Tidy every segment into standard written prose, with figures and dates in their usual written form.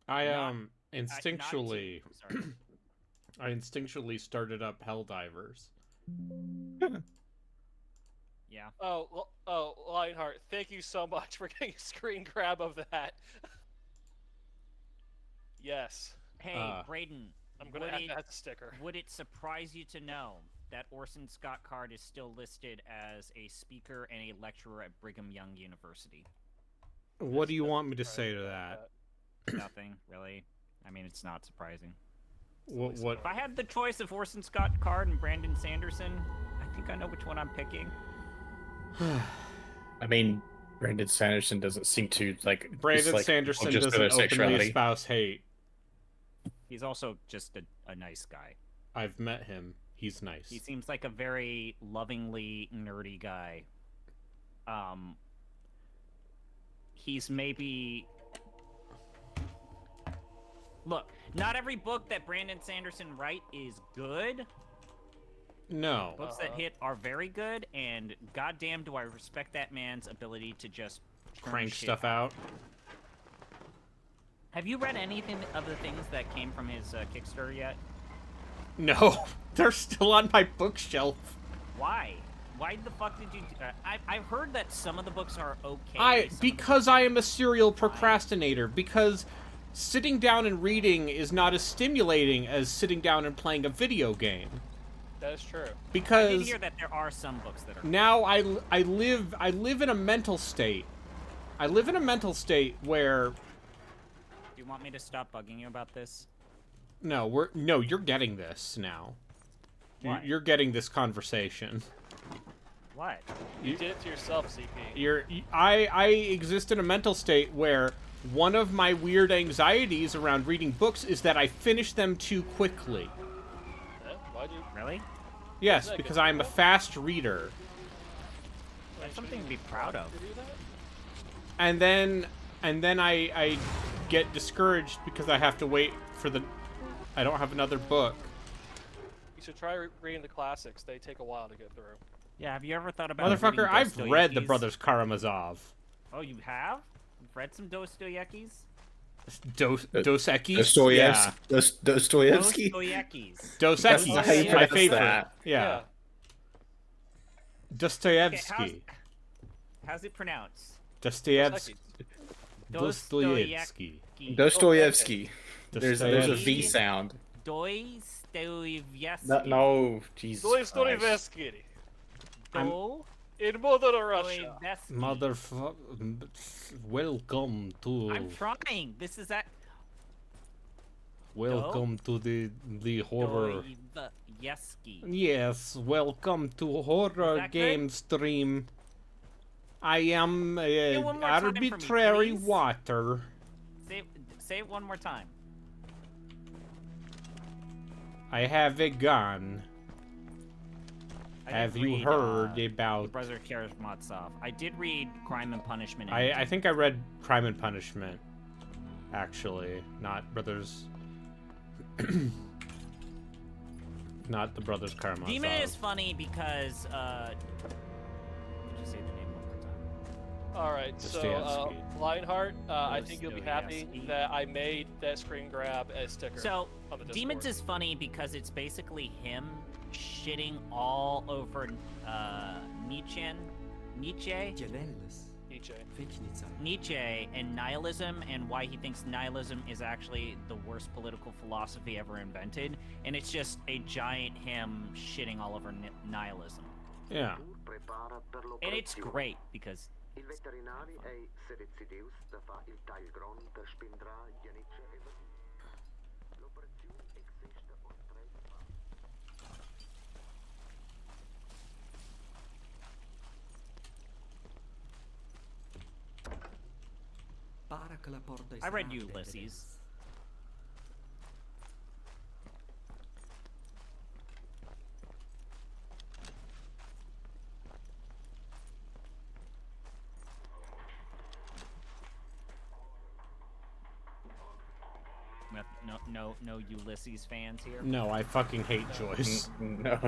I Instinctually, sorry. I instinctually started up Helldivers. Yeah. Oh, Lionheart, thank you so much for getting a screen grab of that. Yes. Hey, Brayden. I'm gonna add that as a sticker. Would it surprise you to know that Orson Scott Card is still listed as a speaker and a lecturer at Brigham Young University? What do you want me to say to that? Nothing, really. I mean, it's not surprising. What? If I had the choice of Orson Scott Card and Brandon Sanderson, I think I know which one I'm picking. I mean, Brandon Sanderson doesn't seem to like. Brandon Sanderson doesn't openly espouse hate. He's also just a nice guy. I've met him. He's nice. He seems like a very lovingly nerdy guy. He's maybe... Look, not every book that Brandon Sanderson writes is good. No. Books that hit are very good, and goddamn do I respect that man's ability to just crank stuff out. Have you read anything of the things that came from his Kickstarter yet? No, they're still on my bookshelf. Why? Why the fuck did you do I've heard that some of the books are okay. Because I am a serial procrastinator. Because sitting down and reading is not as stimulating as sitting down and playing a video game. That is true. Because I did hear that there are some books that are... Now I live in a mental state. I live in a mental state where... Do you want me to stop bugging you about this? No, you're getting this now. What? You're getting this conversation. What? You did it to yourself, CP. I exist in a mental state where one of my weird anxieties around reading books is that I finish them too quickly. Why'd you... Really? Yes, because I'm a fast reader. That's something to be proud of. And then I get discouraged because I have to wait for the... I don't have another book. You should try reading the classics. They take a while to get through. Yeah, have you ever thought about... Motherfucker, I've read The Brothers Karamazov. Oh, you have? You've read some Dostoevsky's? Dostoevsky? Dostoevsky. Dostoevsky. My favorite. That. Yeah. Dostoevsky. Okay, how's it pronounced? Dostoevsky. Dostoevsky. Dostoevsky. There's a V sound. Dostoevsky. No, Jesus. Dostoevsky. In Mother Russia. Welcome to... I'm trying. This is that... Welcome to the horror... Dostoevsky. Yes, welcome to horror game stream. I am arbitrary water. Say it one more time. I have a gun. Have you heard about... Brother Karamazov. I did read Crime and Punishment. I think I read Crime and Punishment, actually. Not Brothers... Not the Brothers Karamazov. Demon is funny because, Would you say the name one more time? Alright, so, Lionheart, I think you'll be happy that I made that screen grab as sticker. So, on the Discord. Demons is funny because it's basically him shitting all over Nietzsche and nihilism, and why he thinks nihilism is actually the worst political philosophy ever invented, and it's just a giant him shitting all over nihilism. Yeah. And it's great because I read Ulysses. No Ulysses fans here? No, I fucking hate Joyce. No.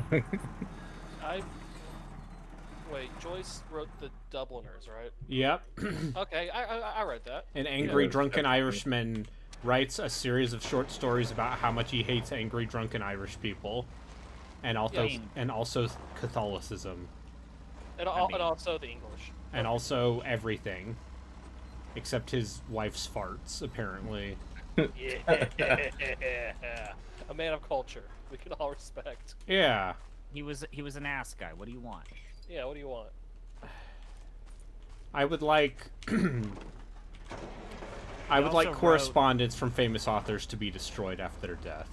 Wait, Joyce wrote The Dubliners, right? Yep. Okay, I read that. An angry drunken Irishman writes a series of short stories about how much he hates angry, drunken Irish people, and also Catholicism, And also the English. and also everything, except his wife's farts, apparently. Yeah. A man of culture. We can all respect. Yeah. He was an ass guy. What do you want? Yeah, what do you want? I would like also correspondence from famous authors to be destroyed after their death.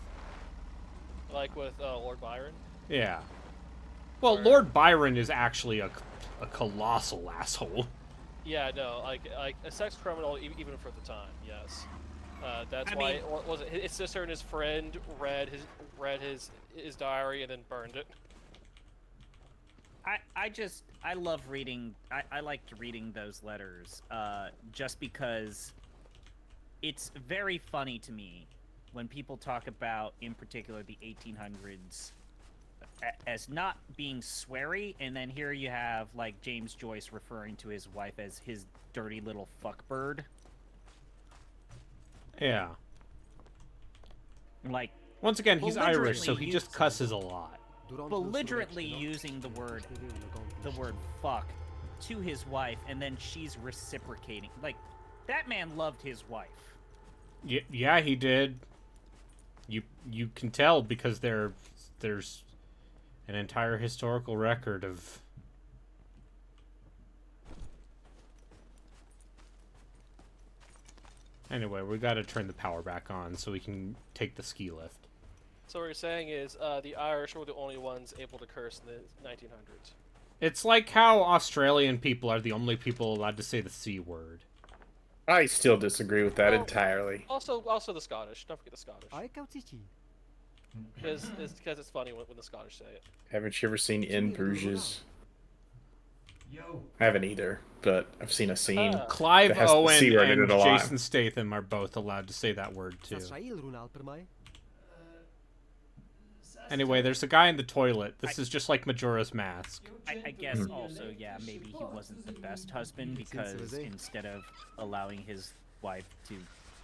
Like with Lord Byron? Yeah. Well, Lord Byron is actually a colossal asshole. Yeah, no, like a sex criminal even for the time. Yes. That's why what was it? His sister and his friend read his diary and then burned it. I love reading. I liked reading those letters, just because it's very funny to me when people talk about, in particular, the 1800s as not being sweary, and then here you have like James Joyce referring to his wife as his dirty little fuckbird. Yeah. Like, once again, he's Irish, so he just cusses a lot. Belligerently using the word fuck to his wife, and then she's reciprocating. Like, that man loved his wife. Yeah, he did. You can tell because there's an entire historical record of. Anyway, we gotta turn the power back on so we can take the ski lift. So what you're saying is the Irish were the only ones able to curse in the 1900s. It's like how Australian people are the only people allowed to say the C word. I still disagree with that entirely. Also the Scottish. Don't forget the Scottish. Because it's funny when the Scottish say it. Haven't you ever seen In Bruges? I haven't either, but I've seen a scene. Clive that has the Owen C word in and it a lot. Jason Statham are both allowed to say that word too. Anyway, there's a guy in the toilet. This is just like Majora's Mask. I guess also, yeah, maybe he wasn't the best husband because instead of allowing his wife to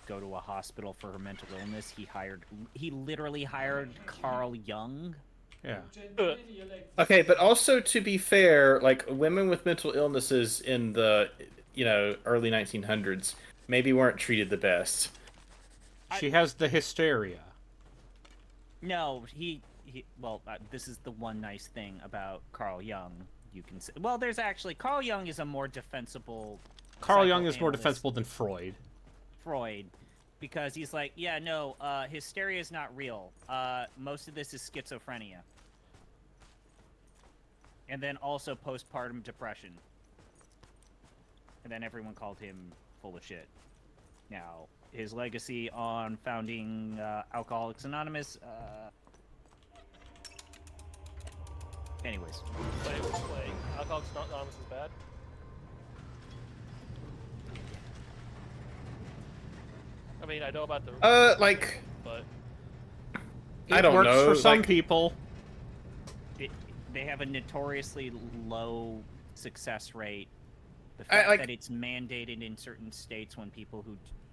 go to a hospital for her mental illness, he literally hired Carl Jung. Yeah. Okay, but also to be fair, like women with mental illnesses in the, early 1900s maybe weren't treated the best. She has the hysteria. No, this is the one nice thing about Carl Jung. You can say, well, there's actually Carl Jung is a more defensible. Carl Jung is more defensible than Freud. Because he's like, yeah, no, hysteria is not real. Most of this is schizophrenia. And then also postpartum depression. And then everyone called him full of shit. Now, his legacy on founding Alcoholics Anonymous, anyways. Wait. Alcoholics Anonymous is bad? I mean, I know about the... But... It works for some people. They have a notoriously low success rate. The fact that it's mandated in certain states when people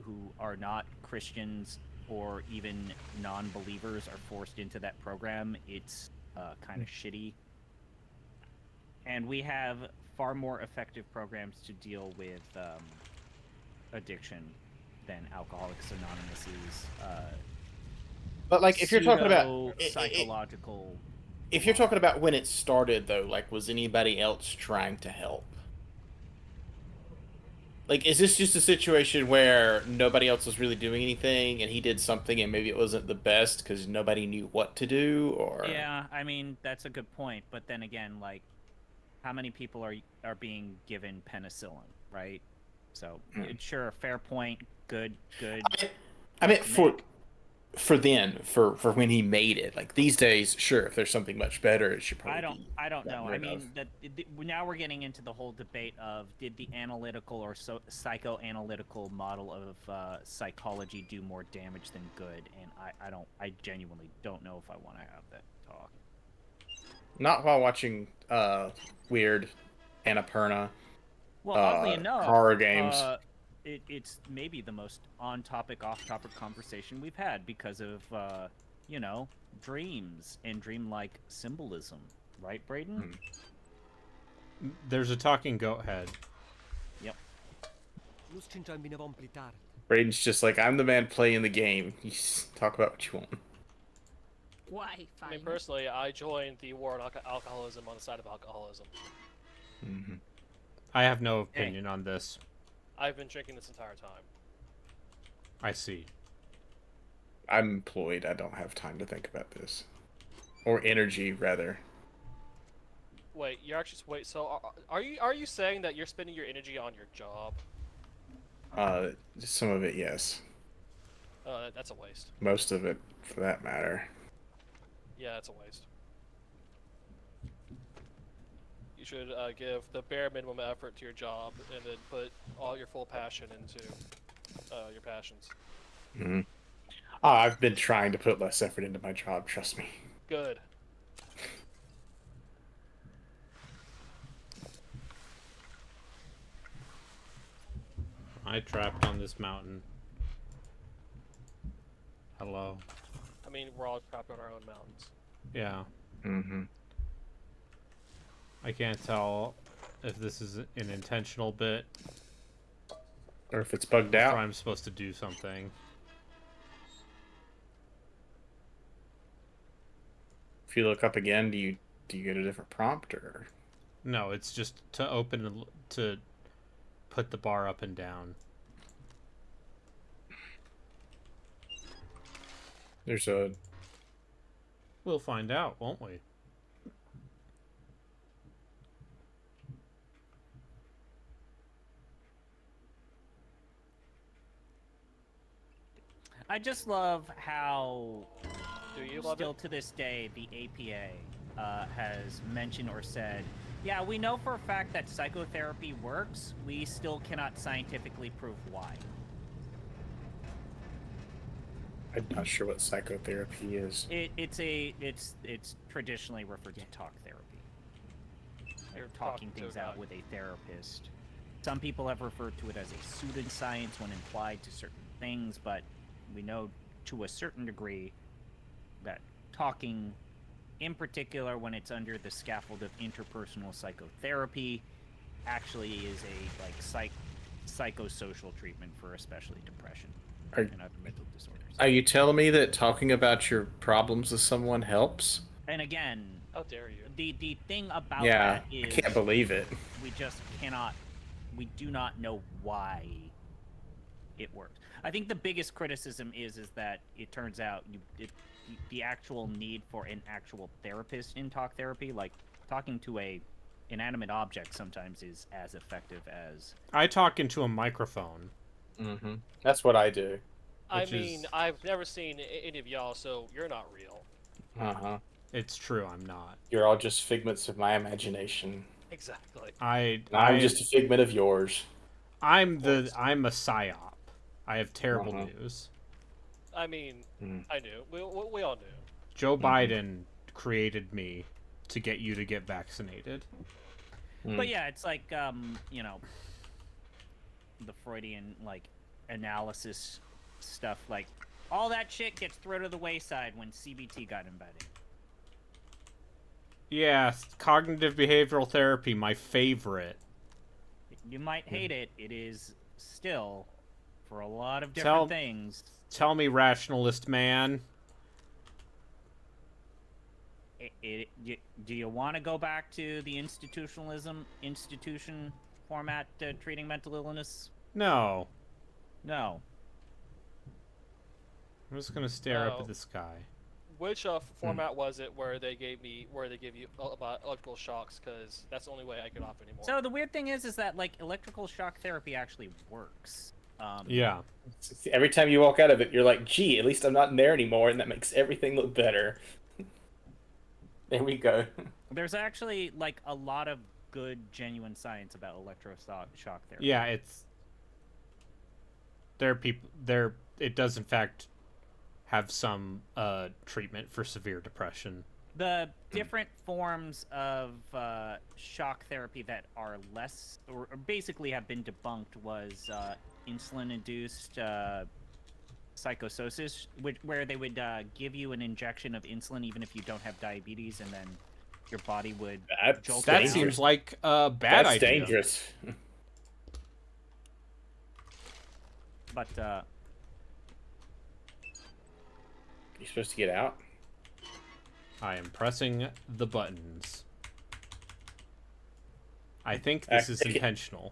who are not Christians or even non-believers are forced into that program, it's kind of shitty. And we have far more effective programs to deal with addiction than Alcoholics Anonymous's but like, if you're talking about psychological... If you're talking about when it started, though, like, was anybody else trying to help? Like, is this just a situation where nobody else was really doing anything, and he did something, and maybe it wasn't the best because nobody knew what to do, or... Yeah, I mean, that's a good point, but then again, like, how many people are being given penicillin, right? So, sure, fair point, good. I mean, for when he made it, like these days, sure, if there's something much better, it should probably. I don't know. I mean, now we're getting into the whole debate of did the analytical or psychoanalytical model of psychology do more damage than good, and I genuinely don't know if I want to have that talk. Not while watching weird Annapurna. Well, oddly enough, horror games. it's maybe the most on-topic, off-topic conversation we've had because of, dreams and dreamlike symbolism. Right, Braden? There's a talking goat head. Yep. Braden's just like, I'm the man playing the game. You talk about what you want. Why? I mean, personally, I joined the war on alcoholism on the side of alcoholism. Mm-hmm. I have no opinion on this. I've been drinking this entire time. I see. I'm employed. I don't have time to think about this. Or energy, rather. Wait, you're actually So, are you saying that you're spending your energy on your job? Some of it, yes. That's a waste. Most of it, for that matter. Yeah, it's a waste. You should give the bare minimum effort to your job, and then put all your full passion into your passions. Mm-hmm. Oh, I've been trying to put less effort into my job, trust me. Good. I trapped on this mountain. Hello. I mean, we're all trapped on our own mountains. Yeah. Mm-hmm. I can't tell if this is an intentional bit. Or if it's bugged Or out. I'm supposed to do something. If you look up again, do you get a different prompt, or? No, it's just to open to put the bar up and down. There's a... We'll find out, won't we? I just love how Do you love still it? to this day the APA has mentioned or said, yeah, we know for a fact that psychotherapy works. We still cannot scientifically prove why. I'm not sure what psychotherapy is. It's traditionally referred to talk therapy. You're talking things out with a therapist. Some people have referred to it as a pseudoscience when implied to certain things, but we know to a certain degree that talking, in particular when it's under the scaffold of interpersonal psychotherapy, actually is a psychosocial treatment for especially depression and other mental disorders. Are you telling me that talking about your problems with someone helps? And again, How dare you? the thing about Yeah, that is I can't believe it. we do not know why it works. I think the biggest criticism is that it turns out the actual need for an actual therapist in talk therapy, like talking to a inanimate object, sometimes is as effective as... I talk into a microphone. Mm-hmm. That's what I do. I mean, I've never seen any of y'all, so you're not real. Uh-huh. It's true, I'm not. You're all just figments of my imagination. Exactly. I'm just a figment of yours. I'm a psyop. I have terrible news. I mean, I knew. We all knew. Joe Biden created me to get you to get vaccinated. But yeah, it's like, the Freudian, analysis stuff, all that shit gets thrown to the wayside when CBT got invented. Yeah, cognitive behavioral therapy, my favorite. You might hate it. It is still, for a lot of different things... Tell me, rationalist man. Do you want to go back to the institution format treating mental illness? No. No. I'm just gonna stare up at the sky. Which format was it where they give you about electrical shocks? Because that's the only way I get off anymore. So the weird thing is that electrical shock therapy actually works. Yeah. Every time you walk out of it, you're like, gee, at least I'm not in there anymore, and that makes everything look better. There we go. There's actually a lot of good, genuine science about electroshock therapy. Yeah, it does in fact have some treatment for severe depression. The different forms of shock therapy that are less, or basically have been debunked, was insulin-induced psychosis, where they would give you an injection of insulin even if you don't have diabetes, and then your body would jolt That down. seems like a bad That's idea. dangerous. But You're supposed to get out? I am pressing the buttons. I think this is intentional.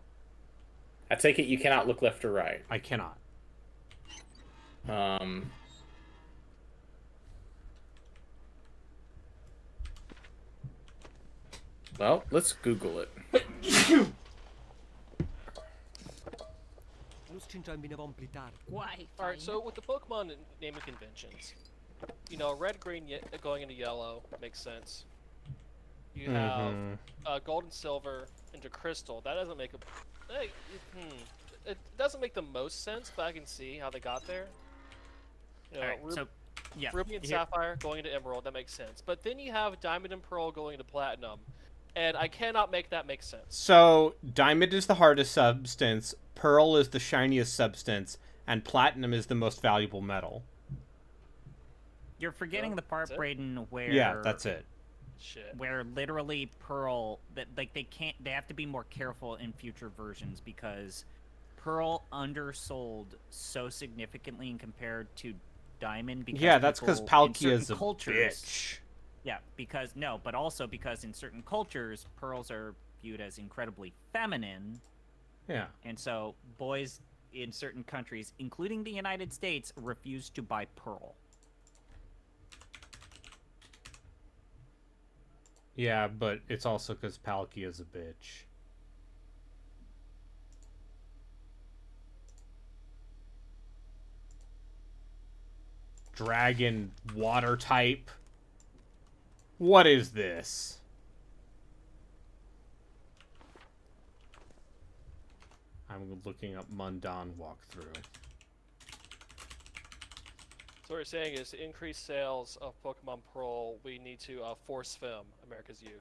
I take it you cannot look left or right. I cannot. Well, let's Google it. Why? Alright, so with the Pokemon naming conventions, you know, red, green, going into yellow makes sense. You have gold and silver into crystal. That doesn't make it doesn't make the most sense, but I can see how they got there. You know, all right, so yeah, Ruby and Sapphire going into Emerald, that makes sense. But then you have Diamond and Pearl going into Platinum, and I cannot make that make sense. So, Diamond is the hardest substance, Pearl is the shiniest substance, and Platinum is the most valuable metal. you're forgetting the part, Brayden, where Yeah, that's it. Shit. Where literally Pearl, that like they have to be more careful in future versions because Pearl undersold so significantly in compared to Diamond. Because Yeah, that's because Palkia's a cultures, bitch. Yeah, but also because in certain cultures, pearls are viewed as incredibly feminine. Yeah. And so boys in certain countries, including the United States, refuse to buy pearl. Yeah, but it's also because Palkia's a bitch. Dragon water type. What is this? I'm looking up Mundaun walkthrough. So what we're saying is to increase sales of Pokemon Pearl, we need to force film America's youth.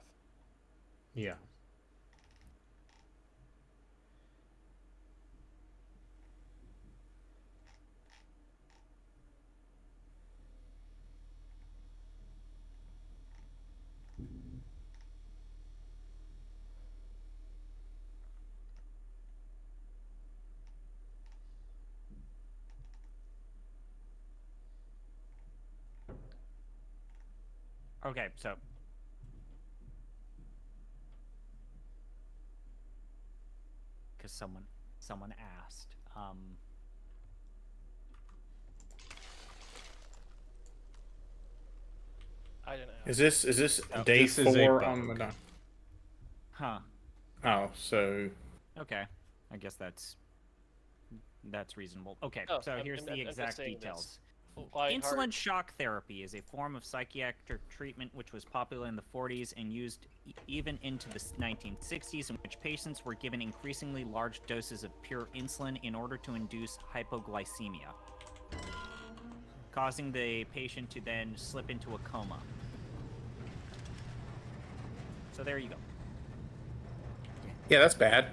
Yeah. Okay, so because someone asked. I didn't ask. Is this day this is a 4 bug. on Mundaun? Huh. Oh, so Okay. I guess that's reasonable. Okay, Oh, so here's I'm the just exact saying details. Lion Insulin Heart. shock therapy is a form of psychiatric treatment which was popular in the 40s and used even into the 1960s, in which patients were given increasingly large doses of pure insulin in order to induce hypoglycemia, causing the patient to then slip into a coma. So there you go. yeah, that's bad.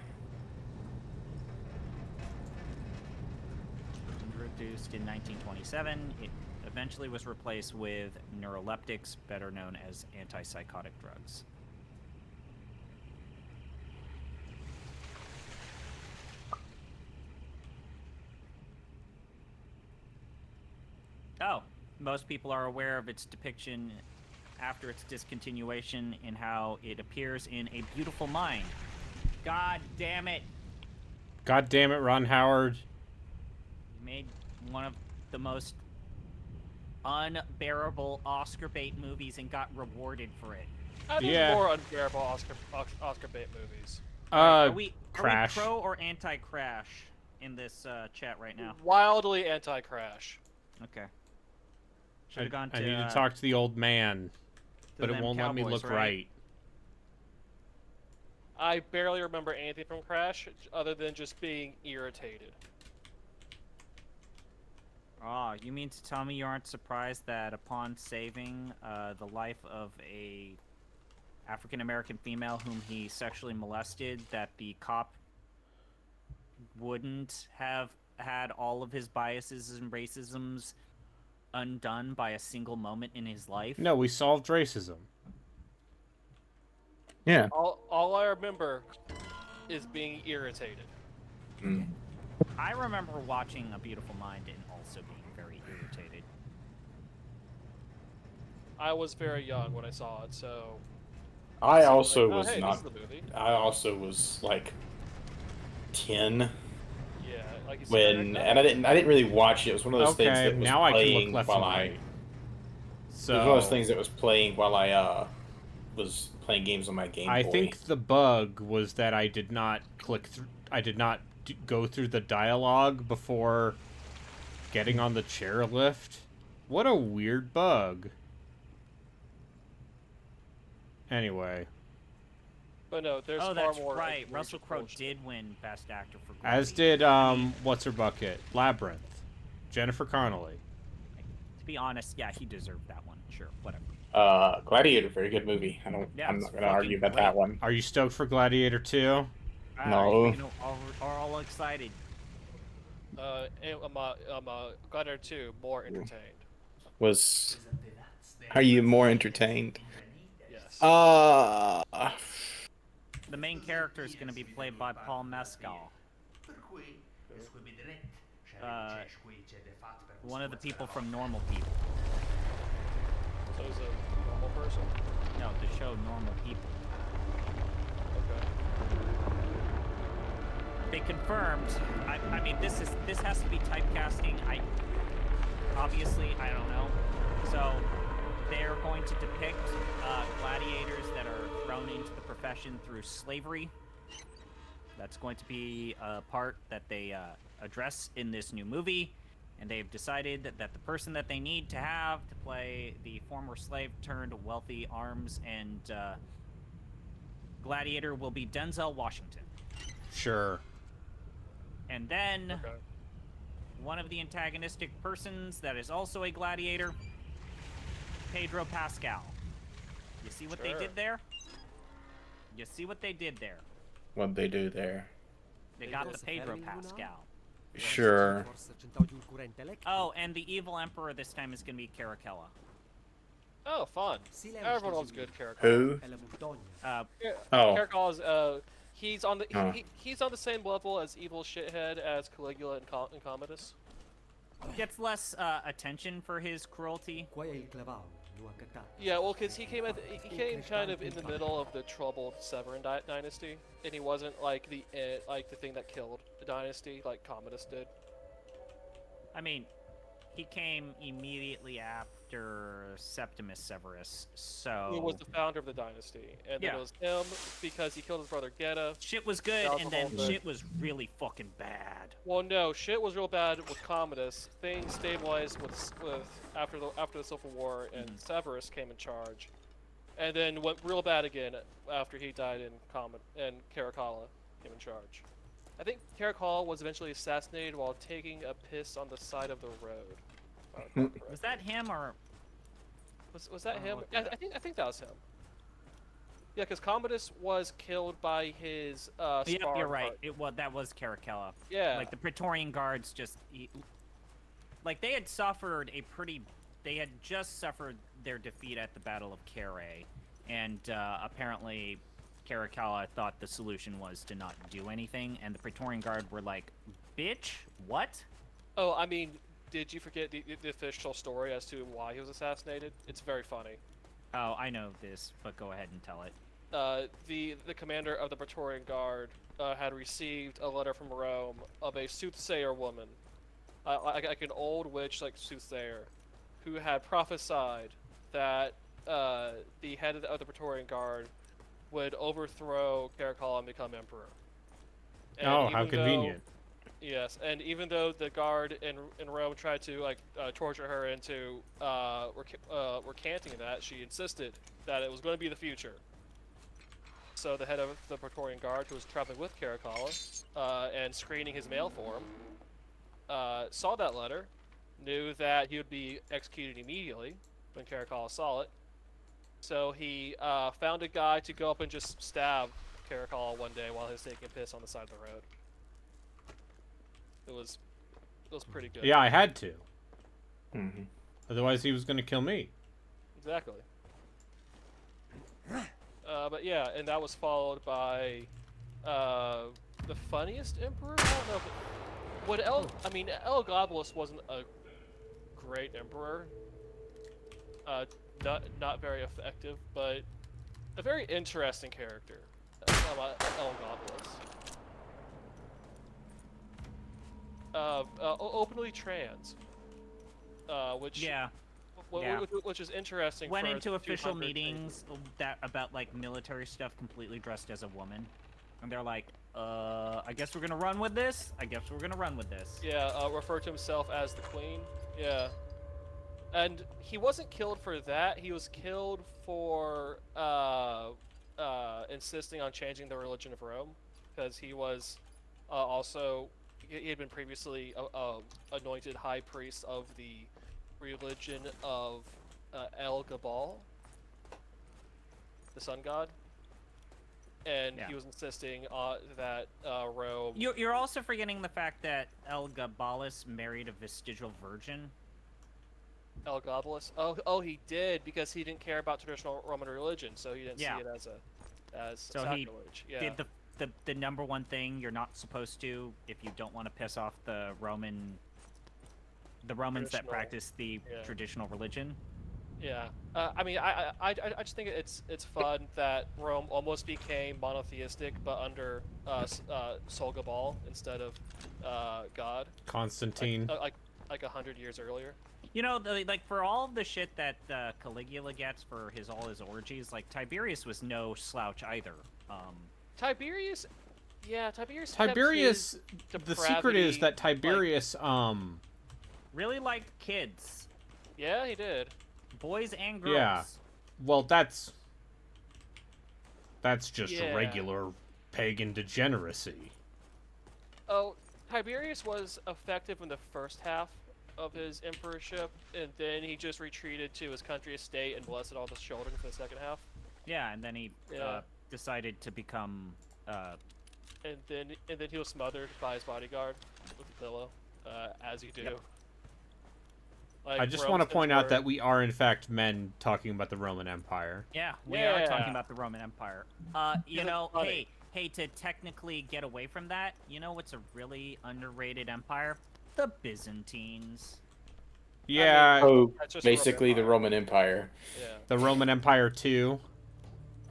Introduced in 1927, it eventually was replaced with neuroleptics, better known as antipsychotic drugs. Oh, most people are aware of its depiction after its discontinuation in how it appears in A Beautiful Mind. God damn it! God damn it, Ron Howard. You made one of the most unbearable Oscar bait movies and got rewarded for it. Yeah. More unbearable Oscar bait movies. Are we Crash. pro or anti-Crash in this chat right now? Wildly anti-Crash. Okay. Should have gone to. I need to talk to the old man, but it them won't let me Cowboys, look right? right. I barely remember anything from Crash other than just being irritated. Oh, you mean to tell me you aren't surprised that upon saving the life of a African-American female whom he sexually molested, that the cop wouldn't have had all of his biases and racisms undone by a single moment in his life? No, we solved racism. Yeah. All I remember is being irritated. Mm. I remember watching A Beautiful Mind and also being very irritated. I was very young when I saw it, so I also like, oh, was hey, not. this is the movie. I also was like 10 Yeah, like you when, said, and I didn't really watch it. It was one of those things Okay, that was now I can look playing left while and I. right. It So was one of those things that was playing while I was playing games on my Game Boy. I think the bug was that I did not click through. I did not go through the dialogue before getting on the chairlift. What a weird bug. Anyway, but no, there's Oh, far that's more. right. egregious Russell Crowe bullshit. did win Best Actor for as Gladiator. did I mean, what's her bucket? Labyrinth. Jennifer Connelly. to be honest, yeah, he deserved that one. Sure, whatever. Gladiator, very good movie. Yeah, I'm it's not going to fucking argue about great. that one. Are you stoked for Gladiator 2? No. You know, are all excited. Gladiator 2 more entertained. Are you more entertained? Yes. The main character is going to be played by Paul Mescal. One of the people from Normal People. So he's a normal person. No, the show Normal People. Okay. They confirmed. I mean, this has to be typecasting. Obviously I don't know. So they're going to depict gladiators that are thrown into the profession through slavery. That's going to be a part that they address in this new movie, and they've decided that the person that they need to have to play the former slave turned wealthy arms and gladiator will be Denzel Washington. Sure. And then Okay. one of the antagonistic persons that is also a gladiator, Pedro Pascal. You see what they Sure. did there? You see what they did there? What'd they do there? They got the Pedro Pascal. Sure. Oh, and the evil emperor this time is going to be Caracalla. Oh, fun. Everyone loves good character. Who? Uh, Oh. Caracalla is he's on the Oh. he's on the same level as evil shithead as Caligula and Commodus. gets less attention for his cruelty. Yeah, well, because he came kind of in the middle of the troubled Severan dynasty, and he wasn't like the thing that killed the dynasty like Commodus did. I mean, he came immediately after Septimus Severus, so... Who was the founder of the dynasty, and then Yeah. it was him because he killed his brother Geta. Shit was good, That was and the then whole thing. shit was really fucking bad. Well, no, shit was real bad with Commodus. Things stabilized with after the Civil War, and Severus came in charge, and then went real bad again after he died and Caracalla came in charge. I think Caracalla was eventually assassinated while taking a piss on the side of the road. if I recall correctly. Was that him, or... Was that him? Yeah, I think that was him. Yeah, because Commodus was killed by his Yep, you're sparring right. partner. That was Caracalla. Yeah. Like, the Praetorian Guards just... Like, they had suffered a pretty... They had just suffered their defeat at the Battle of Carrhae, and apparently Caracalla thought the solution was to not do anything, and the Praetorian Guard were like, bitch, what? Oh, I mean, did you forget the official story as to why he was assassinated? It's very funny. Oh, I know this, but go ahead and tell it. The commander of the Praetorian Guard had received a letter from Rome of a soothsayer woman, like an old witch, like soothsayer, who had prophesied that the head of the Praetorian Guard would overthrow Caracalla and become emperor. And Oh, how even though- convenient. Yes, and even though the guard in Rome tried to torture her into recanting that, she insisted that it was going to be the future. So the head of the Praetorian Guard, who was traveling with Caracalla and screening his mail for him, saw that letter, knew that he would be executed immediately when Caracalla saw it. So he found a guy to go up and just stab Caracalla one day while he was taking a piss on the side of the road. It was pretty good. Yeah, I had to. Mhm. Otherwise, he was going to kill me. Exactly. But yeah, and that was followed by the funniest emperor. I don't know. I mean, Elagabalus wasn't a great emperor. Not very effective, but a very interesting character. Elagabalus. Openly trans. Which Yeah. Yeah. Which is interesting. Went for into official 200 meetings that about like military stuff completely dressed as a woman, and they're like, I guess we're gonna run with this. I guess we're gonna run with this. Yeah, referred to himself as the queen. Yeah. And he wasn't killed for that. He was killed for insisting on changing the religion of Rome, because he was also he had been previously anointed high priest of the religion of El Gabal, the sun god, and Yeah. he was insisting that Rome. You're also forgetting the fact that Elagabalus married a vestigial virgin. Elagabalus. Oh, he did, because he didn't care about traditional Roman religion, so he didn't see it as So sacrilege. he did the number one thing you're not supposed to if you don't want to piss off the Romans that practice the traditional religion. Yeah. I mean, I just think it's fun that Rome almost became monotheistic, but under Sol Gabal instead of God. Constantine. Like 100 years earlier. You know, like for all the shit that Caligula gets for all his orgies, like Tiberius was no slouch either. Tiberius. Yeah, Tiberius. Tiberius. The secret is that Tiberius really liked kids. Yeah, he did. Boys and girls. Yeah. Well, that's just regular pagan degeneracy. Oh, Tiberius was effective in the first half of his emperorship, and then he just retreated to his country estate and blessed all the children for the second half. Yeah, and then he decided to become. And then he was smothered by his bodyguard with a pillow, as you do. Yep. Like, I just want to point out that we are in fact men talking about the Roman Empire. Yeah, we are talking about the Roman Empire. You know, hey, to technically get away from that, you know what's a really underrated empire? The Byzantines. Yeah. I mean, Oh, that's just basically the Roman Empire. Yeah. The Roman Empire too.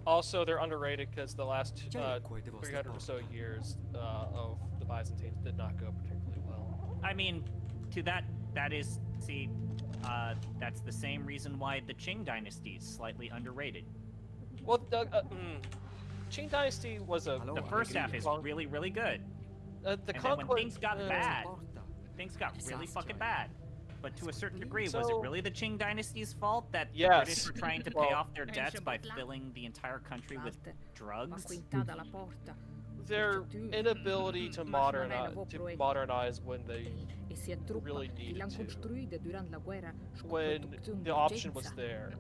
Also, they're underrated because the last 300 or so years of the Byzantines did not go particularly well. I mean, that's the same reason why the Qing dynasty is slightly underrated. Well, Qing dynasty was the first half is really, really good. The and conquest. then when things got bad, things got really fucking bad. But to a certain degree, was it really the Qing dynasty's fault that the British were trying to pay off their debts by filling the entire country with drugs? Their inability to modernize when they really needed to. When the option was there.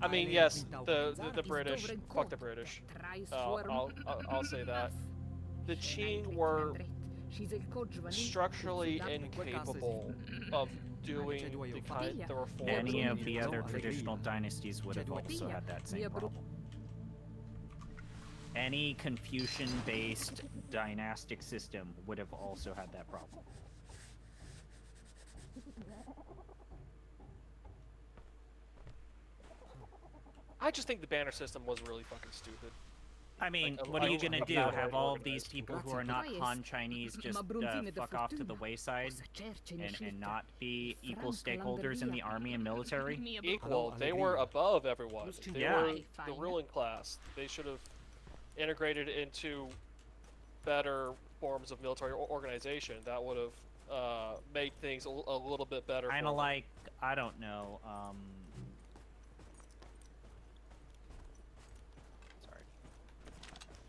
I mean, yes, the British. Fuck the British. I'll say that. The Qing were structurally incapable of doing the reforms. Many of the other traditional dynasties would have also had that same problem. Any Confucian-based dynastic system would have also had that problem. I just think the banner system was really fucking stupid. I mean, what are you gonna do? Have all of these people who are not Han Chinese just fuck off to the wayside and not be equal stakeholders in the army and military? Equal. They were above everyone. They were the ruling class. They should have integrated into better forms of military organization. That would have made things a little bit better. Kind of like, I don't know,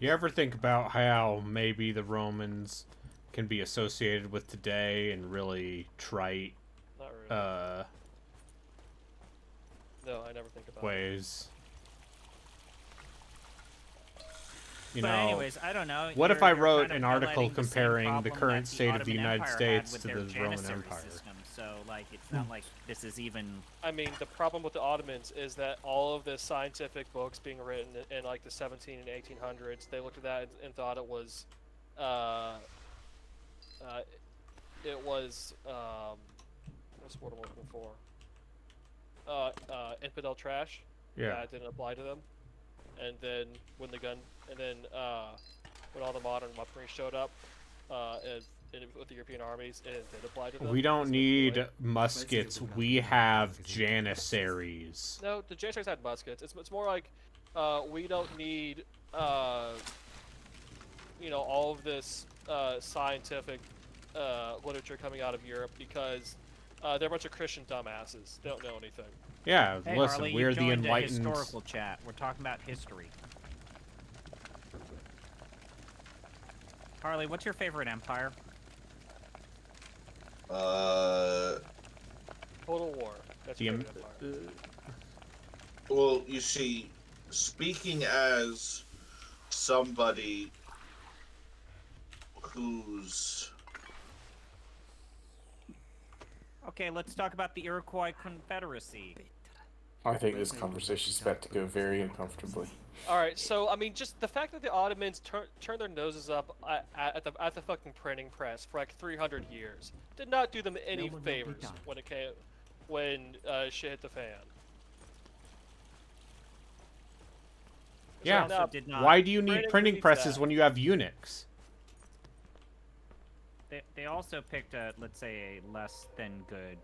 You ever think about how maybe the Romans can be associated with today in really trite Not really. No, I never think about it. ways. You But know, anyways, I don't know. what if you're- I you're wrote kind of an article highlighting the same comparing the problem current that state of the Ottoman United Empire States had with to their the Roman Janissary Empire? system. So, like, it's not like this is even. I mean, the problem with the Ottomans is that all of the scientific books being written in like the 17 and 1800s, they looked at that and thought it was, what's the word I'm looking for? Infidel trash. Yeah. That didn't apply to them. And then when when all the modern weaponry showed up, with the European armies, it did apply to them. We don't It's need like- muskets. We have janissaries. No, the Janissaries had muskets. It's more like we don't need all of this scientific literature coming out of Europe because they're a bunch of Christian dumbasses. They don't know anything. Yeah, Hey, listen, Harley, we're you the joined a enlightened. historical chat. We're talking about history. Harley, what's your favorite empire? Total War. That's The your em- favorite empire. Well, you see, speaking as somebody who's Okay, let's talk about the Iroquois Confederacy. I think this conversation is about to go very uncomfortably. All right, so I mean, just the fact that the Ottomans turned their noses up at the fucking printing press for like 300 years did not do them any favors when shit hit the fan. Yeah. Also did not- Why do you need Printing printing needs presses that. when you have Unix? They also picked a, let's say, a less than good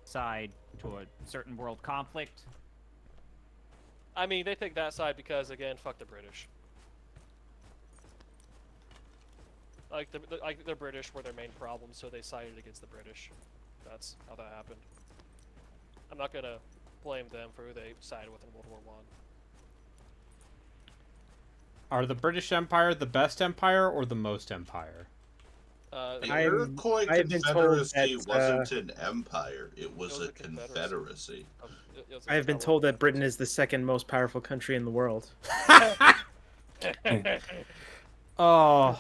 side to a certain world conflict. I mean, they picked that side because, again, fuck the British. Like the British were their main problem, so they sided against the British. That's how that happened. I'm not gonna blame them for who they sided with in World War One. Are the British Empire the best empire or the most empire? the I'm- Iroquois I've been told Confederacy that, wasn't an empire; it was a confederacy. I have been told that Britain is the second most powerful country in the world. Oh,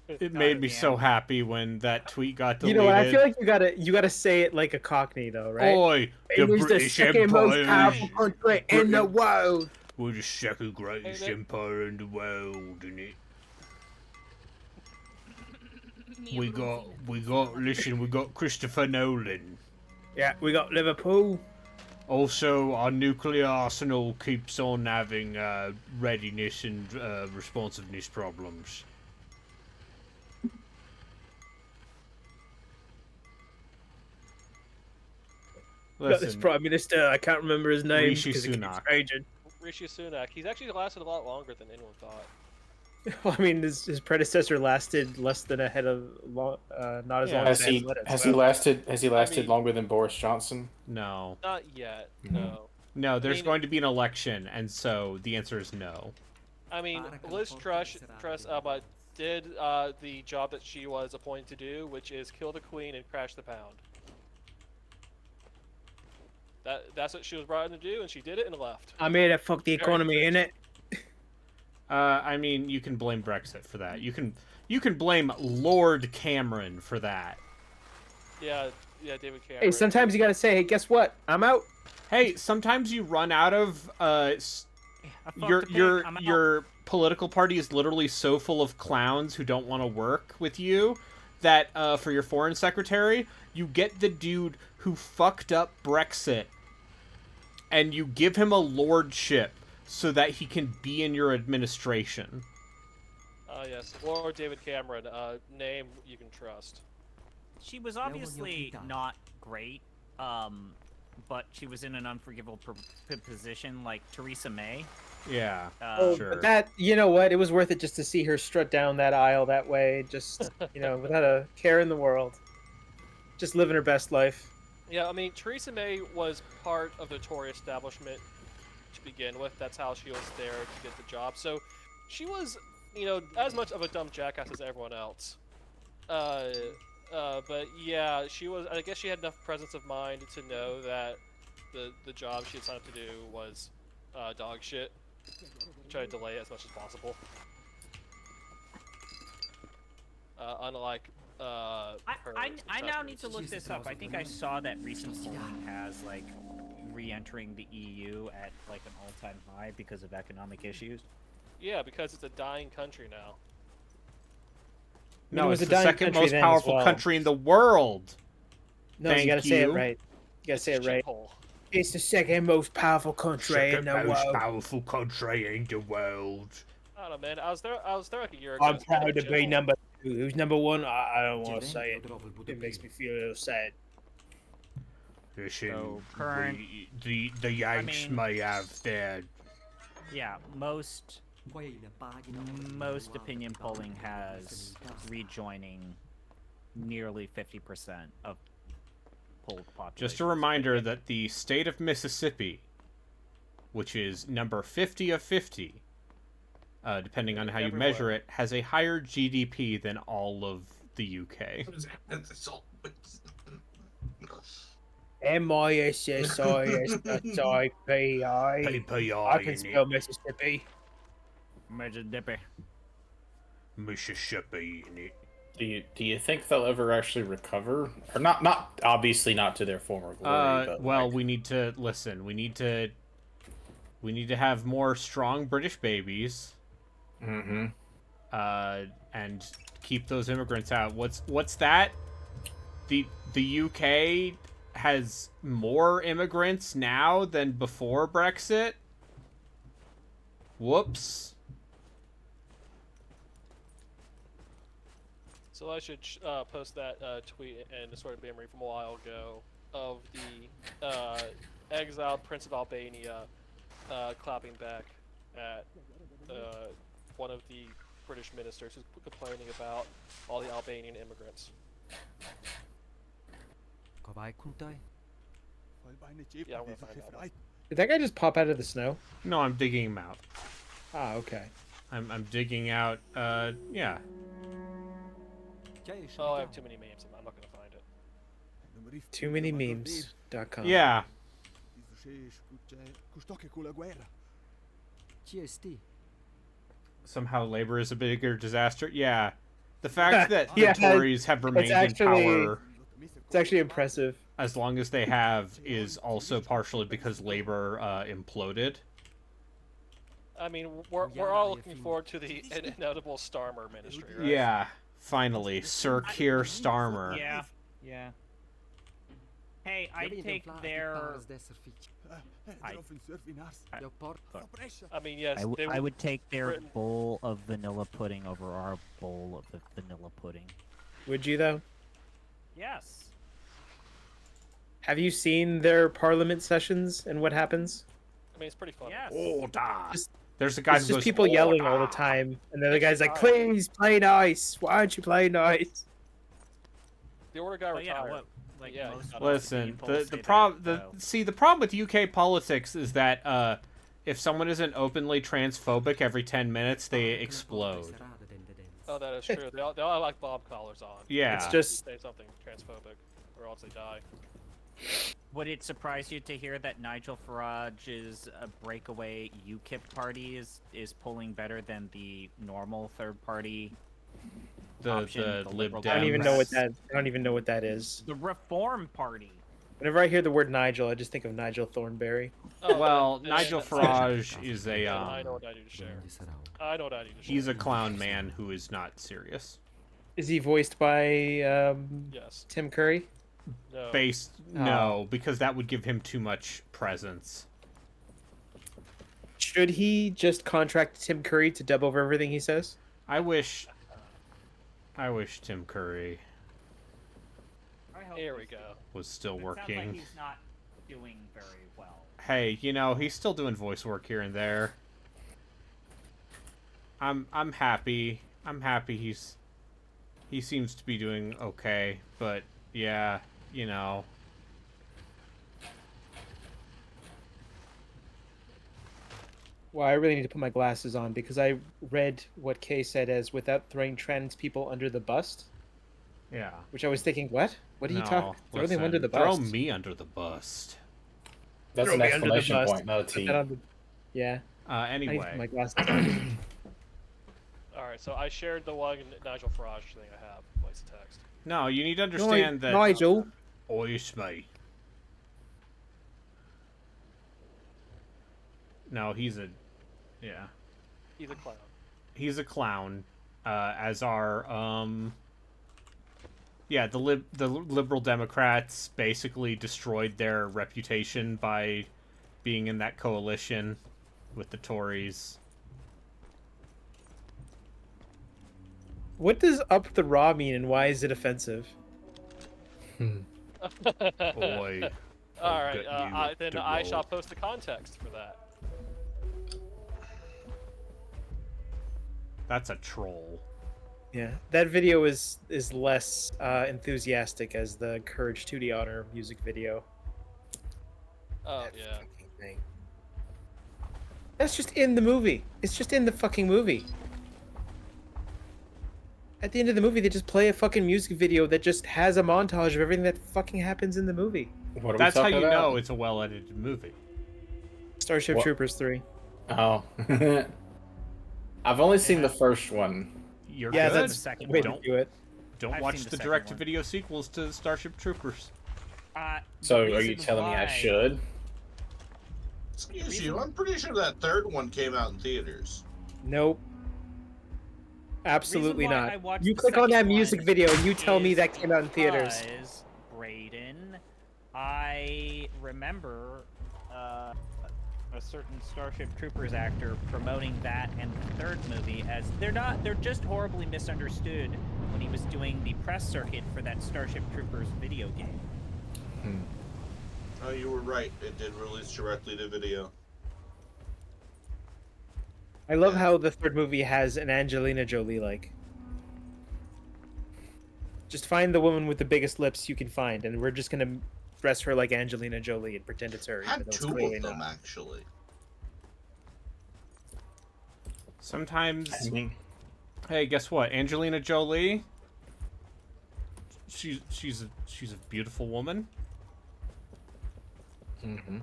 it made me damn. so happy when that tweet got You deleted. know what? I feel like you gotta say it like a Cockney though, right? Oi, the It was the British second most Empire powerful country in the world. was the second greatest Hey, they- empire in the world, innit? We got, listen, we got Christopher Nolan. Yeah, we got Liverpool. Also, our nuclear arsenal keeps on having readiness and responsiveness problems. Got this Listen, prime minister. I can't remember his name Rishi because it keeps Sunak. changing. Rishi Sunak. He's actually lasted a lot longer than anyone thought. Well, I mean, his predecessor lasted less than a head of not as Yeah. long Has as he Ben Littis, has so- he lasted mean- longer than Boris Johnson? no. Not yet. Mhm. No. No, there's mean- going to be an election, and so the answer is no. I mean, Liz Truss did the job that she was appointed to do, which is kill the Queen and crash the pound. That's what she was brought in to do, and she did it and left. I made it fuck the economy, innit? I mean, you can blame Brexit for that. You can blame Lord Cameron for that. Yeah, David Cameron. Hey, sometimes you gotta say, hey, guess what? I'm out. Hey, sometimes you run out of I fucked your the pig, your I'm out. your political party is literally so full of clowns who don't want to work with you that for your foreign secretary, you get the dude who fucked up Brexit and you give him a lordship so that he can be in your administration. Yes, Lord David Cameron, name you can trust. She was obviously not great, but she was in an unforgivable position like Theresa May. Yeah. Sure. But that, you know what? It was worth it just to see her strut down that aisle that way, just, without a care in the world. Just living her best life. Yeah, I mean, Theresa May was part of the Tory establishment to begin with. That's how she was there to get the job. So she was you know, as much of a dumb jackass as everyone else. But yeah, she was. I guess she had enough presence of mind to know that the job she had signed up to do was dog shit. Try to delay it as much as possible. Unlike I now need to look this up. I think I saw that recent Poland has like re-entering the EU at like an all-time high because of economic issues. Yeah, because it's a dying country now. No, it it's was a the dying second country most then as powerful well. country in the world. No, Thank you gotta say it you. right. You gotta It's say a it right. shithole. It's the second most powerful country in the world. powerful country in the world. I don't know, man. I was there like a year ago. I'm It's kind of proud to a be shithole. number 2. Who's number 1? I don't want to say it. It makes me feel a little sad. Listen, So, current- the Yanks mean- may have their... Yeah, most opinion polling has rejoining nearly 50% of polled population. Just a reminder that the state of Mississippi, which is number 50 of 50, depending on how you Everywhere. measure it, has a higher GDP than all of the UK. It's all- MISSISSIPI. PPI I can spell Mississippi. Mississippi in it. Do you think they'll ever actually recover? Or not obviously not to their former glory, but Well, like, we need to listen. We need to have more strong British babies. mm-hmm. And keep those immigrants out. What's that? The UK has more immigrants now than before Brexit? Whoops. So I should post that tweet and sort of memory from a while ago of the exiled Prince of Albania clapping back at one of the British ministers who's complaining about all the Albanian immigrants. Yeah, I'm gonna find out. Did that guy just pop out of the snow? No, I'm digging him out. Ah, okay. I'm digging out, yeah. Oh, I have too many memes. I'm not gonna find it. Too many memes.com. Yeah. Somehow labor is a bigger disaster. Yeah. The fact that the Yeah, Tories have remained in actually- power It's actually impressive. as long as they have is also partially because labor imploded. I mean, we're all looking forward to the inevitable Starmer ministry, right? Yeah. Finally, Sir Keir Starmer. Yeah, yeah. Hey, I take their... I mean, yes. they I would take their Britain- bowl of vanilla pudding over our bowl of the vanilla pudding. Would you, though? Yes. Have you seen their parliament sessions and what happens? I mean, it's pretty fun. Yes. Order. Just- There's a guy It's who just goes, people yelling all the "Order." time. And the other guy's like, please, play nice. Why don't you play nice? The order guy Oh, yeah, retired. what, like Yeah, most Listen, opinion polls the say that, problem so- see the problem with UK politics is that if someone isn't openly transphobic every 10 minutes, they explode. Oh, that is true. They all have like bob collars on. Yeah. It's just Say something transphobic, or else they die. Would it surprise you to hear that Nigel Farage's breakaway UKIP party is polling better than the normal third party? the option, the the Lib Liberal Dems. I don't even know what that. I don't even know what that is. The Reform Party. Whenever I hear the word Nigel, I just think of Nigel Thornberry. Oh, Well, then- Nigel then- Farage is a then I know what I need to share. I know what I need to share. he's a clown man who is not serious. Is he voiced by Yes. Tim Curry? No. Based no, because that would give him too much presence. Should he just contract Tim Curry to dub over everything he says? I wish Tim Curry Here we go. was still It sounds like working. he's not doing very well. Hey, you know, he's still doing voice work here and there. I'm happy. I'm happy he seems to be doing okay, but yeah, you know. Well, I really need to put my glasses on because I read what Kay said as without throwing trans people under the bus, Yeah. which I was thinking, what? What are you No, talking? Throw them under the Throw bus. me under the bus. That's Throw an me under the exclamation bus. point, not a Put T. that on the... Yeah. I need to put Anyway. my glasses on. Alright, so I shared the one Nigel Farage thing I have, voice to text. No, you need to understand that. Nigel. Oh, it's me. No, he's a. Yeah. He's a clown. He's a clown. As are yeah, the liberal Democrats basically destroyed their reputation by being in that coalition with the Tories. What does up the raw mean and why is it offensive? Boy. Alright, then I shall post the context for that. That's a troll. Yeah, that video is less enthusiastic as the Courage to the Honor music video. Oh, That yeah. fucking thing. That's just in the movie. It's just in the fucking movie. At the end of the movie, they just play a fucking music video that just has a montage of everything that fucking happens in the movie. What are That's we how talking you about? know it's a well-edited movie. Starship What? Troopers 3. Oh. I've only seen the first one. You're Yeah, good. that's the second way one. to do it. Don't I've watch seen the the second direct-to-video sequels to Starship Troopers. So The are you reason telling me I why- should? Excuse you, I'm pretty sure that third one came out in theaters. Nope. Absolutely Reason why I not. watched You the click on that second music one video and you tell me is that came out in theaters. because, Brayden, I remember a certain Starship Troopers actor promoting that and the third movie as they're just horribly misunderstood when he was doing the press circuit for that Starship Troopers video game. Oh, you were right. It did release directly to video. I love how the third movie has an Angelina Jolie like. Just find the woman with the biggest lips you can find, and we're just gonna dress her like Angelina Jolie and pretend it's her. Even Had though it's two clearly of them, not. actually. Sometimes... I mean, Hey, guess what? Angelina Jolie. She's a beautiful woman. mm-hmm.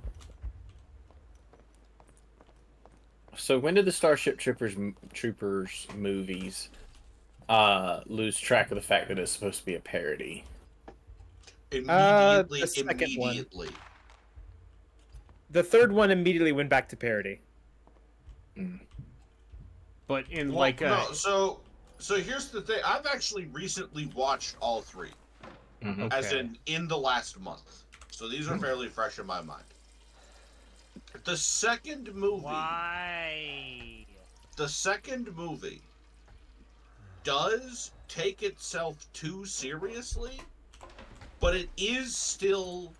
So when did the Starship Troopers movies lose track of the fact that it's supposed to be a parody? Immediately, the second one. immediately. The third one immediately went back to parody. But in Well, like a... no, so here's the thing. I've actually recently watched all three, Mm-hmm. as Okay. in the last month. So these are fairly fresh in my mind. The second movie. Why? The second movie does take itself too seriously, but it is still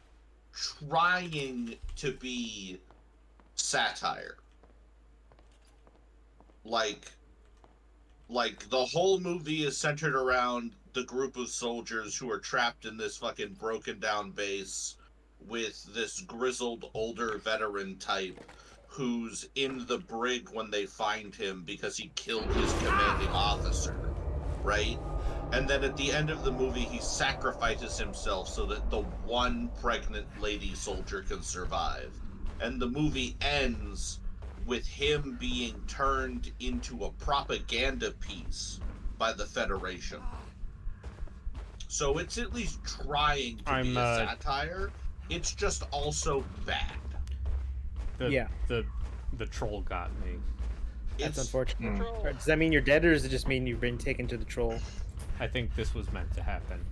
trying to be satire. Like the whole movie is centered around the group of soldiers who are trapped in this fucking broken down base with this grizzled older veteran type who's in the brig when they find him because he killed his commanding officer, right? And then at the end of the movie, he sacrifices himself so that the one pregnant lady soldier can survive. And the movie ends with him being turned into a propaganda piece by the Federation. So it's at least trying to be a satire. It's just also bad. The troll got me. That's It's unfortunate. Troll. Does that mean you're dead, or does it just mean you've been taken to the troll? I think this was meant to happen.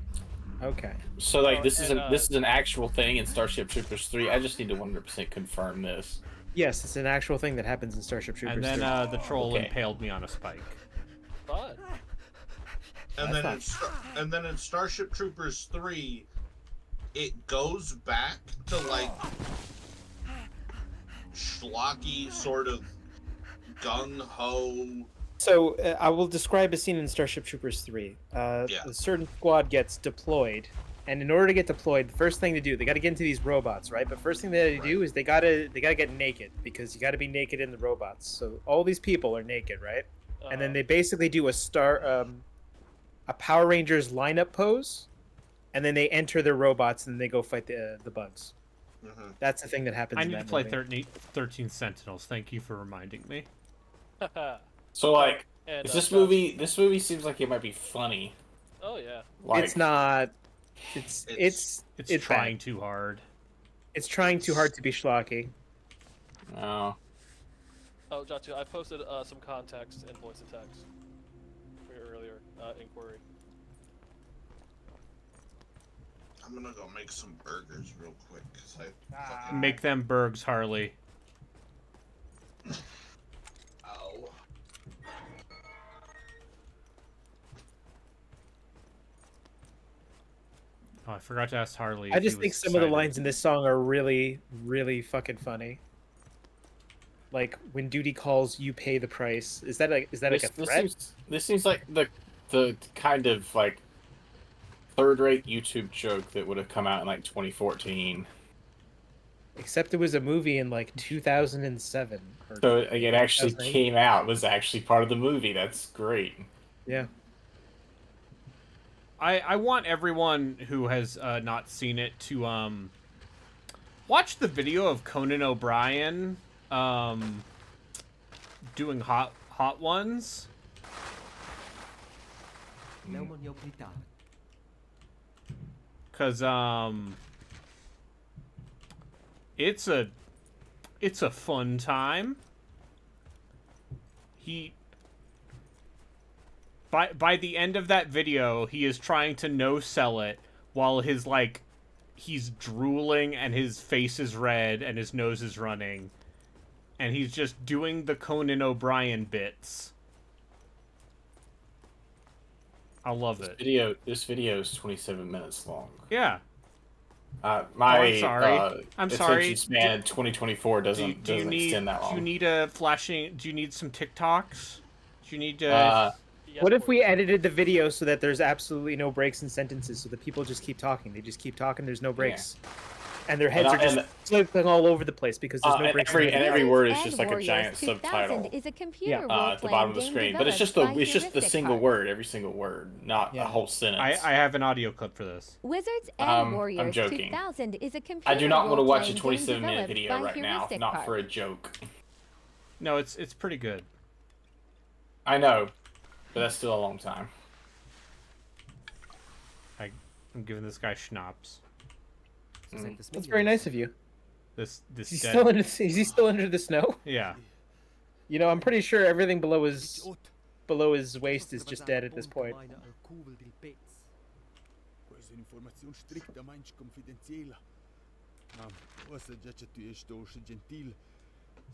Okay. So like Oh, this is and, this is an actual thing in Starship Troopers 3. I just need to 100% confirm this. Yes, it's an actual thing that happens in Starship Troopers. And then 3. the troll Okay. impaled me on a spike. Fun. and then in Starship Troopers 3, it goes back to like schlocky sort of gung ho. So I will describe a scene in Starship Troopers 3. A certain squad gets deployed, And in order to get deployed, the first thing to do, they got to get into these robots, right? But first thing they do is they gotta get naked, because you got to be naked in the robots. So all these people are naked, right? And then they basically do a Power Rangers lineup pose, and then they enter their robots and they go fight the bugs. Mhm. That's the thing that happens. I in need that to play movie. 13 Sentinels. Thank you for reminding me. So like, And, is this Josh- movie? This movie seems like it might be funny. Oh yeah. Like, It's not. It's It's trying bad. too hard. It's trying too hard to be schlocky. Oh. Oh, Jatu, I posted some context in voice to text for your earlier inquiry. I'm gonna go make some burgers real quick, cause I fucking... Make them burgs, Harley. Ow. Oh, I forgot to ask Harley. I if he just think was some of the excited. lines in this song are really, really fucking funny. Like when Duty calls, "You pay the price." Is that like a threat? This seems like the kind of like third-rate YouTube joke that would have come out in like 2014. Except it was a movie in like 2007. So it actually 2008. came out. Was actually part of the movie. That's great. Yeah. I want everyone who has not seen it to watch the video of Conan O'Brien doing hot ones. Cause it's a fun time. By the end of that video, he is trying to no-sell it while he's drooling and his face is red and his nose is running. And he's just doing the Conan O'Brien bits. I love it. This video is 27 minutes long. Yeah. My I'm sorry. attention span in 2024 doesn't extend that long. Do you need do you need some TikToks? Do you need to... Yes, What if please. we edited the video so that there's absolutely no breaks in sentences, so that people just keep talking? They just keep talking. There's no breaks, and their heads are just flipping all over the place because there's no breaks. And every word is just like a Warriors giant 2000 subtitle is a computer at the bottom of the screen. But it's just the single word, every single word, not a whole sentence. I have an audio clip for this. Wizards and I'm Warriors joking. 2000 is a computer I do not want to watch a role-playing game 27-minute developed video by right now, Heuristic not Park. for a joke. No, it's pretty good. I know, but that's still a long time. I'm giving this guy schnapps. That's very nice of you. This Is he dead- still under the snow? Yeah. You know, I'm pretty sure everything below his waist is just dead at this point. Questa è un'informazione stricta, ma confidenziale. Ma forse già c'è tu e gentil.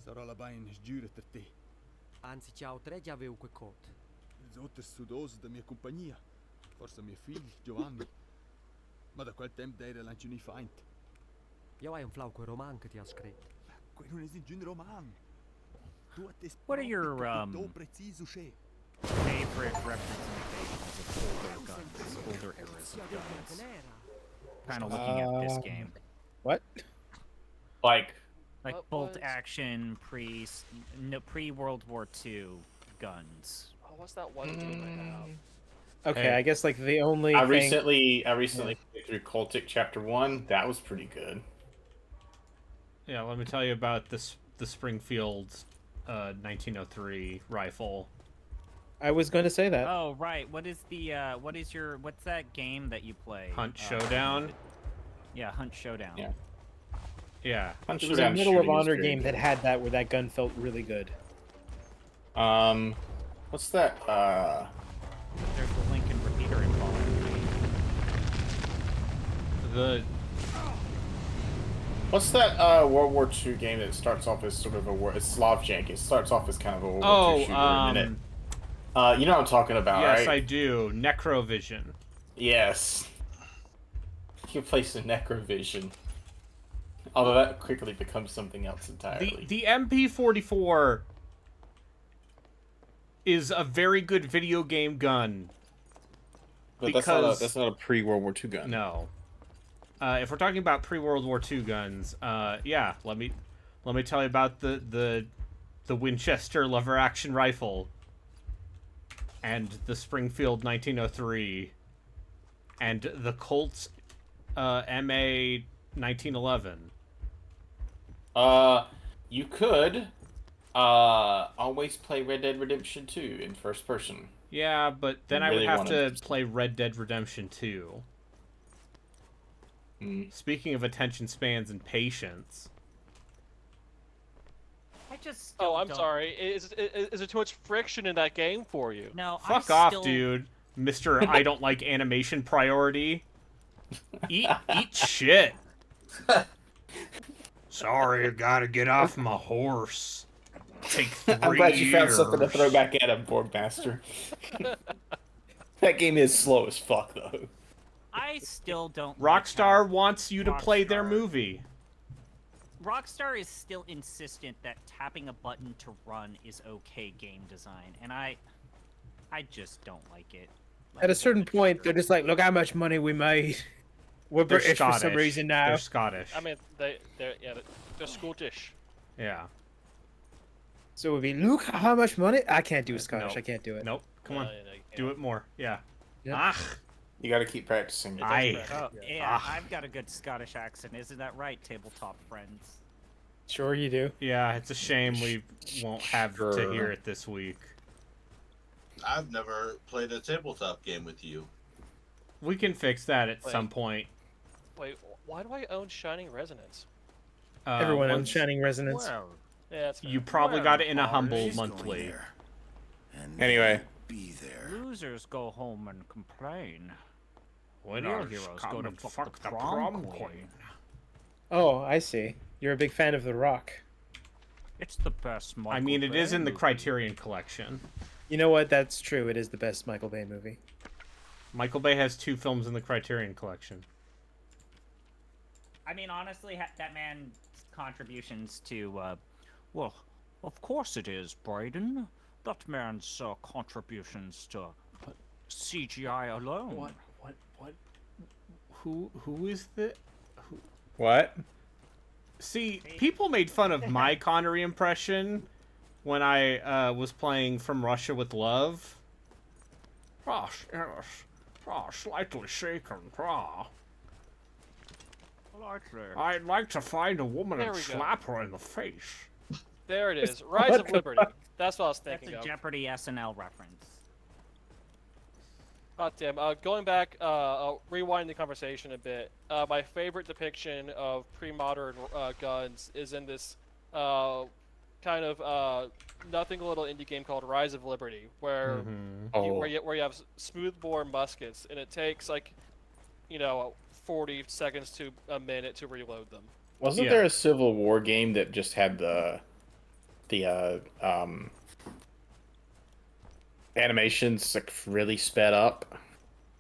Sarà la bain sgiura per te. Anzi, ciao, tre già avevo quel cot. Il zotto è studoso da mia compagnia. Forse mio figlio, Giovanni. Ma da quel tempo era lanciuni feint. Io hai un flauco roman che ti ha scritto. Quel non è un roman. Tu a te What are your preciso c'è. favorite representations of older guns, older eras of guns? Kind of looking at this game, What? Like, like What bolt was- action pre World War II guns. Oh, what's that one game I have? Okay, Hey. I guess like the only I thing... recently played through Cultic Chapter 1. That was pretty good. Yeah, let me tell you about the Springfield 1903 rifle. I was going to say that. Oh right, what's that game that you play? Hunt Showdown. Yeah, Hunt Showdown. Yeah. Yeah. Punch There was a Showdown Medal of shooting is Honor very game good. that had that, where that gun felt really good. What's that? There's the Lincoln repeater involved. What's that World War II game that starts off as sort of it's Slav jank? It starts off as kind of a World War II shooter, isn't it? You know what I'm talking about, yes, right? I do. Necrovision. Yes. You play some Necrovision. Although that quickly becomes something else entirely. The MP44 is a very good video game gun. But because- that's not a pre-World War II gun. No. if we're talking about pre-World War II guns, yeah, let me tell you about the Winchester lever-action rifle, and the Springfield 1903, and the Colt's MA 1911. You could always play Red Dead Redemption 2 in first person. Yeah, but then I really would have to wanted to- play Red Dead Redemption 2. Speaking of attention spans and patience. I just. Oh, I'm don't- sorry. Is there too much friction in that game for you? No, Fuck I off, still... dude. Mr. I don't like animation priority. Eat shit. Sorry, I gotta get off my horse. Take 3 I'm glad you found something to years. throw back at him, Boardmaster. That game is slow as fuck, though. I still don't. Rockstar wants you to play their Rockstar. movie. Rockstar is still insistent that tapping a button to run is okay game design, and I just don't like it. At a certain point, they're just like, look how much money we made. We're They're British Scottish. for some reason now. They're Scottish. I mean, they're Scottish. Yeah. So it would be, look how much money. I can't do Scottish. No. I can't do it. Nope. Come on. You know, you Do can't. it more. Yeah. Yep. Ah. You gotta keep practicing. I. Oh, yeah, Ah. I've got a good Scottish accent, isn't that right, tabletop friends? Sure you do. Yeah, it's a shame we won't have to Sure. hear it this week. I've never played a tabletop game with you. We can fix that at Wait. some point. Wait, why do I own Shining Resonance? Everyone owns once- Shining Resonance. Well, Yeah, that's fair. You probably got it in a Well, humble she's monthly. Anyway. Be there. losers go home and complain. Winners heroes come go to and fuck the prom queen. Oh, I see. You're a big fan of The Rock. It's the best Michael I mean, it is Bay in the movie. Criterion Collection. You know what? That's true. It is the best Michael Bay movie. Michael Bay has 2 films in the Criterion Collection. I mean, honestly, that man's contributions to, well, of course it is, Brayden. That man's contributions to CGI alone. What? Who is the? What? See, people made fun of my Connery impression when I was playing From Russia with Love. Yes, slightly shaken. I'd like to find a woman There and we go. slap her in the face. There it is. Rise of Liberty. That's what I was That's thinking a of. Jeopardy SNL reference. God damn. Going back, rewinding the conversation a bit. My favorite depiction of pre-modern guns is in this kind of nothing little indie game called Rise of Liberty, where where you have smoothbore muskets, and it takes like, 40 seconds to a minute to reload them. Wasn't there a Civil War game that just had the animations like really sped up?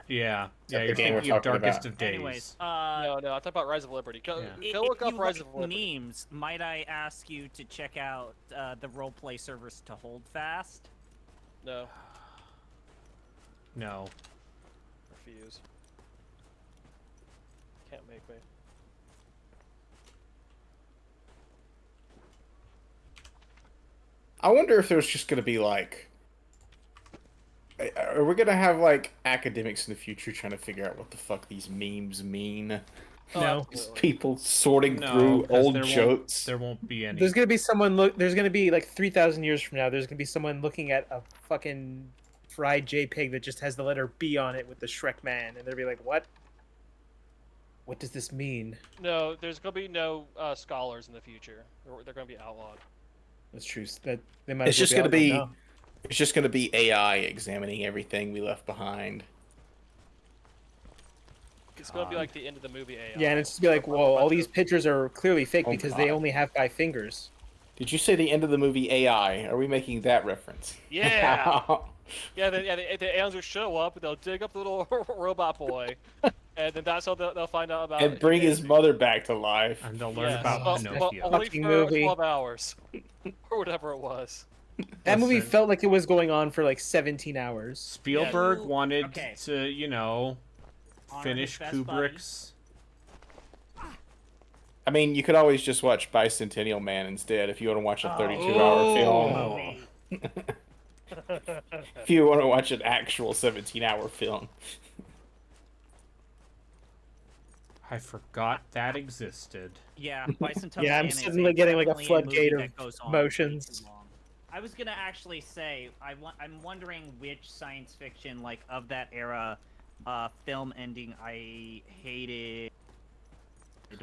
Yeah, that you're the game we're thinking of talking Darkest about? of Days. Anyways, No, I'm talking about Rise of Liberty. Go look if up you Rise like of Liberty. memes, might I ask you to check out the roleplay servers to Hold Fast? No, No. refuse. Can't make me. I wonder if there's just gonna be like, are we gonna have like academics in the future trying to figure out what the fuck these memes mean? No. Absolutely. People sorting No, through 'cause old there won't- jokes. There won't be any. There's gonna be someone look. There's gonna be like 3,000 years from now. There's gonna be someone looking at a fucking fried JPEG that just has the letter B on it with the Shrek man, and they'll be like, "What? What does this mean?" No, there's gonna be no scholars in the future. They're gonna be outlawed. That's true. That they might. It's as well just gonna outlawed be, now. it's just gonna be AI examining everything we left behind. It's gonna be like the end of the movie AI. Yeah, and it's just be like, well, all these pictures are clearly fake Oh, because they God. only have 5 fingers. Did you say the end of the movie AI? Are we making that reference? Yeah. Yeah, the aliens will show up, and they'll dig up the little robot boy, and then that's how they'll find out about And bring his mother back to life. And they'll learn Yes, about but Pinocchio. only Fucking for movie. 12 hours, or whatever it was. That movie Listen. felt like it was going on for like 17 hours. Spielberg Yeah. wanted Okay. to, Honor his finish best Kubrick's. I mean, you could always just watch Bicentennial Man instead if you want to watch a 32-hour Oh. film. If you want to watch an actual 17-hour film. I forgot that existed. Yeah, Bicentennial Yeah, I'm Man is suddenly getting like a definitely floodgate movie of that goes on way emotions. too long. I was gonna actually say I'm wondering which science fiction like of that era film ending I hated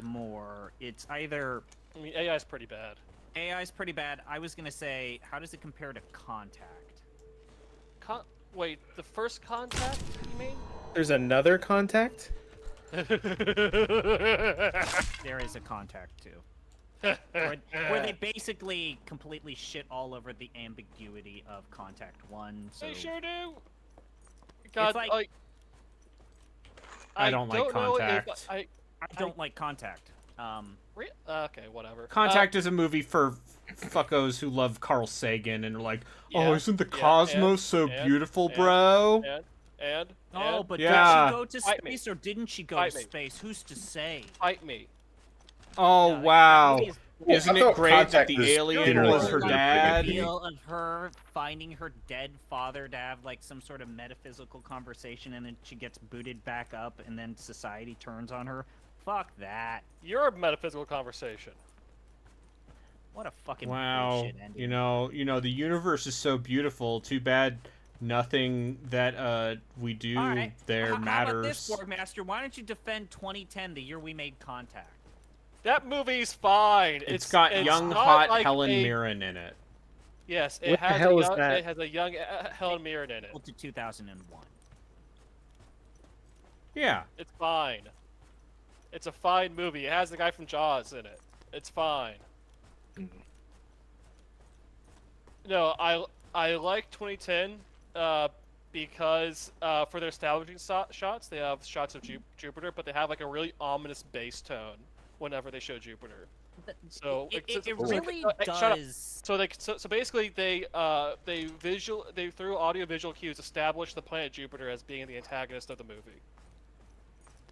more. It's either I mean, AI is pretty bad. AI is pretty bad. I was gonna say, how does it compare to Contact? Wait, the first Contact, you mean? There's another Contact? There is a Contact too. Where they basically completely shit all over the ambiguity of Contact 1. So They sure do. God, like- I don't like know if Contact. I don't like Contact. Okay, whatever. Contact is a movie for fuckos who love Carl Sagan and are like, oh, Yeah, isn't the yeah, cosmos so beautiful, bro? No, but Yeah. did she go to Fight me. space or didn't she go Fight to me. space? Who's to say? Fight me. Oh, Yeah, like, wow. that movie is- Isn't I it thought great that Contact the was alien generally was her pretty dad? good. Reveal of her finding her dead father to have like some sort of metaphysical conversation, and then she gets booted back up, and then society turns on her. Fuck that! You're a metaphysical conversation. What a fucking Wow. bullshit ending. You know, the universe is so beautiful. Too bad nothing that we do All right. there How about this, matters. Borgmaster? Why don't you defend 2010, the year we made Contact? That movie's fine. It's got young, not hot like Helen a- Mirren in it. Yes, What the hell is that? It has a young Helen Mirren in it. To 2001. Yeah. It's fine. It's a fine movie. It has the guy from Jaws in it. It's fine. No, I like 2010 because for their establishing shots, they have shots of Jupiter, but they have like a really ominous bass tone whenever they show Jupiter. So It so- really shut up. does. So basically they through audio visual cues establish the planet Jupiter as being the antagonist of the movie.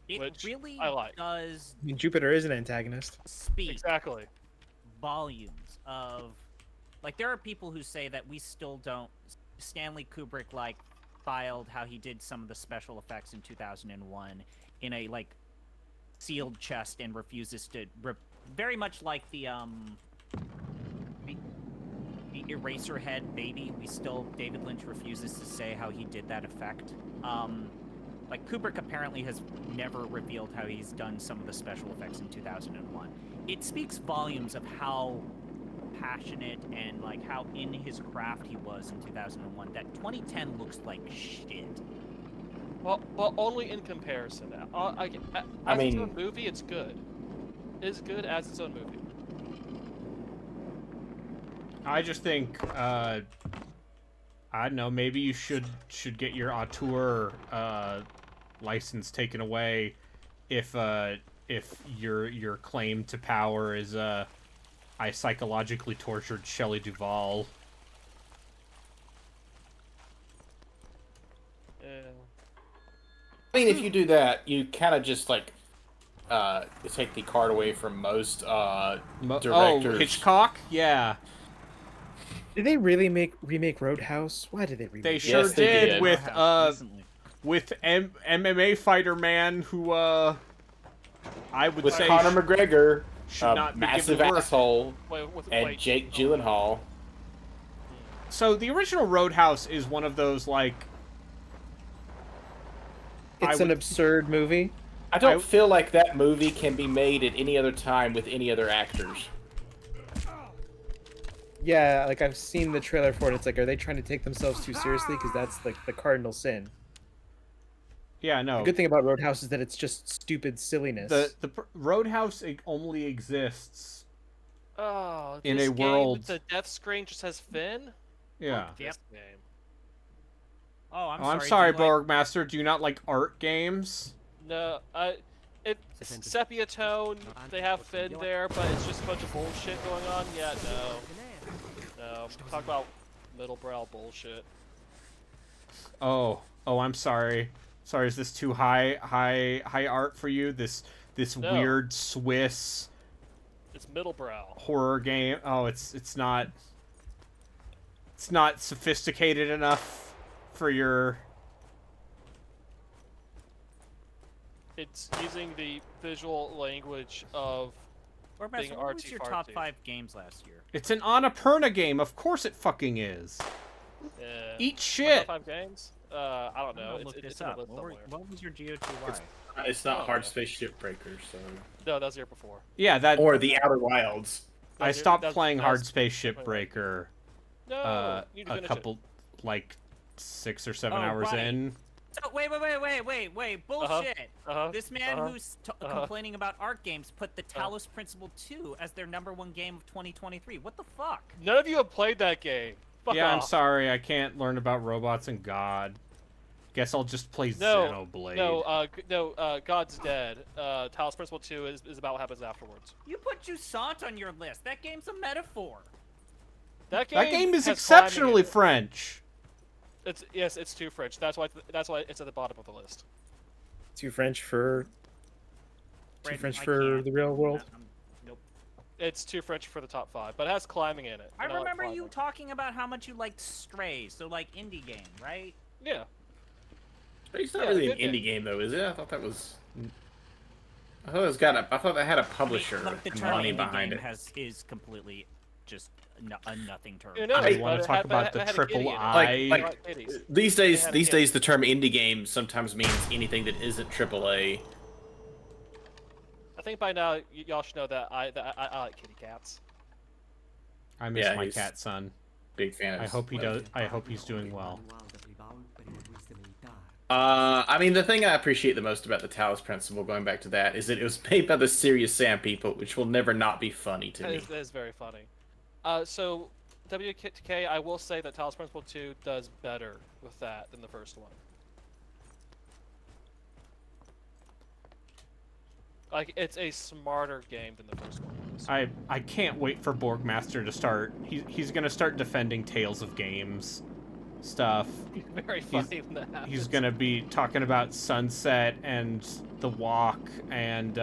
It which really I like. does I mean, Jupiter is an antagonist. speak Exactly. volumes of, like, there are people who say that we still don't. Stanley Kubrick like filed how he did some of the special effects in 2001 in a like sealed chest and refuses to very much like the Eraserhead baby. David Lynch refuses to say how he did that effect. Like, Kubrick apparently has never revealed how he's done some of the special effects in 2001. It speaks volumes of how passionate and, like, how in his craft he was in 2001, that 2010 looks like shit. Well, only in comparison. As its own movie, it's good. It's good as its own movie. I just think, I don't know, maybe you should get your auteur license taken away if your claim to power is I psychologically tortured Shelley Duvall. I mean, if you do that, you kind of just like take the card away from most directors. Oh, Hitchcock? Yeah. Did they really remake Roadhouse? Why did they remake They it? sure Yes, they did did. with MMA fighter man who I would With say Conor McGregor, should not be massive given work. asshole, and Wait, Jake Gyllenhaal. So the original Roadhouse is one of those like It's an absurd movie. I don't feel like that movie can be made at any other time with any other actors. Yeah, like I've seen the trailer for it. It's like, are they trying to take themselves too seriously? Because that's like the cardinal sin. Yeah, no. The good thing about Roadhouse is that it's just stupid silliness. The Roadhouse Only exists Oh, in this a game world. with the death screen just has Finn? Yeah. Fuck this game. Oh, I'm sorry, Borgmaster. Do you not like art games? No, it's sepia tone. They have Finn there, but it's just a bunch of bullshit going on. Yeah, no. Talk about middle-brow bullshit. Oh, I'm sorry. Sorry, is this too high art for you? This No. weird Swiss It's middlebrow. horror game. Oh, it's not sophisticated enough for your. It's using the visual language of Or being what was your top artsy-fartsy. 5 games last year? It's an Annapurna game. Of course it fucking is. Yeah. Eat My shit. top 5 games? I don't know. Look It's this in the up. list What somewhere. was your GOTY? It's not Oh, Hard yeah. Space Shipbreaker, so No, that was the year before. Yeah, that. or The Outer Wilds. I That's your- stopped that's- playing that's- Hard Space Shipbreaker No, you need to a finish couple, like 6 or 7 Oh, hours right. in. So wait, bullshit. Uh-huh. This man Uh-huh. who's Uh-huh. complaining about art games put the Talos Principle 2 as their #1 game of 2023. What the fuck? it. None of you have played that game. Fuck Yeah, I'm off. sorry, I can't learn about robots and God. Guess I'll just play Xenoblade. No, God's Dead. Talos Principle 2 is about what happens afterwards. You put Jusant on your list. That game's a metaphor. That That game is has exceptionally climbing in it. French. It's too French. That's why it's at the bottom of the list. Too French for Brandon, French I for can't. the real world. Nope. It's too French for the top 5, but it has climbing in it. I and like remember you climbing. talking about how much you liked Stray, so like indie game, right? Yeah. It's not Yeah, really an good indie game though, is it? I thought that was. I thought that had a publisher Like the and term money indie behind game it. is completely just a nothing term. You know, I but want it to talk had- about it the had a triple kitty in it. I. Like- Kitties. These They days, had a these kid. days, the term indie game sometimes means anything that isn't AAA. I think by now y'all should know that I like kitty cats. I miss Yeah, my he's- cat son. Big fan of. I hope he does. I hope he's doing well. I mean, the thing I appreciate the most about the Talos Principle, going back to that, is that it was made by the Serious Sam people, which will never not be funny to me. That is very funny. So WKK, I will say that Talos Principle 2 does better with that than the first one. Like, it's a smarter game than the first one was. I can't wait for Borgmaster to start. He's gonna start defending Tales of Games stuff. Very funny when that happens. He's gonna be talking about Sunset and The Walk and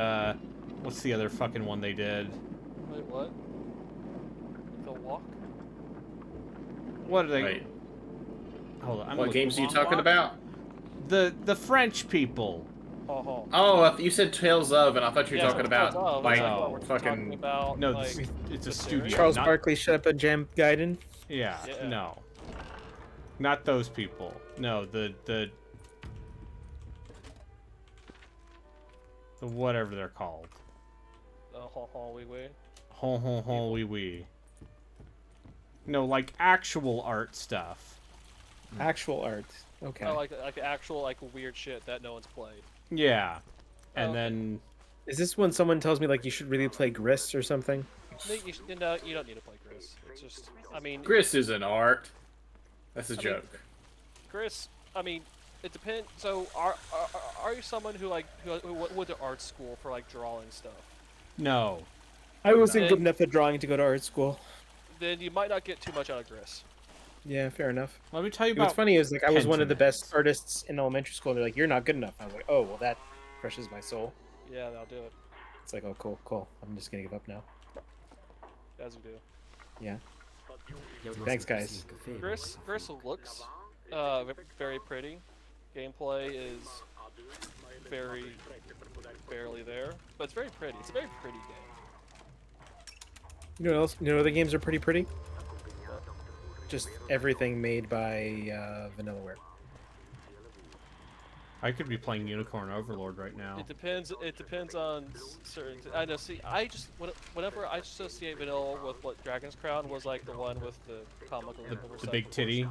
what's the other fucking one they did? Wait, what? The Walk? What are they? Wait, Hold on. I'm what looking- games are you Long talking Walk? about? The French people. Oh, Oh, you said Tales of, and I thought you were Yeah, talking Tales about of, like that's what we're talking fucking. about, No, like, it's a the studio. series? Charles not- Barkley, shut up and Jam Gaiden. Yeah, Yeah. no. Not those people. No, the whatever they're called. wee wee. Hon hon hon wee wee. No, like actual art stuff. Actual art. Okay. Oh, like actual like weird shit that no one's played. Yeah. And Oh, okay. then Is this when someone tells me like you should really play Grist or something? No, you don't need to play Gris. It's just, I mean, Gris is an art. That's a mean- joke. Gris. I mean, it depends. So, are you someone who went to art school for like drawing stuff? no. I wasn't Okay. good enough at drawing to go to art school. Then you might not get too much out of Gris. Yeah, fair enough. Let me tell you What's about funny is like I was one of the Pentiment. best artists in elementary school. And they're like, "You're not good enough." I was like, "Oh, well, that crushes my soul." Yeah, that'll do it. It's like, "Oh, cool. I'm just gonna give up now." As you do. Yeah. Thanks, guys. Gris looks very pretty. Gameplay is very barely there, but it's very pretty. It's a very pretty game. You know what else? You know other games are pretty? Just everything made by Vanillaware. I could be playing Unicorn Overlord right now. It depends. It depends on certain. I know. See, I just whenever I associate Vanilla with what Dragon's Crown was like, the one with the comical, The big titty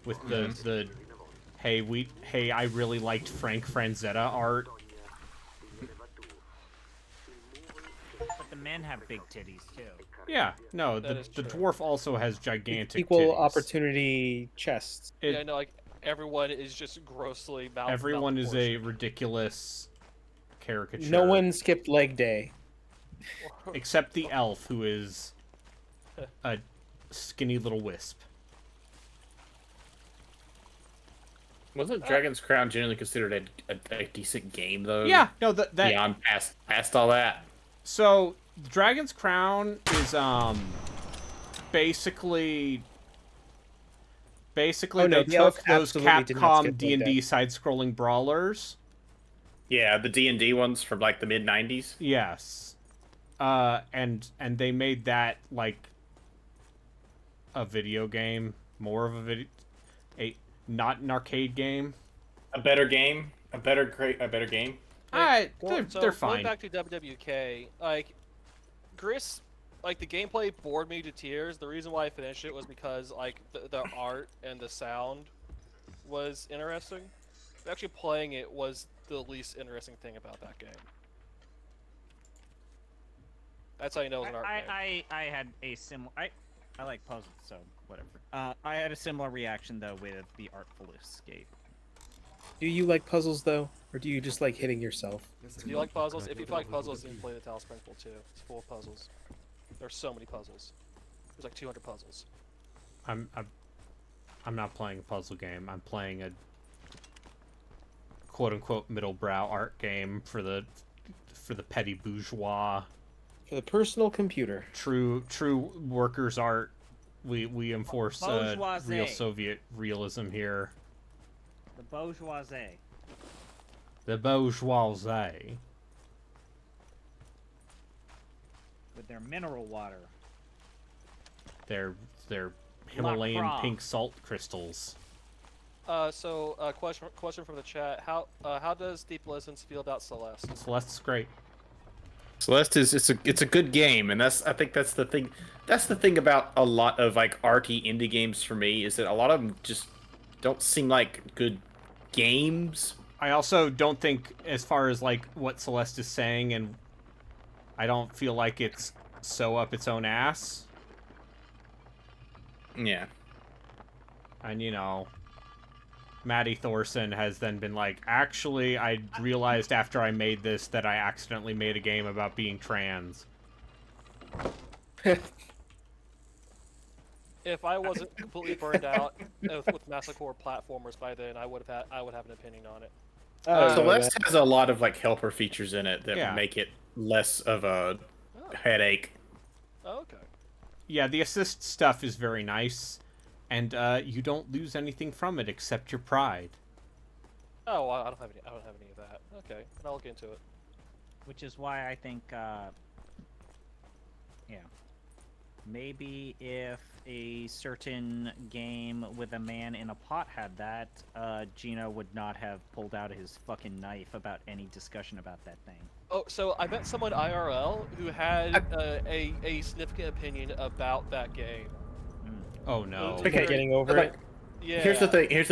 with the hey I really liked Frank Franzetta art. But the men have big titties too. Yeah, no, That the is true. dwarf also has gigantic Equal titties. opportunity chests. It- Yeah, I know. Like everyone is just grossly Everyone is a malproportioned. ridiculous caricature. No one skipped leg day. except the elf, who is a skinny little wisp. Wasn't Dragon's Crown generally considered a decent game though? Yeah, no, that Beyond past all that. So Dragon's Crown is basically Oh, no, they the elf took those absolutely did not skip Capcom like D&D that. side-scrolling brawlers. Yeah, the D&D ones from like the mid '90s. Yes. And they made that like a video game, more of not an arcade game. A better game, a better game. Alright, Well, they're Going fine. back to WWK, like Gris, like the gameplay bored me to tears. The reason why I finished it was because like the art and the sound was interesting. Actually, playing it was the least interesting thing about that game. That's how you know it was an art game. I had a similar. I like puzzles, so whatever. I had a similar reaction though with the Artful Escape. Do you like puzzles though, or do you just like hitting yourself? Do you like puzzles? If you like puzzles, then play the Talos Principle too. It's full of puzzles. There's so many puzzles. There's like 200 puzzles. I'm not playing a puzzle game. I'm playing a quote-unquote middle-brow art game for the petty bourgeois. For the personal computer. True workers' art. We enforce real Bourgeoisie. Soviet realism here. The bourgeoisie. The bourgeoisie. With their mineral water. Their Himalayan Lacroix. pink salt crystals. Question from the chat. How does Deep Listens feel about Celeste? Celeste's great. Celeste is it's a good game, and I think that's the thing. That's the thing about a lot of like arty indie games for me, is that a lot of them just don't seem like good games. I also don't think, as far as like what Celeste is saying, and I don't feel like it's so up its own ass. Yeah. And you know, Maddie Thorson has then been like, actually, I realized after I made this that I accidentally made a game about being trans. If I wasn't completely burned out with Massacre platformers by then, I would have an opinion on it. Celeste has a lot of like helper features in it that Yeah. make it less of a headache. Oh, okay. Yeah, the assist stuff is very nice, and you don't lose anything from it except your pride. Oh, I don't have any of that. Okay, I'll look into it. Which is why I think, yeah. Maybe if a certain game with a man in a pot had that, Gino would not have pulled out his fucking knife about any discussion about that thing. Oh, so I met someone IRL who had a significant opinion about that game. Oh no. Okay, getting over it. Yeah. Here's the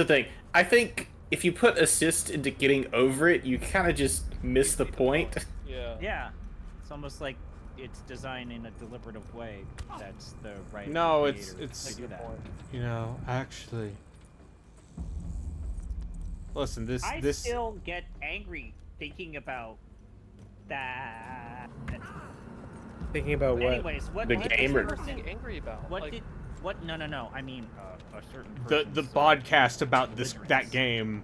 thing. I think if you put assist into getting over it, you kind of just miss the point. Yeah. Yeah. It's almost like it's designed in a deliberative way. That's the right. No, of the it's creator to do that. you know, actually. Listen, this I still get angry thinking about that. Thinking about But what? anyways, what The what game or- person- What are you angry about? What Like, did what? No. I mean, a certain the person's, podcast about that belligerence. game.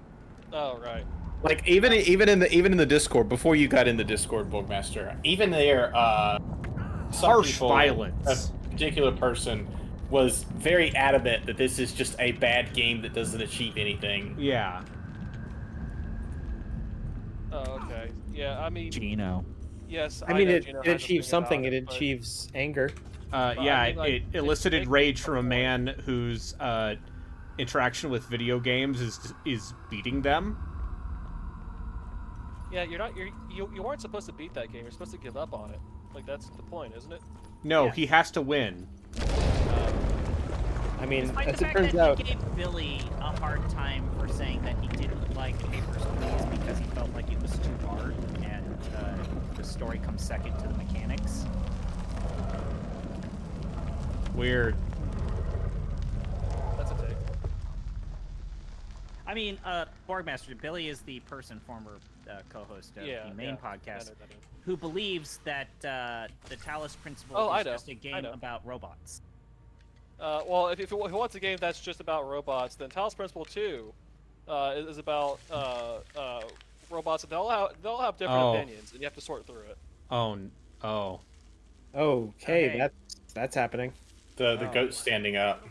Oh, right. Like even in the Discord, before you got in the Discord, Bookmaster, even there, some Harsh people, violence. A particular person was very adamant that this is just a bad game that doesn't achieve anything. Yeah. Oh, okay. Yeah, I mean, Gino. yes. I mean, know it Gino it has achieves opinion something. about It but- achieves anger. Yeah, I mean, like, it it's elicited big rage for from a the man whose interaction with video games is beating them. Yeah, you weren't supposed to beat that game. You're supposed to give up on it. Like, that's the point, isn't it? No, Yeah. he has to win. I mean, Despite as the it fact turns that out, he gave Billy a hard time for saying that he didn't like Papers, Please because he felt like it was too hard and the story comes second to the mechanics. Weird. That's a take. I mean, Borgmaster, Billy is the former co-host of the main I podcast, know that is. who believes that the Talos Principle Oh, I is know, just a I game know. about robots. Well, if he wants a game that's just about robots, then Talos Principle 2 is about robots, and they'll have different Oh. opinions, and you have to sort through it. Oh. Okay, Okay. that's happening. The Oh. goat standing up.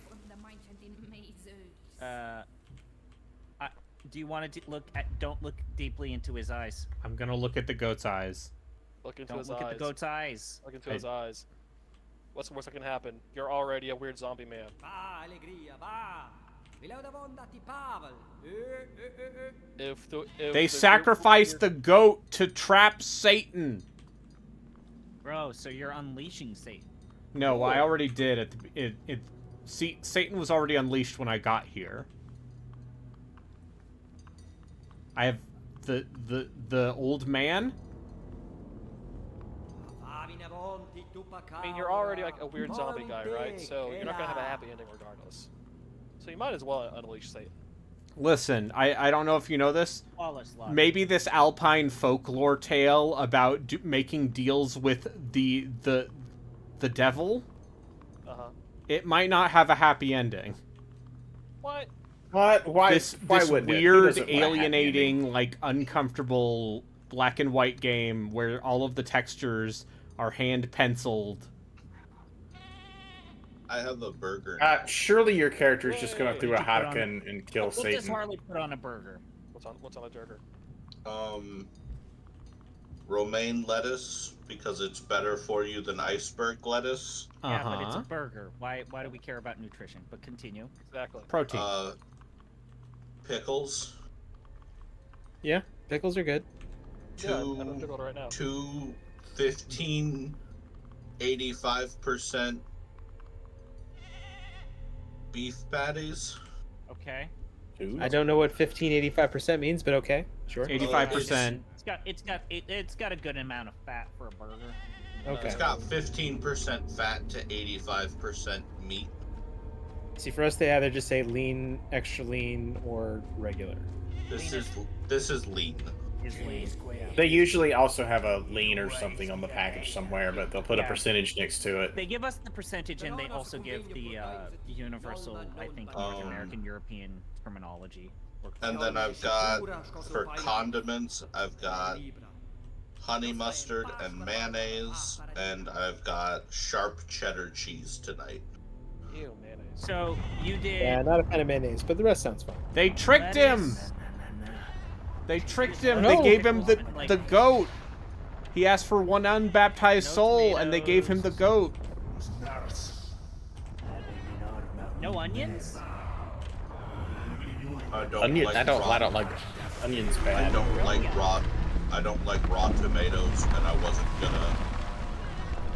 Do you want to look at? Don't look deeply into his eyes. I'm gonna look at the goat's eyes. Look into Don't his look eyes. at the goat's eyes. Look into his eyes. What's the worst that can happen? You're already a weird zombie man. Va, allegria, va! Vileu de bon dati Pavel. If They the sacrificed the goat to trap Satan. Bro, so you're unleashing Satan. No, I already did at the see, Satan was already unleashed when I got here. I have the old man. I mean, you're already like a weird zombie guy, right? So you're not gonna have a happy ending regardless. So you might as well unleash Satan. Listen, I don't know if you know this. Flawless logic. Maybe this alpine folklore tale about making deals with the devil, it might not have a happy ending. What? What? Why? This why wouldn't it? Who weird, doesn't want a happy ending? alienating, like uncomfortable black and white game where all of the textures are hand penciled. I have a burger. Surely your character is just gonna throw a Put on Hadouken and kill What does Satan. Harley put on a burger? What's on the burger? Romaine lettuce because it's better for you than iceberg lettuce. Yeah, but it's a burger. Why do we care about nutrition? But continue. Exactly. Protein. Pickles. Yeah, pickles are good. I'm pickled right now. 15, 85% beef patties. Okay. I don't know what 1585% means, but okay, sure. 85%. It's got a good amount of fat for a burger. Okay. It's got 15% fat to 85% meat. See, for us, they either just say lean, extra lean, or regular. This is lean. Is lean. They usually also have a lean or something on the package somewhere, but they'll put a percentage next to it. They give us the percentage, and they also give the universal, I think, North American, European terminology. And then I've got, for condiments, I've got honey mustard and mayonnaise, and I've got sharp cheddar cheese tonight. Ew, mayonnaise. So you did. Yeah, not a fan of mayonnaise, but the rest sounds fine. They tricked him! They tricked him! They No. gave him the goat! He asked for one unbaptized soul, and they gave him the goat. No onions? I don't like onions bad. I don't like raw tomatoes, and I wasn't gonna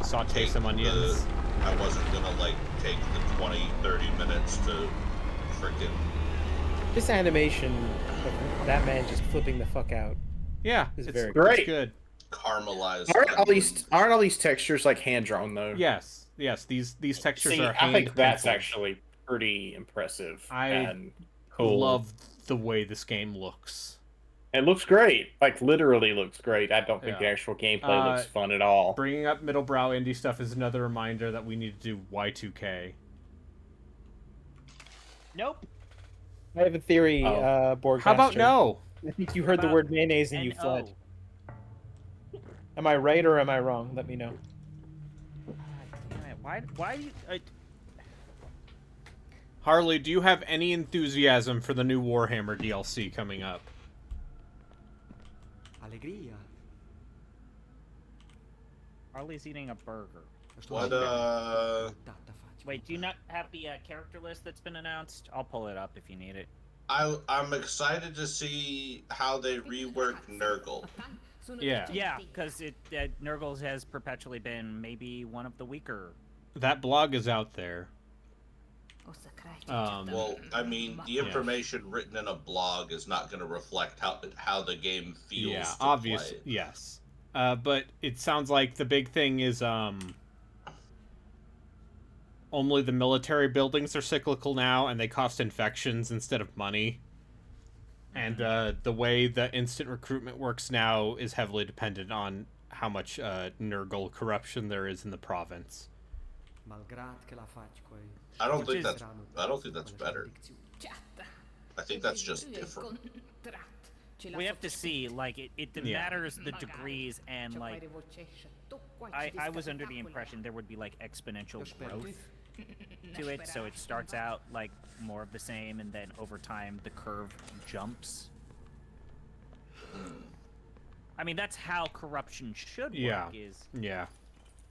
Saute some onions. I wasn't gonna take the 20-30 minutes to freaking. This animation of that man just flipping the fuck out. Yeah, It's it's very great. It's good. Caramelize. Aren't all these textures like hand drawn though? Yes, these textures See, are I hand think that's penciled. actually pretty impressive. I and cool. love the way this game looks. It looks great. Like literally looks great. I don't think Yeah. the actual gameplay looks fun at all. Bringing up middlebrow indie stuff is another reminder that we need to do Y2K. Nope. I have a theory, Borgmaster. How about no? I think you heard the word mayonnaise and you fled. Am I right or am I wrong? Let me know. Damn it. Why do you... Harley, do you have any enthusiasm for the new Warhammer DLC coming up? Allegria. Harley's eating a burger. Wait, do you not have the character list that's been announced? I'll pull it up if you need it. I'm excited to see how they rework Nurgle. Yeah. Yeah, because Nurgle has perpetually been maybe one of the weaker. That blog is out there. Well, I mean, the information written in a blog is not going to reflect how the game feels. Yeah, to obviously, play. yes. But it sounds like the big thing is only the military buildings are cyclical now, and they cost infections instead of money. And the way the instant recruitment works now is heavily dependent on how much Nurgle corruption there is in the province. I don't think that's better. I think that's just different. We have to see, like, it matters the degrees and, like, I was under the impression there would be like exponential growth to it, so it starts out like more of the same, and then over time the curve jumps. I mean, that's how corruption should work. Yeah.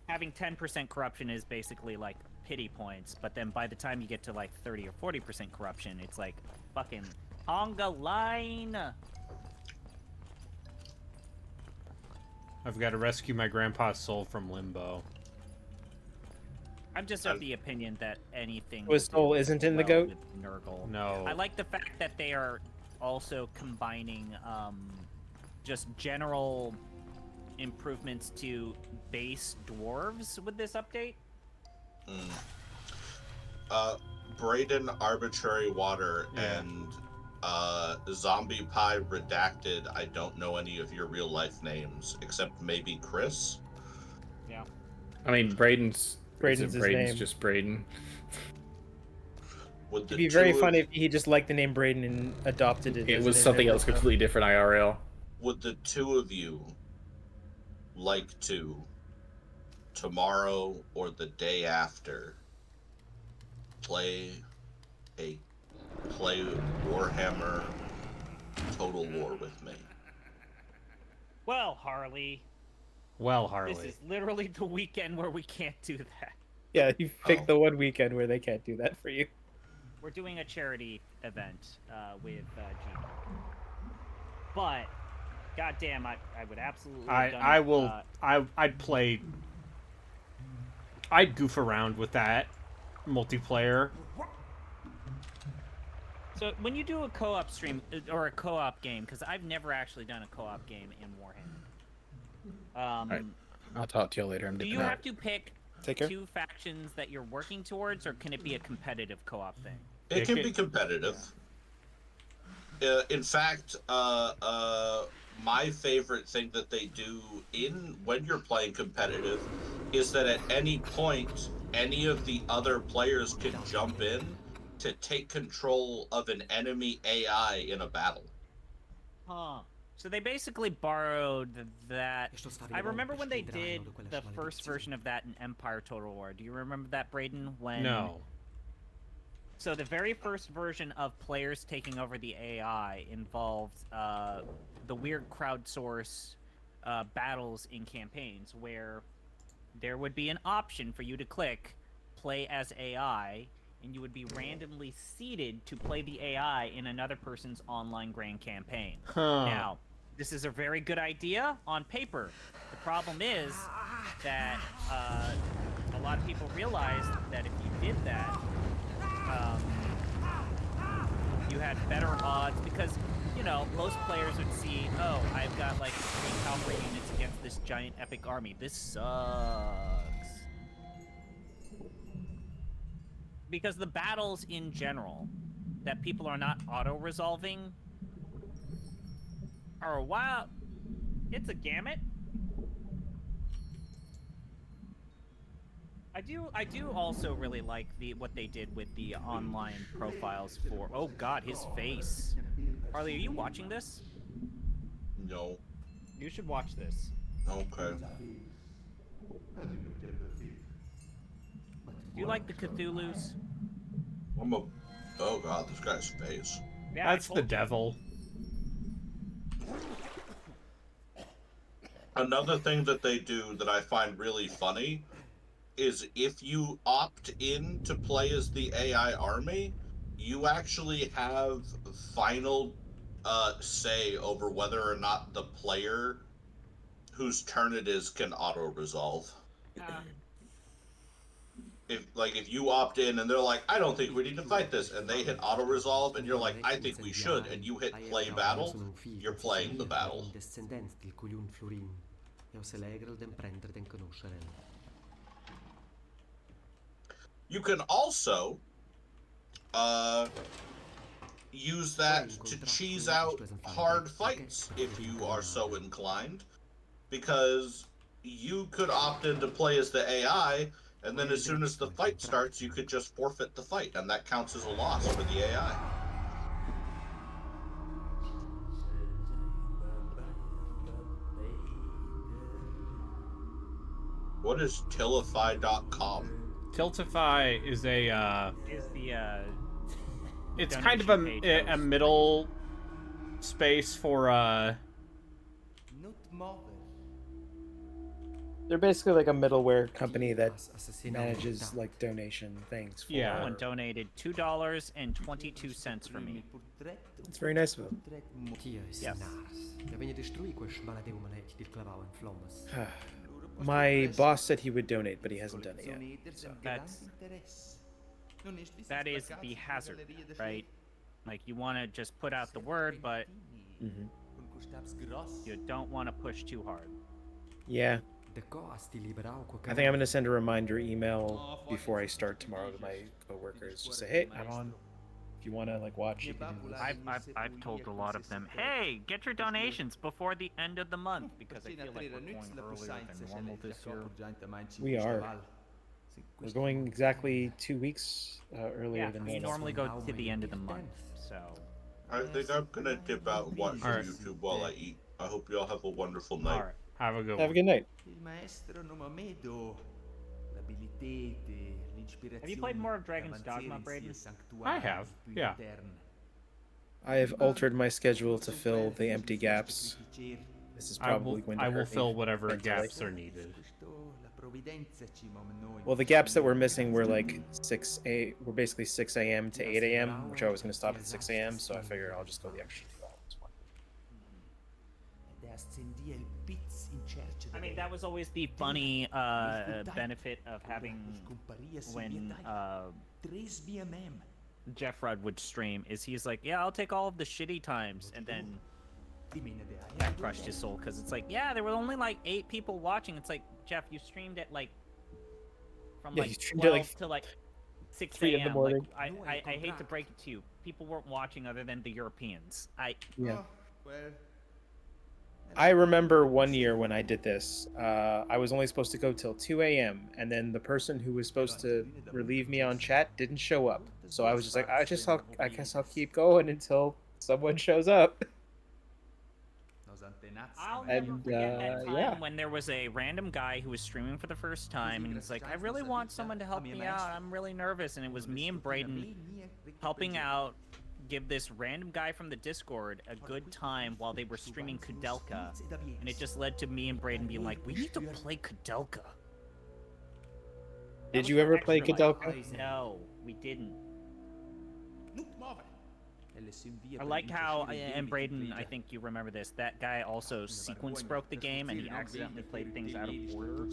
Having 10% corruption is basically like pity points, but then by the time you get to like 30 or 40% corruption, it's like fucking conga line. I've got to rescue my grandpa's soul from limbo. I'm just of the opinion that anything His soul isn't in the goat? with Nurgle. No. I like the fact that they are also combining just general improvements to base dwarves with this update. Braden Arbitrary Water and Zombie Pie Redacted. I don't know any of your real life names except maybe Chris. Yeah. I mean, Braden's Braden's his name. just Braden. Would the It'd be very two funny of- if he just liked the name Braden and adopted it. It as was his something name. else completely different IRL. Would the two of you like to, tomorrow or the day after, play Warhammer Total War with me? Well, Harley, Harley. this is literally the weekend where we can't do that. Yeah, you picked the one weekend where they can't do that for you. We're doing a charity event with Gene. But, goddamn, I would absolutely. I'd play. I'd goof around with that multiplayer. So when you do a co-op stream or a co-op game, because I've never actually done a co-op game in Warhammer. Right. I'll talk to you later. I'm Do you have to pick two factions that you're working towards, or can it be a competitive co-op thing? It can be competitive. In fact, my favorite thing that they do when you're playing competitive is that at any point, any of the other players can jump in to take control of an enemy AI in a battle. Huh. So they basically borrowed that. I remember when they did the first version of that in Empire Total War. Do you remember that, Braden? No. So the very first version of players taking over the AI involved the weird crowdsource battles in campaigns where there would be an option for you to click play as AI, and you would be randomly seeded to play the AI in another person's online grand campaign. Now, this is a very good idea on paper. The problem is that a lot of people realized that if you did that, you had better odds because, you know, most players would see, oh, I've got like 3 cavalry units against this giant epic army. This sucks. Because the battles in general that people are not auto-resolving are a while. It's a gamut. I do also really like what they did with the online profiles for. Oh God, his face. Harley, are you watching this? No. You should watch this. Okay. Do you like the Cthulhu's? Oh God, this guy's face. Yeah, that's the devil. Another thing that they do that I find really funny is if you opt in to play as the AI army, you actually have final say over whether or not the player whose turn it is can auto-resolve. If you opt in and they're like, I don't think we need to fight this, and they hit auto-resolve, and you're like, I think we should, and you hit play battle, you're playing the battle. You can also use that to cheese out hard fights if you are so inclined, because you could opt in to play as the AI, and then as soon as the fight starts, you could just forfeit the fight, and that counts as a loss for the AI. What is Tiltify.com? Tiltify is Is the it's donation kind of page a host. middle space for They're basically like a middleware company that manages like donation things. For... Yeah. Someone donated $2.22 for me. It's very nice of them. Yes. My boss said he would donate, but he hasn't done it yet. So. That is the hazard, right? Like, you want to just put out the word, but you don't want to push too hard. Yeah. I think I'm gonna send a reminder email before I start tomorrow to my coworkers. Just say, hey, I'm on. If you want to like watch, you can do this. I've told a lot of them, hey, get your donations before the end of the month, because I feel like we're going earlier than normal this year. We are. We're going exactly 2 weeks earlier than we normal. normally go to the end of the month, so. I think I'm gonna dip out and watch Alright. YouTube while I eat. I hope you all have a wonderful night. All right. Have a good Have a one. good night. Have you played more of Dragon's Dogma, Braden? I have, yeah. I have altered my schedule to fill the empty gaps. This is probably going to I will hurt me fill whatever mentally. gaps are needed. Well, the gaps that we're missing were like we're basically 6 a.m. to 8 a.m., which I was going to stop at 6 a.m., so I figured I'll just go the extra 2 hours. I mean, that was always the funny benefit of having when Jeff Rudd would stream, is he's like, yeah, I'll take all of the shitty times, and then that crushed his soul, because it's like, yeah, there were only like 8 people watching. It's like, Jeff, you streamed at like from Yeah, like you streamed 12 at, like, to like 6 3 in the a.m. morning. Like, I hate to break it to you, people weren't watching other than the Europeans. Yeah. I remember one year when I did this. I was only supposed to go till 2 a.m. and then the person who was supposed to relieve me on chat didn't show up. So I was just like, I guess I'll keep going until someone shows up. I'll never And, forget that time yeah. when there was a random guy who was streaming for the first time, and he's like, I really want someone to help me out. I'm really nervous. And it was me and Braden helping out, give this random guy from the Discord a good time while they were streaming Kudelka. And it just led to me and Braden being like, we need to play Kudelka. Did you ever play Kudelka? No, we didn't. I like how, and Braden, I think you remember this, that guy also sequence broke the game and he accidentally played things out of order.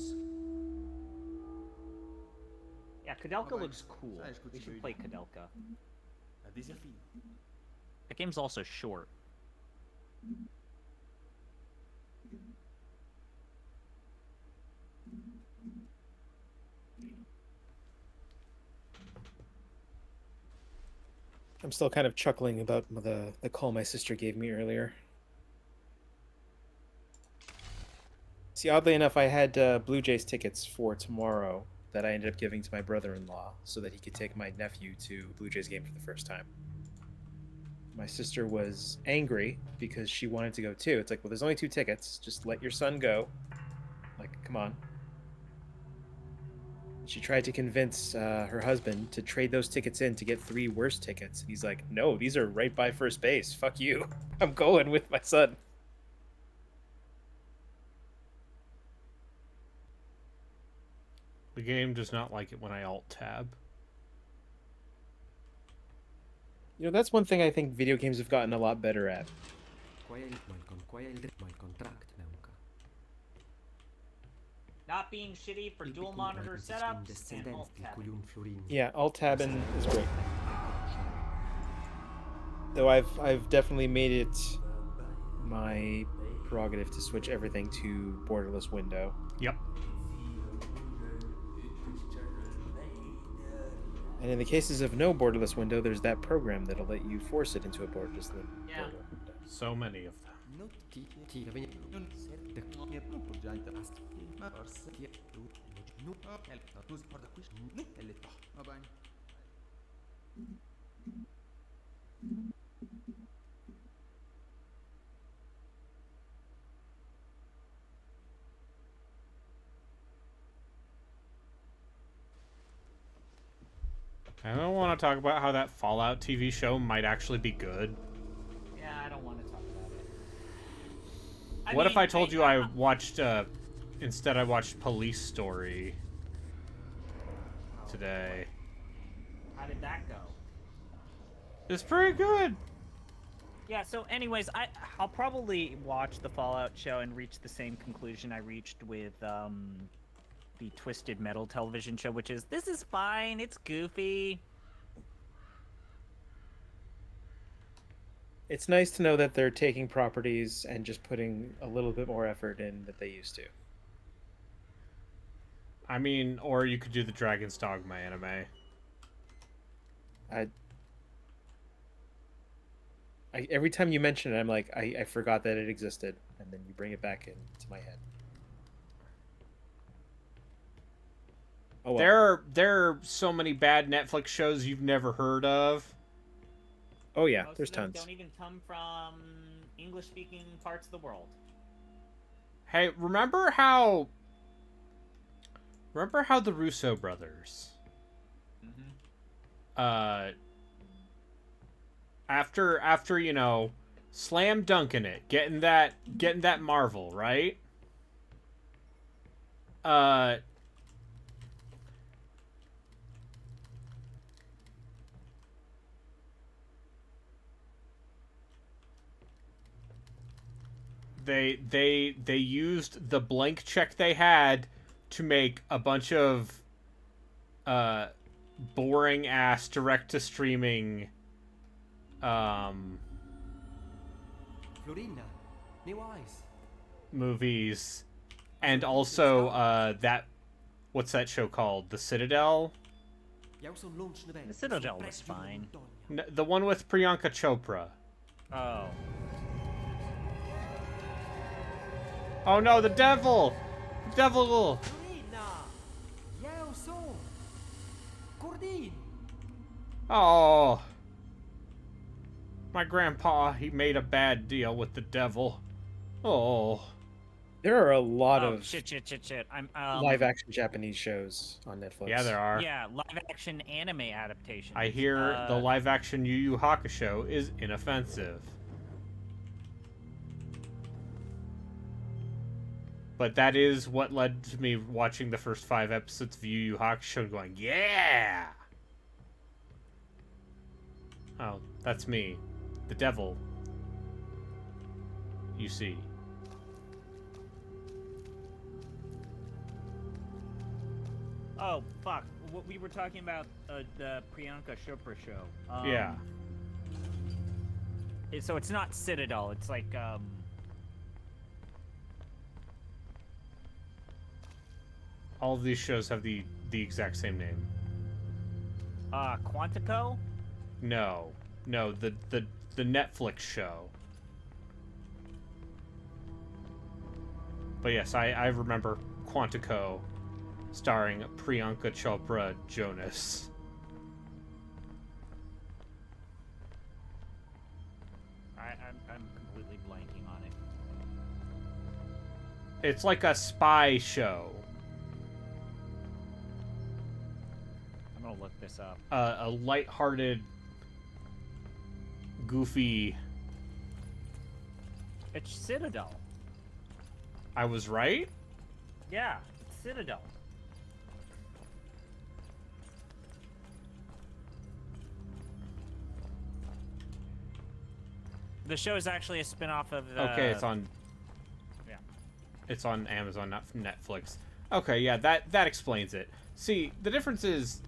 Yeah, Kudelka looks cool. We should play Kudelka. That game's also short. I'm still kind of chuckling about the call my sister gave me earlier. See, oddly enough, I had Blue Jays tickets for tomorrow that I ended up giving to my brother-in-law so that he could take my nephew to Blue Jays game for the first time. My sister was angry because she wanted to go too. It's like, well, there's only 2 tickets. Just let your son go. Like, come on. She tried to convince her husband to trade those tickets in to get 3 worse tickets. He's like, no, these are right by first base. Fuck you. I'm going with my son. The game does not like it when I alt-tab. You know, that's one thing I think video games have gotten a lot better at. Not being shitty for dual monitor setups and alt tabbing. Yeah, alt-tabbing is great. Though I've definitely made it my prerogative to switch everything to borderless window. Yep. And in the cases of no borderless window, there's that program that'll let you force it into a borderless window. So many of them. I don't want to talk about how that Fallout TV show might actually be good. Yeah, I don't want to talk about it. What if I told you I watched, instead I watched Police Story today? How did that go? It's pretty good. Yeah, so anyways, I'll probably watch the Fallout show and reach the same conclusion I reached with the Twisted Metal television show, which is, this is fine, it's goofy. It's nice to know that they're taking properties and just putting a little bit more effort in that they used to. I mean, or you could do the Dragon's Dogma anime. Every time you mention it, I'm like, I forgot that it existed, and then you bring it back into my head. Oh, well. There are so many bad Netflix shows you've never heard of. Oh yeah, Most there's of them tons. don't even come from English-speaking parts of the world. Hey, remember how the Russo brothers, after you know, slam dunking it, getting that Marvel, right? They used the blank check they had to make a bunch of boring ass direct to streaming Florinda, new eyes. movies, and also that, what's that show called? The Citadel? The Citadel was fine. The one with Priyanka Chopra. Oh. Oh no, the devil! The devil! Oh. My grandpa, he made a bad deal with the devil. Oh. There are a lot of shit. I'm live action Japanese shows on Netflix. Yeah, there are. Yeah, live action anime adaptations. I hear the live action Yu Yu Hakusho is inoffensive. But that is what led to me watching the first 5 episodes of Yu Yu Hakusho and going, yeah! Oh, that's me. The devil. You see. Oh, fuck. What we were talking about, the Priyanka Chopra show. Yeah. So it's not Citadel, it's like, All of these shows have the exact same name. Quantico? No, the Netflix show. But yes, I remember Quantico, starring Priyanka Chopra Jonas. I'm completely blanking on it. It's like a spy show. I'm gonna look this up. A lighthearted, goofy. It's Citadel. I was right? Yeah, it's Citadel. The show is actually a spin-off of the... Okay, it's on... Yeah. It's on Amazon, not from Netflix. Okay, yeah, that explains it. See, the difference is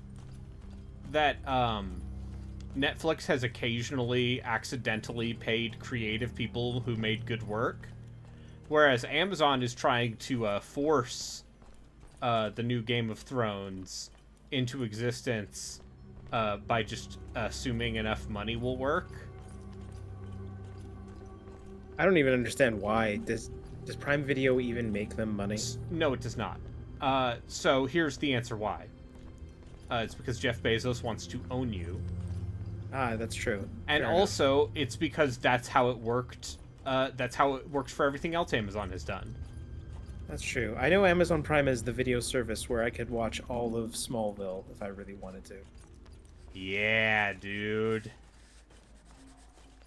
that Netflix has occasionally accidentally paid creative people who made good work, whereas Amazon is trying to force the new Game of Thrones into existence by just assuming enough money will work. I don't even understand why. Does Prime Video even make them money? No, it does not. So here's the answer why. It's because Jeff Bezos wants to own you. Ah, that's true. And Fair also, it's because that's how it worked. That's how it works for everything else Amazon has done. That's true. I know Amazon Prime is the video service where I could watch all of Smallville if I really wanted to. Yeah, dude.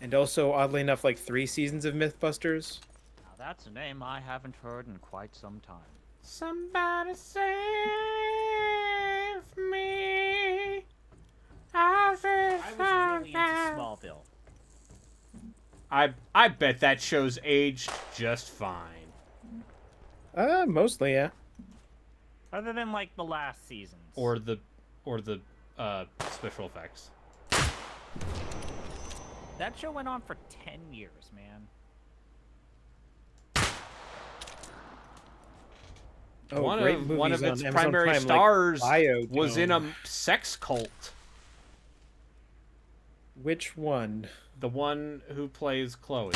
And also, oddly enough, like 3 seasons of Mythbusters. Now that's a name I haven't heard in quite some time. Somebody save me. I I was really into Smallville. I bet that show's aged just fine. Mostly, yeah. Other than like the last seasons. Or the special effects. That show went on for 10 years, man. Oh, one great of movies its on Amazon primary Prime, stars like was in a Biodome. sex cult. Which one? The one who plays Chloe.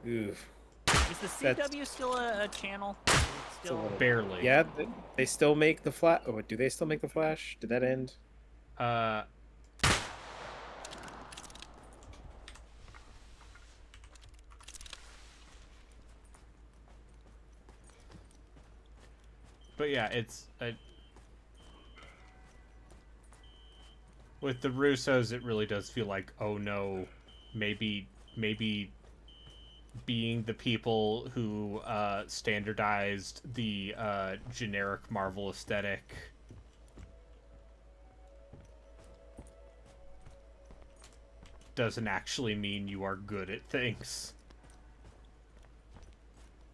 Oof. Is the CW still a channel? Is it still... Barely. Yeah, they still make the Flash. Oh, do they still make the Flash? Did that end? But yeah, it's with the Russos, it really does feel like, oh no, maybe being the people who standardized the generic Marvel aesthetic doesn't actually mean you are good at things.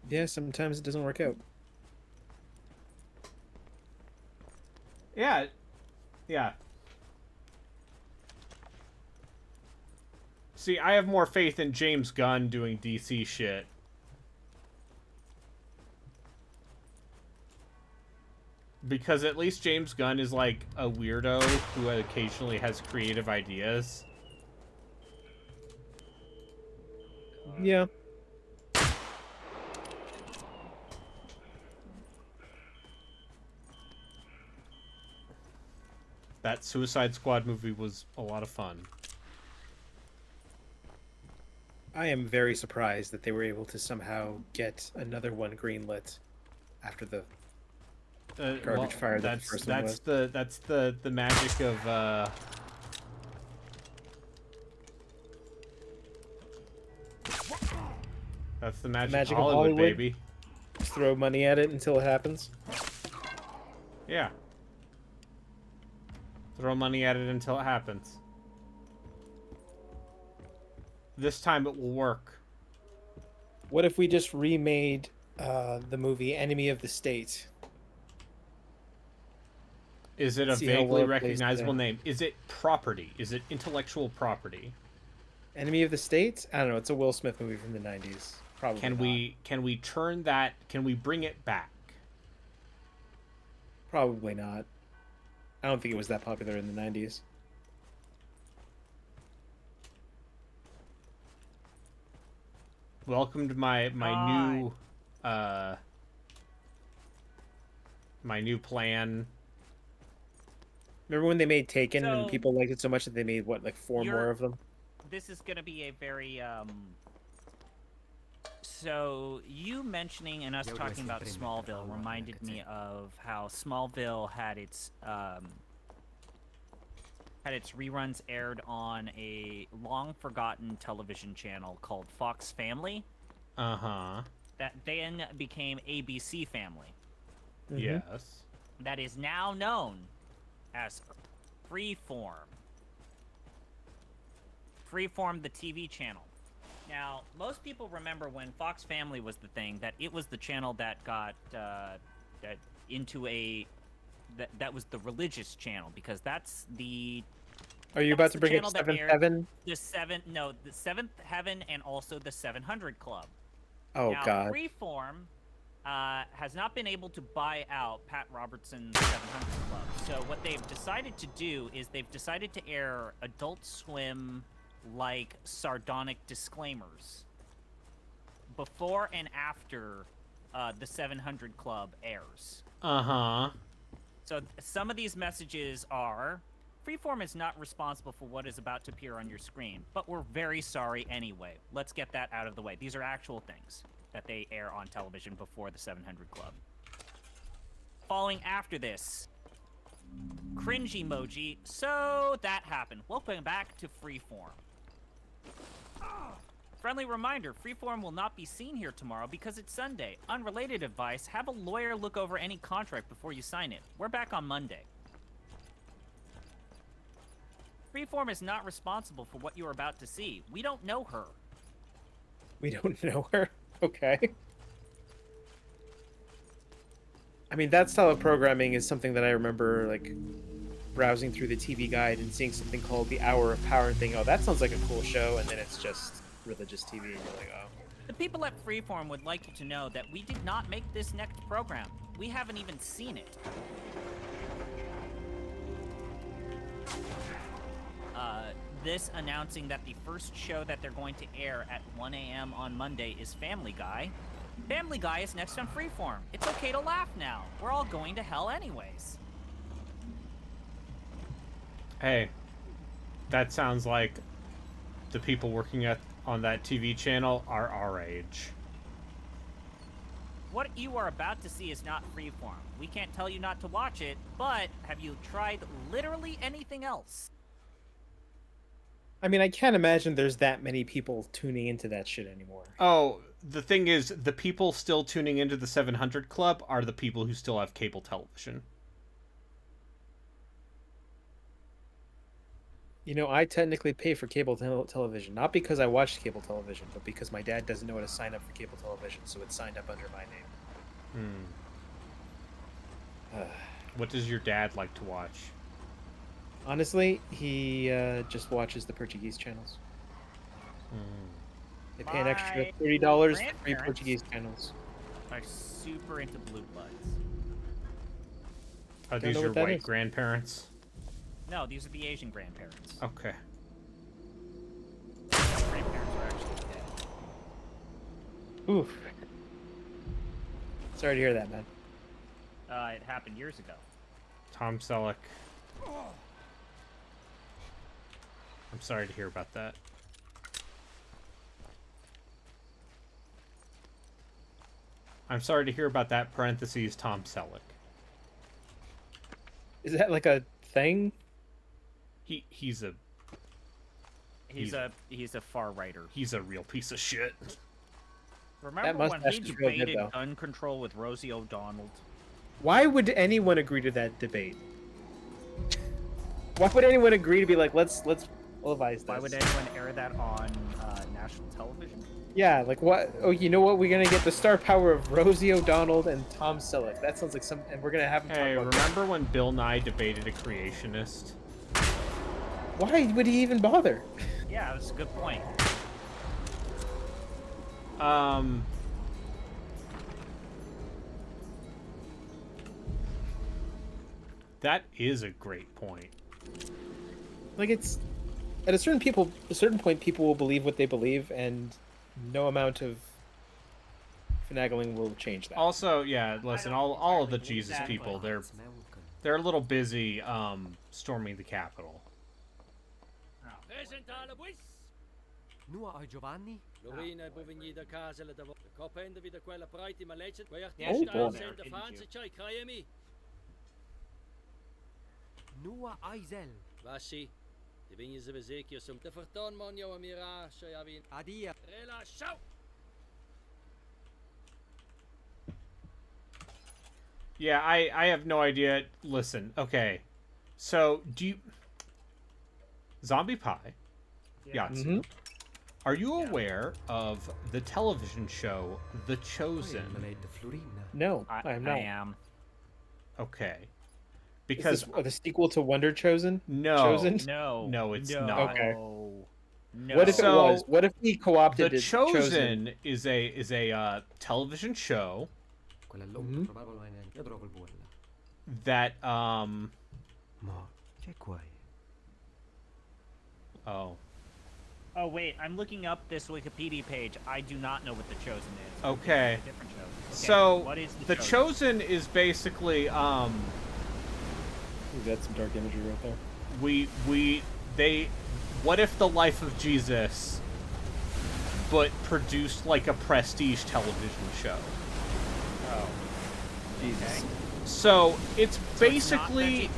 Yeah, sometimes it doesn't work out. Yeah. See, I have more faith in James Gunn doing DC shit. Because at least James Gunn is like a weirdo who occasionally has creative ideas. Yeah. That Suicide Squad movie was a lot of fun. I am very surprised that they were able to somehow get another one greenlit after the garbage fire that the first one was. That's the magic of that's the magic of Hollywood, baby. Just throw money at it until it happens. Yeah. Throw money at it until it happens. This time it will work. What if we just remade the movie Enemy of the State? Is it a See how vaguely well it plays recognizable today. name? Is it property? Is it intellectual property? Enemy of the State? I don't know. It's a Will Smith movie from the 90s. Probably Can we turn that? Can we bring it back? Probably not. I don't think it was that popular in the 90s. Welcome to my new plan. Remember when they made Taken So- and people liked it so much that they made, what, like 4 more of them? This is gonna be a very So you mentioning and us talking about Smallville reminded me of how Smallville had its reruns aired on a long forgotten television channel called Fox Family. Uh-huh. That then became ABC Family. Mhm. Yes. That is now known as Freeform. Freeform, the TV channel. Now, most people remember when Fox Family was the thing, that it was the channel that got that was the religious channel, because that's the... Are you about to bring up Seventh Heaven? The Seventh Heaven and also the 700 Club. Oh, now, God. Freeform has not been able to buy out Pat Robertson's 700 Club. So what they've decided to do is they've decided to air Adult Swim-like sardonic disclaimers before and after the 700 Club airs. Uh-huh. So some of these messages are, Freeform is not responsible for what is about to appear on your screen, but we're very sorry anyway. Let's get that out of the way. These are actual things that they air on television before the 700 Club. Following after this, Cringe emoji. So that happened. Welcome back to Freeform. Friendly reminder, Freeform will not be seen here tomorrow because it's Sunday. Unrelated advice, have a lawyer look over any contract before you sign it. We're back on Monday. Freeform is not responsible for what you are about to see. We don't know her. We don't know her? Okay. I mean, that style of programming is something that I remember, like, browsing through the TV guide and seeing something called The Hour of Power and thinking, oh, that sounds like a cool show, and then it's just religious TV, and you're like, oh. The people at Freeform would like you to know that we did not make this next program. We haven't even seen it. This announcing that the first show that they're going to air at 1 a.m. on Monday is Family Guy. Family Guy is next on Freeform. It's okay to laugh now. We're all going to hell anyways. Hey, that sounds like the people working on that TV channel are our age. What you are about to see is not Freeform. We can't tell you not to watch it, but have you tried literally anything else? I mean, I can't imagine there's that many people tuning into that shit anymore. Oh, the thing is, the people still tuning into the 700 Club are the people who still have cable television. You know, I technically pay for cable television, not because I watch cable television, but because my dad doesn't know how to sign up for cable television, so it's signed up under my name. What does your dad like to watch? Honestly, he just watches the Portuguese channels. They pay an extra $30 for free grandparents Portuguese channels. Are super into Blue Bloods. Are Don't these know your what that white is. grandparents? No, these are the Asian grandparents. Okay. Grandparents are actually dead. Oof. Sorry to hear that, man. It happened years ago. Tom Selleck. I'm sorry to hear about that. I'm sorry to hear about that, parentheses, Tom Selleck. Is that like a thing? He's a far righter. He's a real piece of shit. Remember when mustache he is real good, debated though. gun control with Rosie O'Donnell? Why would anyone agree to that debate? Why would anyone agree to be like, let's televise this? Why would anyone air that on national television? Yeah, like what? Oh, you know what? We're gonna get the star power of Rosie O'Donnell and Tom Selleck. That sounds like some, and we're gonna have them Hey, talk about. remember when Bill Nye debated a creationist? Why would he even bother? Yeah, that's a good point. That is a great point. Like it's at a certain point, people will believe what they believe, and no amount of finagling will change that. Also, yeah, listen, all of the Jesus people, they're a little busy storming the Capitol. Nuo ai Giovanni? Lorina povegni da casa la davo. Copendo vida quella praiti ma legge. Vai Yeah, Oh, she boy. was there, the didn't fancy you? chai krayemi. Nuo ai Zel? Vassi. De vigni ze bezekio sum. De verton monjo amira shayavin. Adia. Rela shau. Yeah, I have no idea. Listen, okay. So, Zombie Pie, Yatsu, Mhm. are you aware of the television show The Chosen? No, I am not. I am. Okay. Is Because this the sequel to Wonder Chosen? no, Chosen? No, it's no, not. Okay. No. What if So, it was? What if he co-opted The it, Chosen is a television show Mhm. that Ma, c'è qua. oh, Oh wait, I'm looking up this Wikipedia page. I do not know what The Chosen is. Okay. It's a different show. Okay, So what is The Chosen is basically Ooh, that's some dark imagery right there. what if the life of Jesus but produced like a prestige television show? Oh, Jesus. So it's So basically it's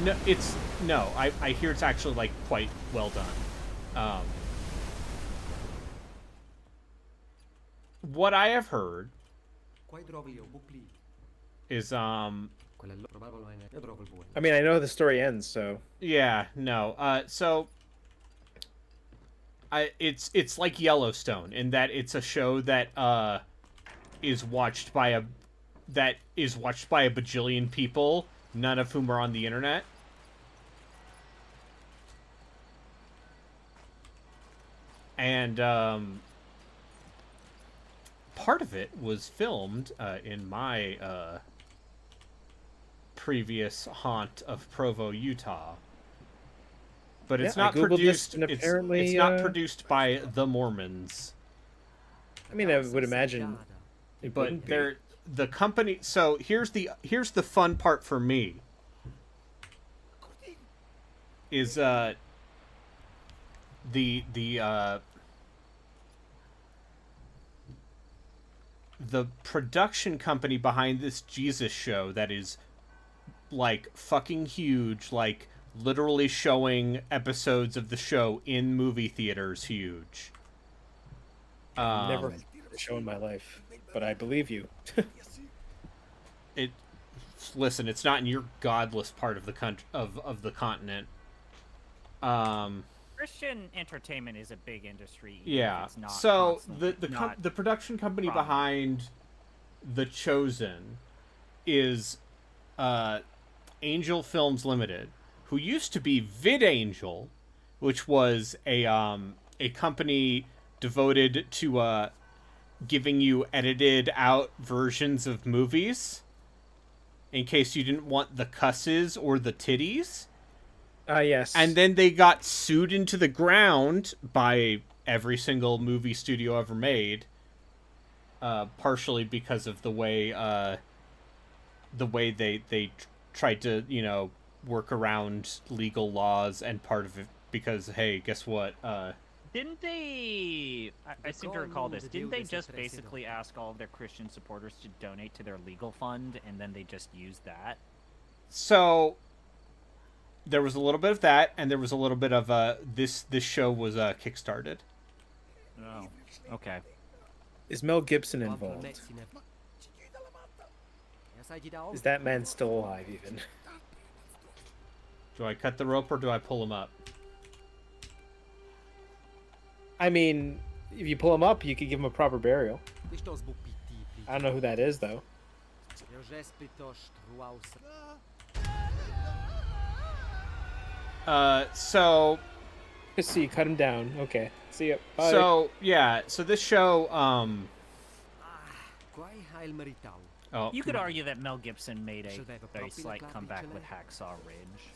not VeggieTales? no. I hear it's actually like quite well done. What I have heard is I mean, I know how the story ends, so yeah, no. So it's like Yellowstone in that it's a show that is watched by a bajillion people, none of whom are on the internet. And part of it was filmed in my previous haunt of Provo, Utah. But it's not produced. It's not produced by the Mormons. I mean, I would imagine. But they're the company. So here's the fun part for me. Is the production company behind this Jesus show that is like fucking huge, like literally showing episodes of the show in movie theaters, huge. I've never heard a show in my life, but I believe you. Listen, it's not in your godless part of the country of the continent. Christian entertainment is a big industry. Yeah. It's not so not the production company prominent. behind The Chosen is Angel Films Limited, who used to be VidAngel, which was a company devoted to giving you edited out versions of movies in case you didn't want the cusses or the titties. Yes. And then they got sued into the ground by every single movie studio ever made, partially because of the way they tried to, work around legal laws, and part of it because, hey, guess what? Didn't they? I seem to recall this. Didn't they just basically ask all of their Christian supporters to donate to their legal fund, and then they just used that? So there was a little bit of that, and there was a little bit of this show was kickstarted. Oh, okay. Is Mel Gibson involved? Is that man still alive even? Do I cut the rope or do I pull him up? I mean, if you pull him up, you could give him a proper burial. I don't know who that is, though. So Let's see, cut him down. Okay. See ya. Bye. So yeah, so this show oh, You could argue that Mel Gibson made a very slight comeback with Hacksaw Ridge.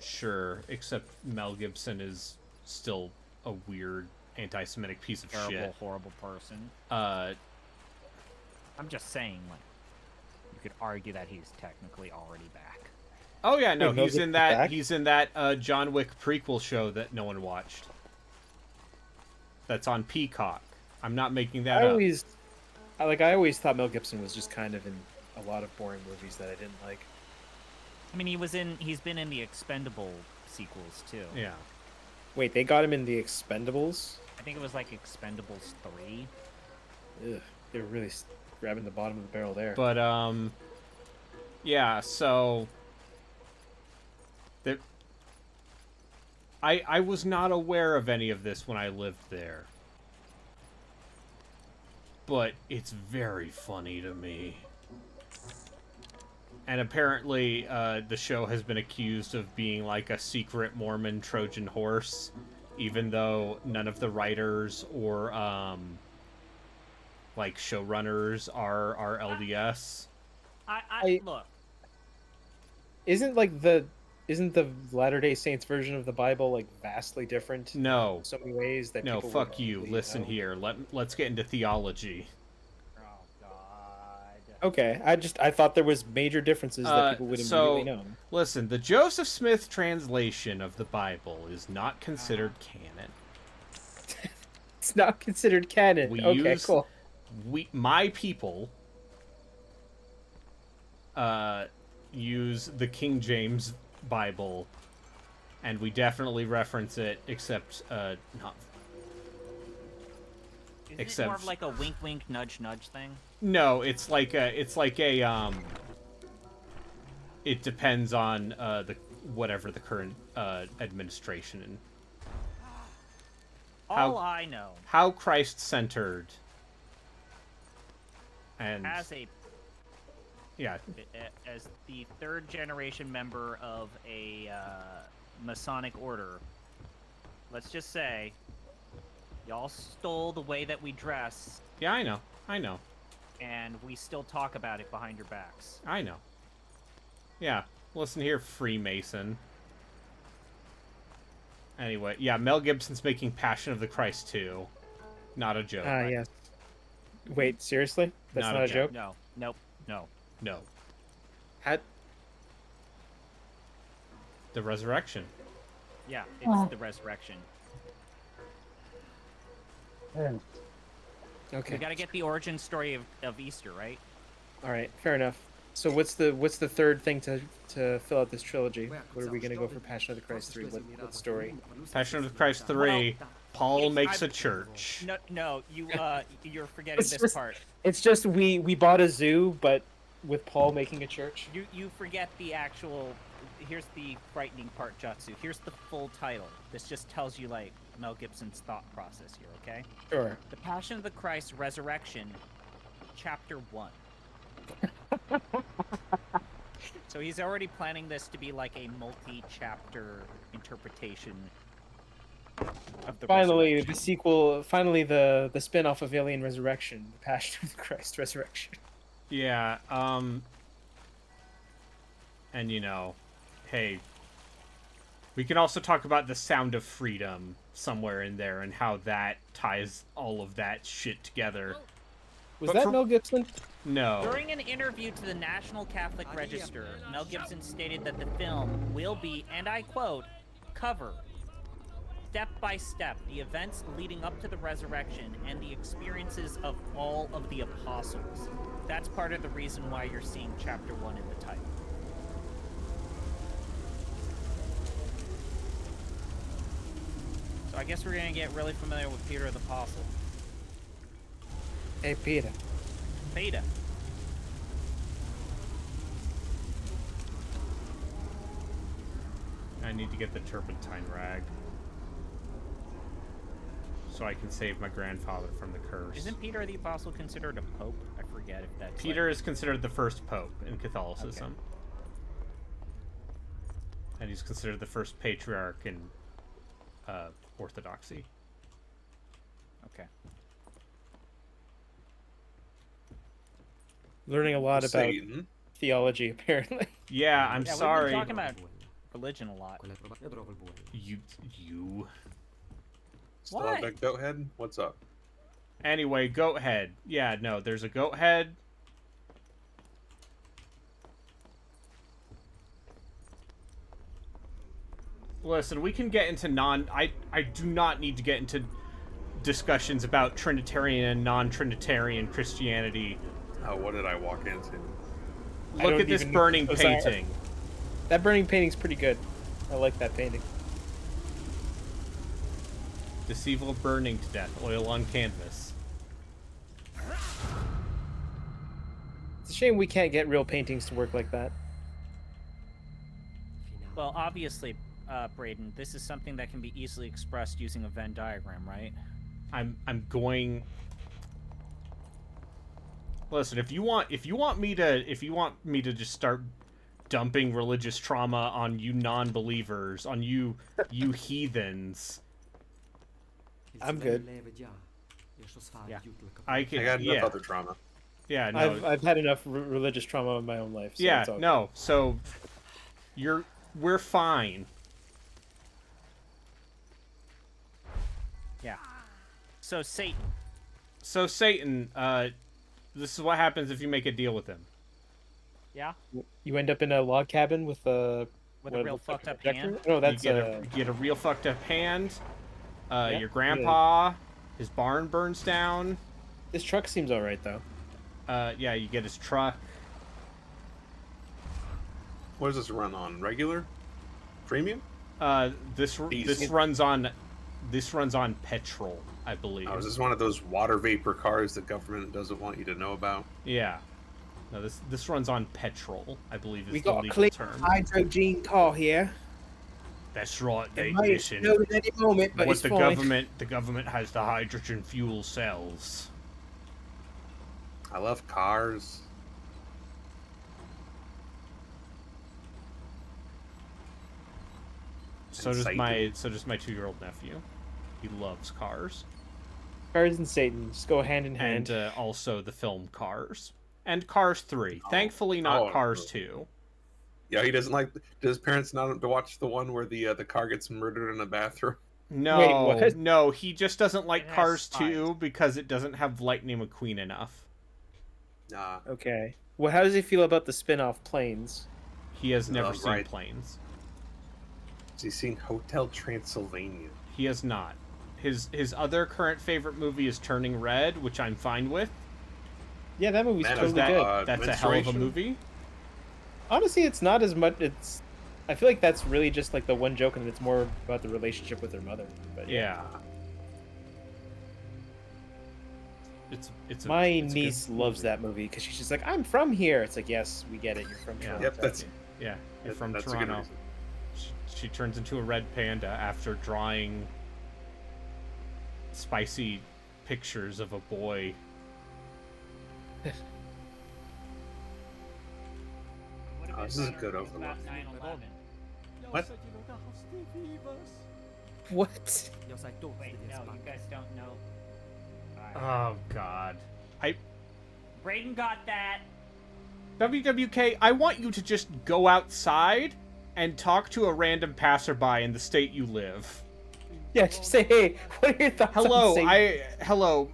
Sure, except Mel Gibson is still a weird anti-Semitic piece of shit. Horrible person. I'm just saying, like, you could argue that he's technically already back. Oh yeah, no, Wait, he's in that. Back? He's in that John Wick prequel show that no one watched. That's on Peacock. I'm not making that up. I always thought Mel Gibson was just kind of in a lot of boring movies that I didn't like. I mean, he's been in the Expendable sequels too. Yeah. Wait, they got him in the Expendables? I think it was like Expendables 3. Ugh, they were really grabbing the bottom of the barrel there. But yeah. So I was not aware of any of this when I lived there. But it's very funny to me. And apparently, the show has been accused of being like a secret Mormon Trojan horse, even though none of the writers or like showrunners are LDS. I look. Isn't the Latter-day Saints version of the Bible like vastly different? No. In so many ways that no, people fuck you. Listen here. Let's get into theology. Oh God. Okay, I thought there was major differences that people would immediately know. Listen, the Joseph Smith translation of the Bible is not considered canon. It's not considered canon. Okay, cool. My people use the King James Bible, and we definitely reference it, except not. Isn't Except... it more of like a wink, wink, nudge, nudge thing? No, it's like a. It depends on whatever the current administration and All I know, how Christ-centered and as a yeah, as the third generation member of a Masonic order, let's just say, y'all stole the way that we dress, yeah, I know, and we still talk about it behind your backs. I know. Yeah, listen here, Freemason. Anyway, yeah, Mel Gibson's making Passion of the Christ 2. Not a joke. Yes. Wait, seriously? That's not a joke? No, nope, no. No. How... The Resurrection. Yeah, it's the resurrection. Okay. We gotta get the origin story of Easter, right? All right, fair enough. So what's the third thing to fill out this trilogy? What are we gonna go for Passion of the Christ 3? What story? Passion of the Christ 3. Paul makes a church. No, you're forgetting this part. It's just we bought a zoo, but with Paul making a church. You forget the actual. Here's the frightening part, Jutsu. Here's the full title. This just tells you like Mel Gibson's thought process here. Okay. Sure. The Passion of the Christ Resurrection, Chapter 1. So he's already planning this to be like a multi-chapter interpretation of the Finally, resurrection. the sequel. Finally, the spin-off of Alien Resurrection, the Passion of the Christ Resurrection. Yeah, and you know, hey, we can also talk about the Sound of Freedom somewhere in there and how that ties all of that shit together. Was that Mel Gibson? No. During an interview to the National Catholic Register, Mel Gibson stated that the film will be, and I quote, cover, step by step, the events leading up to the resurrection and the experiences of all of the apostles. That's part of the reason why you're seeing Chapter 1 in the title. So I guess we're gonna get really familiar with Peter the Apostle. Hey, Peter. Peter. I need to get the turpentine rag so I can save my grandfather from the curse. Isn't Peter the Apostle considered a pope? I forget if that's Peter is considered the first pope in Catholicism. Okay. And he's considered the first patriarch in Orthodoxy. Okay. Learning a lot about Satan. theology, apparently. Yeah, I'm sorry. We've been talking about religion a lot. You. Still What? have that goat head? What's up? Anyway, goat head. Yeah, no, there's a goat head. Listen, we can get into I do not need to get into discussions about Trinitarian and non-Trinitarian Christianity. Oh, what did I walk into? Look at this burning painting. That burning painting's pretty good. I like that painting. This evil burning to death, oil on canvas. It's a shame we can't get real paintings to work like that. Well, obviously, Braden, this is something that can be easily expressed using a Venn diagram, right? I'm going. Listen, if you want me to just start dumping religious trauma on you non-believers, on you heathens, I'm good. Yeah. I can. I got enough yeah. other trauma. Yeah, no. I've had enough religious trauma in my own life. So yeah, it's all no. So we're fine. Yeah. So Satan. This is what happens if you make a deal with him. Yeah. good. You end up in a log cabin with a real fucked up hand. No, that's you get a real fucked up hand. Yeah. Your grandpa, his barn burns down. This truck seems all right though. Yeah, you get his truck. What does this run on? Regular? Premium? This Diesel. runs on petrol, I believe. Oh, is this one of those water vapor cars the government doesn't want you to know about? Yeah. No, this runs on petrol, I believe is We the got a legal clean term. hydrogen car here. That's right. It might Listen, explode at any moment, but what it's the fine. government has the hydrogen fuel cells. I love cars. So does my 2-year-old nephew. He loves cars. Cars and Satan just go hand in hand. And also the film Cars. And Cars 3. Thankfully not Cars 2. Yeah, he doesn't like. Does his parents not to watch the one where the car gets murdered in a bathroom? No, Wait, what? no, he just doesn't like It has Cars spies. 2 because it doesn't have Lightning McQueen enough. Nah. Okay. Well, how does he feel about the spin-off Planes? He has never Oh, seen right. Planes. Has he seen Hotel Transylvania? He has not. His other current favorite movie is Turning Red, which I'm fine with. Yeah, that movie's Man, totally that- good. That's a hell of a Menstruation? movie. Honestly, it's not as much. I feel like that's really just like the one joke, and it's more about the relationship with her mother. But Yeah. It's my a good niece loves movie. that movie because she's just like, "I'm from here." It's like, yes, we get it. You're from Yeah. Toronto. Yep, that's Yeah, you're from that's a good Toronto. reason. She turns into a red panda after drawing spicy pictures of a boy. Oh, this is a good overlook. What? What? Wait, no, you guys don't know. Oh God. Brayden got that. WWK, I want you to just go outside and talk to a random passerby in the state you live. Yeah, just say, "Hey, what are your thoughts?" Hello, on Satan?" hello.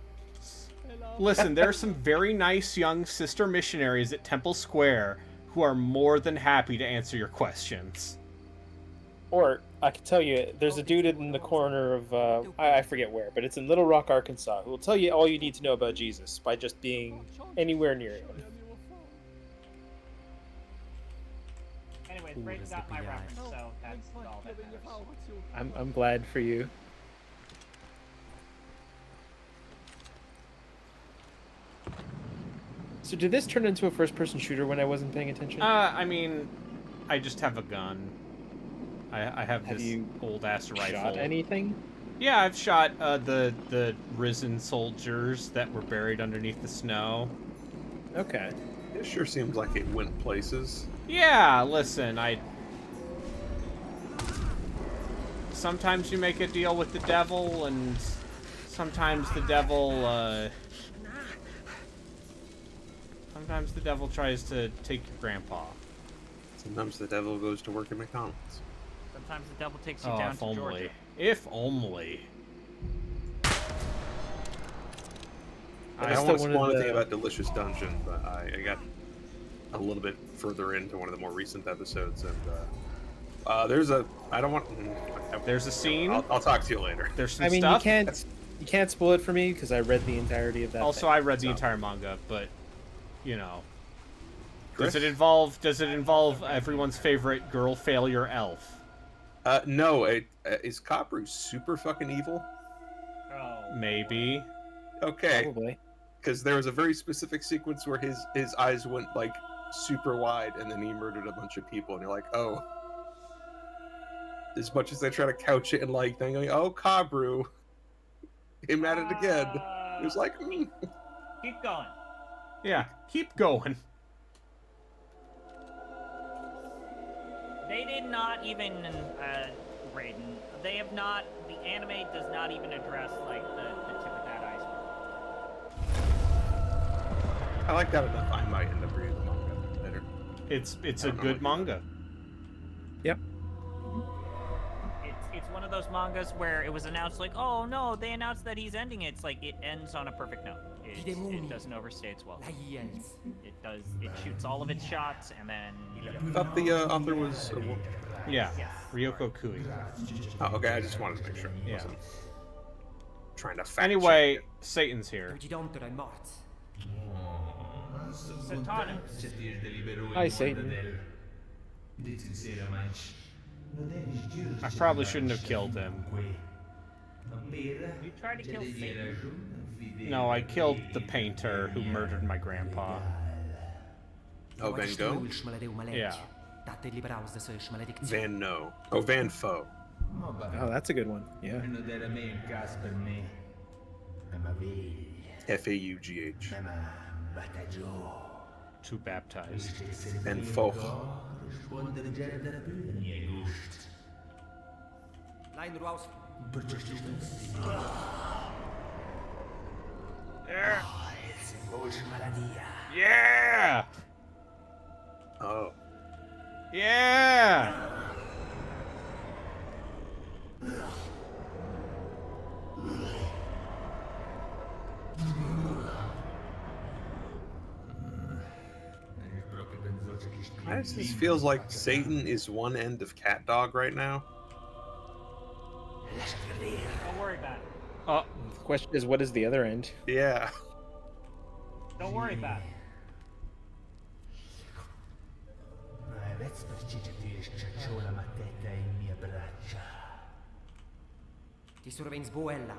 Listen, there are some very nice young sister missionaries at Temple Square who are more than happy to answer your questions. Or I can tell you, there's a dude in the corner of I forget where, but it's in Little Rock, Arkansas, who will tell you all you need to know about Jesus by just being anywhere near him. Anyways, Brayden got my reference, so that's all that matters. I'm glad for you. So did this turn into a first-person shooter when I wasn't paying attention? I mean, I just have a gun. I have Have this you old ass rifle. Shot anything? Yeah, I've shot the risen soldiers that were buried underneath the snow. Okay. It sure seems like it went places. Yeah, listen, sometimes you make a deal with the devil, and sometimes the devil, sometimes the devil tries to take your grandpa. Sometimes the devil goes to work at McDonald's. Sometimes the devil takes you Oh, down if to only. Georgia. If only. I That's don't want to still one spoil of anything the- about Delicious Dungeon, but I got a little bit further into one of the more recent episodes, and there's a. I don't want. There's a scene. I'll talk to you later. There's some I mean, stuff. you can't spoil it for me because I read the entirety of that. Also, thing. I read the So- entire manga, but you know, Chris? does it involve everyone's favorite girl failure elf? No. Is Copru super fucking evil? Oh. Maybe. Okay. Probably. Because there was a very specific sequence where his eyes went like super wide, and then he murdered a bunch of people, and you're like, oh. As much as they try to couch it in like, thing, going, oh, Kabru, him at it again. It was like, Keep going. Yeah. Keep going. They did not even, Raiden. They have not. The anime does not even address like the tip of that iceberg. I like that enough. I might end up reading the manga later. It's I a don't know good what manga. Yep. It's one of those mangas where it was announced like, oh no, they announced that he's ending it. It's like it ends on a perfect note. It doesn't overstay its welcome. It does. It shoots all of its shots and then. I thought the author was a woman. Yeah. Yes. Ryoko Kui. Oh, okay. I just wanted to make sure. I Yeah. wasn't trying to fact Anyway, check it. Satan's here. Satana. Hi, Satan. I probably shouldn't have killed him. You tried to kill Satan. No, I killed the painter who murdered my grandpa. Oh, Van Gogh? Yeah. Van No. Oh, Van Foe. Oh, that's a good one. Yeah. Faugh. To baptize. Van Foe. Line Rouse. Yeah! Oh. Yeah! This just feels like Satan is one end of Cat Dog right now. Don't worry about it. Oh, The question is, what is the other end? Yeah. Don't worry about it. Ti surveins Buella.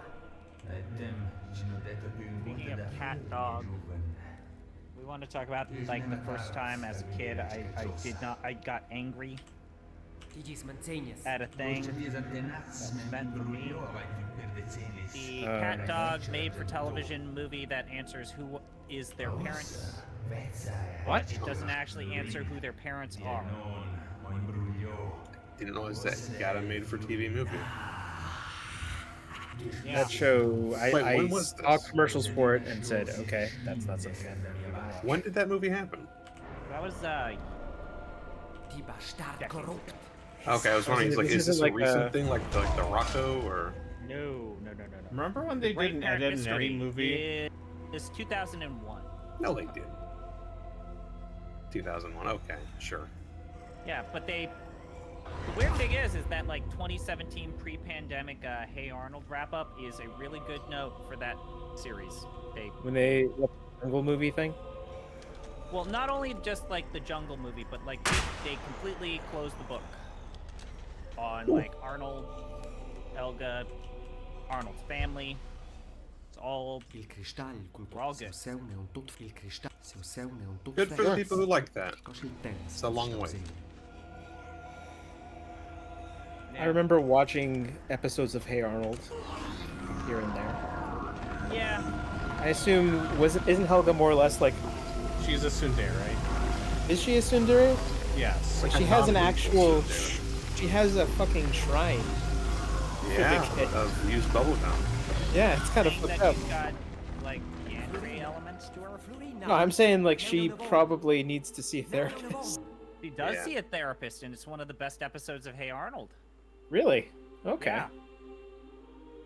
Speaking of cat dog, we want to talk about like the first time as a kid I got angry Tigis Manzanius. at a thing that's meant for me. The cat dog made for television movie that answers who is their parents. what? It doesn't actually answer who their parents are. Didn't realize that got a made for TV movie. Yeah. That show, Wait, I when was saw this? commercials for it and said, okay, that's not something I'm gonna watch. When did that movie happen? That was Ti bastard corrupt. Okay, I was wondering, This like, is this isn't a like recent a- thing, like the Rocco, or? no. Remember when they Great did an Parent Ed, and Mystery Eddie movie? is 2001. No, they didn't. 2001. Okay, sure. Yeah, but the weird thing is that like 2017 pre-pandemic Hey Arnold wrap-up is a really good note for that series. When they jungle movie thing. Well, not only just like the Jungle movie, but like they completely closed the book on like Arnold, Helga, Arnold's family. It's all Il cristal cul We're all seu good. céu não tot il cristal. Seu céu não tot Good for the people who like that. It's a long way. I remember watching episodes of Hey Arnold here and there. Yeah. I assume isn't Helga more or less like, She's a tsundere, right? is she a tsundere? Yes. Like she has an actual, she has a fucking shrine. Yeah, kid. of used bubblegum. Yeah, it's kind of Saying fucked that up. she's got like Yanri elements to her. No, I'm saying like she probably needs to see a therapist. She does Yeah. see a therapist, and it's one of the best episodes of Hey Arnold. Really? Okay. Yeah.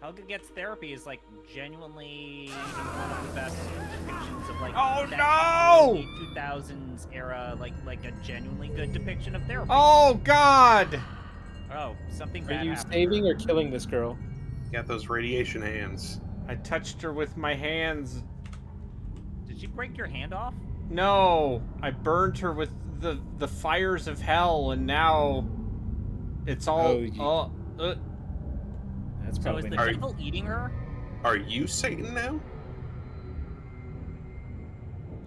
Helga Gets Therapy is like genuinely one of the best depictions of like Oh, that no! early 2000s era, like a genuinely good depiction of therapy. Oh, God! Oh, something Are bad you happened. saving or killing this girl? Got those radiation hands. I touched her with my hands. Did you break your hand off? No, I burned her with the fires of hell, and now it's all. That's So probably is the Are you- devil eating her? Are you Satan now?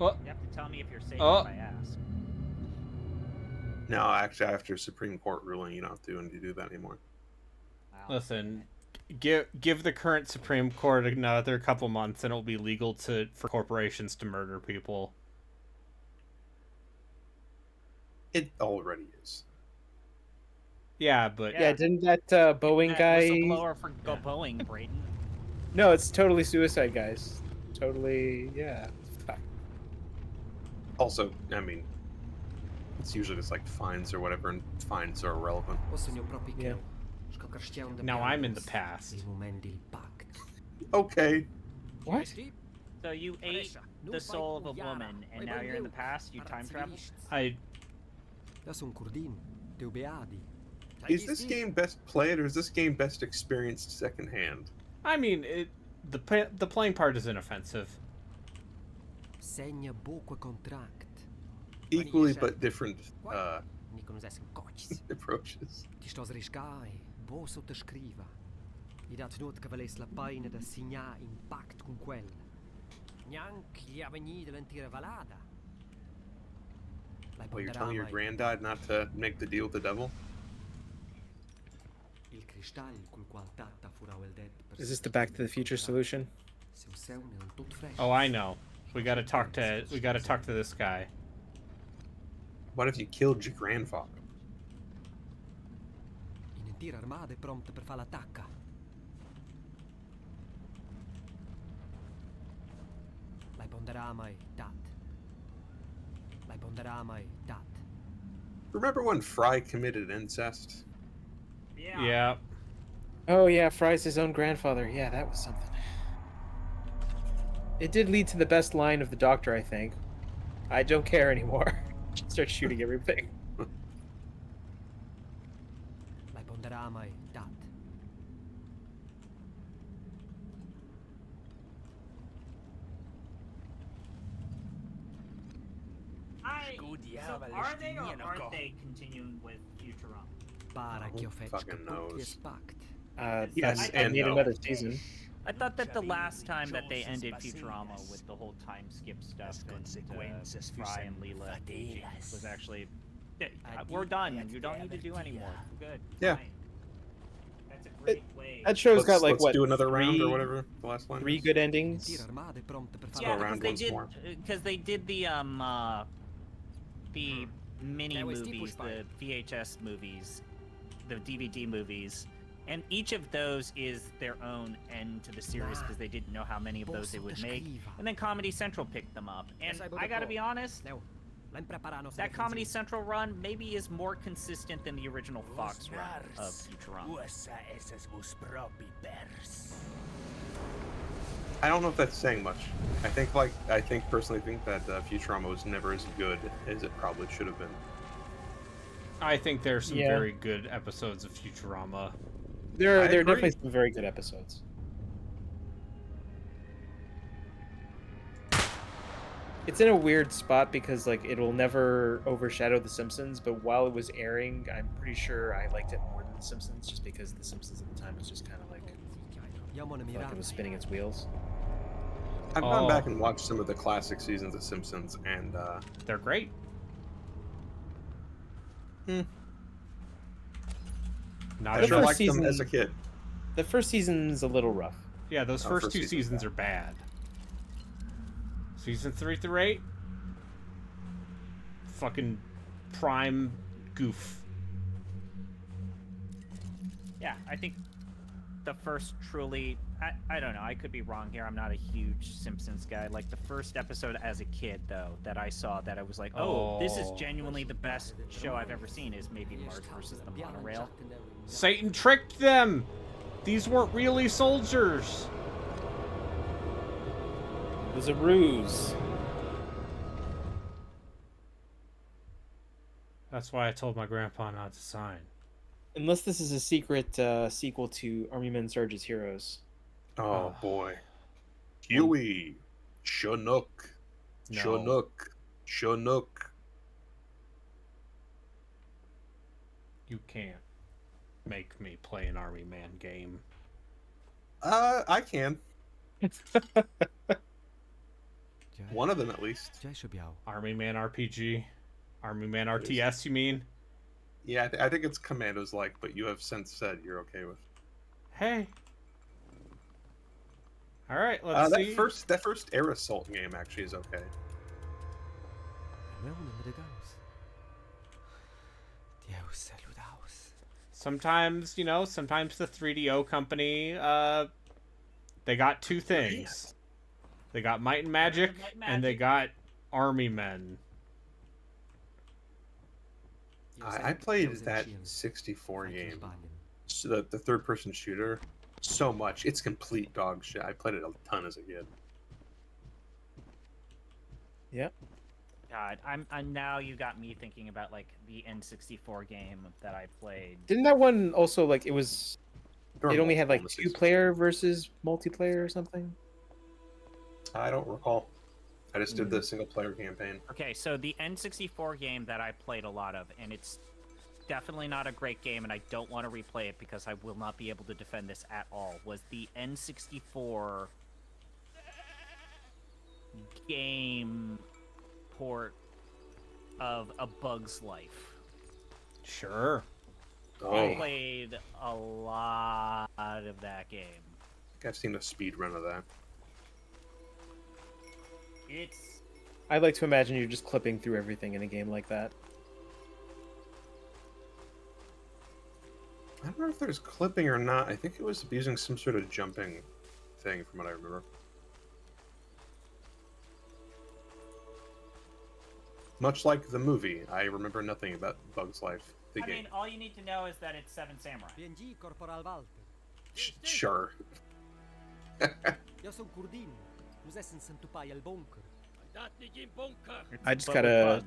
You have to tell me if you're safe Oh. if I ask. No, actually, after Supreme Court ruling, you don't have to do that anymore. Wow. Listen, give the current Supreme Court another couple months, and it'll be legal for corporations to murder people. It already is. Yeah, but Yeah, didn't that Boeing That guy? whistleblower for Boeing, Brayden. No, it's totally Suicide Guys. Totally, yeah. Fuck. Also, I mean, it's usually just like fines or whatever, and fines are irrelevant. Yeah. now I'm in the past. Okay. What? So you ate the soul of a woman, and now you're in the past? You time travel? Is this game best played, or is this game best experienced secondhand? I mean, the playing part is inoffensive. Equally but different Nico nos esem coches. Approaches. Ti stos risgai, bo sottoscriva. I dat not che valesse la pena da signar in pact con quel. Neanche gli avveni dell'intera valada. Oh, you're telling your granddad not to make the deal with the devil? Il cristall col qual Tata furau el det. Is this the Back to the Future solution? Oh, I know. We gotta talk to this guy. What if you killed your grandfather? Un'intera armata è pronta per fare l'attacca. Lai ponderà mai, Tat. Lai ponderà mai, Tat. Remember when Fry committed incest? Yeah. Oh yeah, Fry's his own grandfather. Yeah, that was something. It did lead to the best line of the Doctor, I think. I don't care anymore. Start shooting everything. Lai ponderà mai, Tat. So are they or aren't they continuing with Futurama? Para che ho fatto fucking knows. Yes, and I need no. another season. I thought that the last time that they ended Futurama with the whole time skip stuff and Fry and Leela was actually, we're done. You don't need to do anymore. We're good. Yeah. Fine. That's a great way. That show's got like let's what? do another round three- or whatever. The last one. 3 good endings. Yeah, around because once more. they did the mini movies, the VHS movies, the DVD movies, and each of those is their own end to the series because they didn't know how many of those they would make. And then Comedy Central picked them up. And I gotta be honest, that Comedy Central run maybe is more consistent than the original Fox run of Futurama. I don't know if that's saying much. I personally think that Futurama was never as good as it probably should have been. I think there's some Yeah. very good episodes of Futurama. There are agree. definitely some very good episodes. It's in a weird spot because like it will never overshadow The Simpsons, but while it was airing, I'm pretty sure I liked it more than The Simpsons, just because The Simpsons at the time was just kind of like it was spinning its wheels. I've gone back and watched some of the classic seasons of Simpsons, and They're great. Not I The sure first liked them season- as a kid. The first season's a little rough. Yeah, those Oh, first first two season's seasons are bad. Season 3 through 8, fucking prime goof. Yeah, I think the first truly, I don't know, I could be wrong here. I'm not a huge Simpsons guy. Like the first episode as a kid, though, that I saw that I was like, oh, this is genuinely the best show I've ever seen is maybe Marge versus the Monorail. Satan tricked them! These weren't really soldiers! It was a ruse. That's why I told my grandpa not to sign. Unless this is a secret sequel to Army Men Sarge's Heroes. Oh boy, Huey, Chinook, No. Chinook, Chinook. You can't make me play an Army Man game. I can. One of them at least. Army Man RPG? Army Man RTS, you mean? Yeah, I think it's Commandos like, but you have since said you're okay with. Hey. Alright, let's see. That first Air Assault game actually is okay. Sometimes, sometimes the 3DO company, they got two things. They got Might and Magic, and they got Army Men. I played that 64 game, so the third-person shooter, so much. It's complete dog shit. I played it a ton as a kid. Yep. God, I'm now you got me thinking about like the N64 game that I played. Didn't that one also like it was? It only had like multiple 2-player versus multiplayer or something. I don't recall. I just did the single player campaign. Okay, so the N64 game that I played a lot of, and it's definitely not a great game, and I don't want to replay it because I will not be able to defend this at all, was the N64 game port of A Bug's Life. Sure. I played a lot of that game. I've seen a speed run of that. I like to imagine you're just clipping through everything in a game like that. I don't know if there's clipping or not. I think it was using some sort of jumping thing from what I remember. Much like the movie, I remember nothing about Bug's Life, the I game. mean, all you need to know is that it's Seven Samurai. PNG, Corporal Walter. Sure. Jag såg Kurdin. Nous essen sen tupai al bunker. I just gotta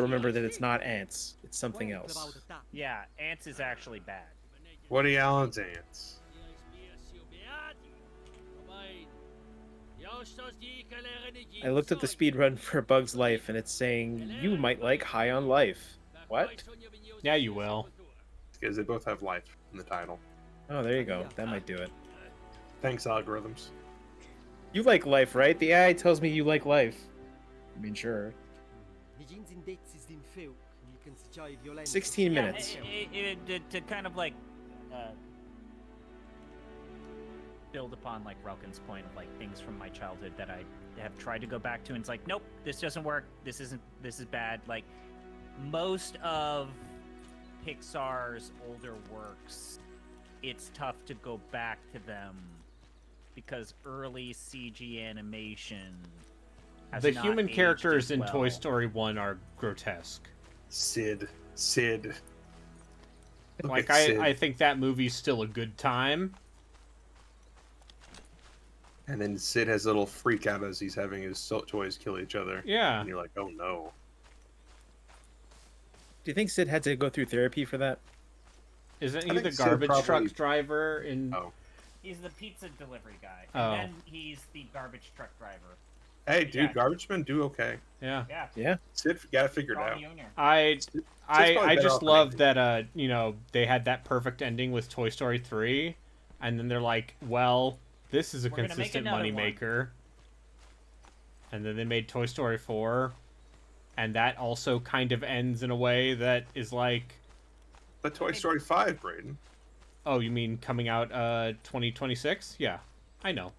remember that it's not ants. It's something else. Yeah, ants is actually bad. Woody Allen's ants. I looked up the speed run for A Bug's Life, and it's saying you might like High on Life. What? Yeah, you will. Because they both have life in the title. Oh, there you go. That might do it. Thanks, algorithms. You like life, right? The AI tells me you like life. I mean, sure. 16 minutes. To kind of like build upon like Relkin's point of like things from my childhood that I have tried to go back to, and it's like, nope, this doesn't work. This is bad. Like most of Pixar's older works, it's tough to go back to them because early CG animation has The not human aged characters as in well. Toy Story 1 are grotesque. Sid. Look Like, at Sid. I think that movie's still a good time. And then Sid has a little freak out as he's having his toys kill each other. Yeah. And you're like, oh no. Do you think Sid had to go through therapy for that? Isn't I he think the Sid garbage probably- truck driver in... Oh. He's the pizza delivery guy, Oh. and then he's the garbage truck driver. Hey, dude, Yeah. garbage men do okay. Yeah. Yeah. Yeah. Sid got it figured Carl out. Jr. I probably better just off than love anything. that, you know, they had that perfect ending with Toy Story 3, and then they're like, well, this is a We're gonna make consistent another moneymaker. And then they made Toy Story 4, and that also kind of ends in a way that is like... But Toy Story 5, Braden. Oh, you mean coming out 2026? Yeah, I know.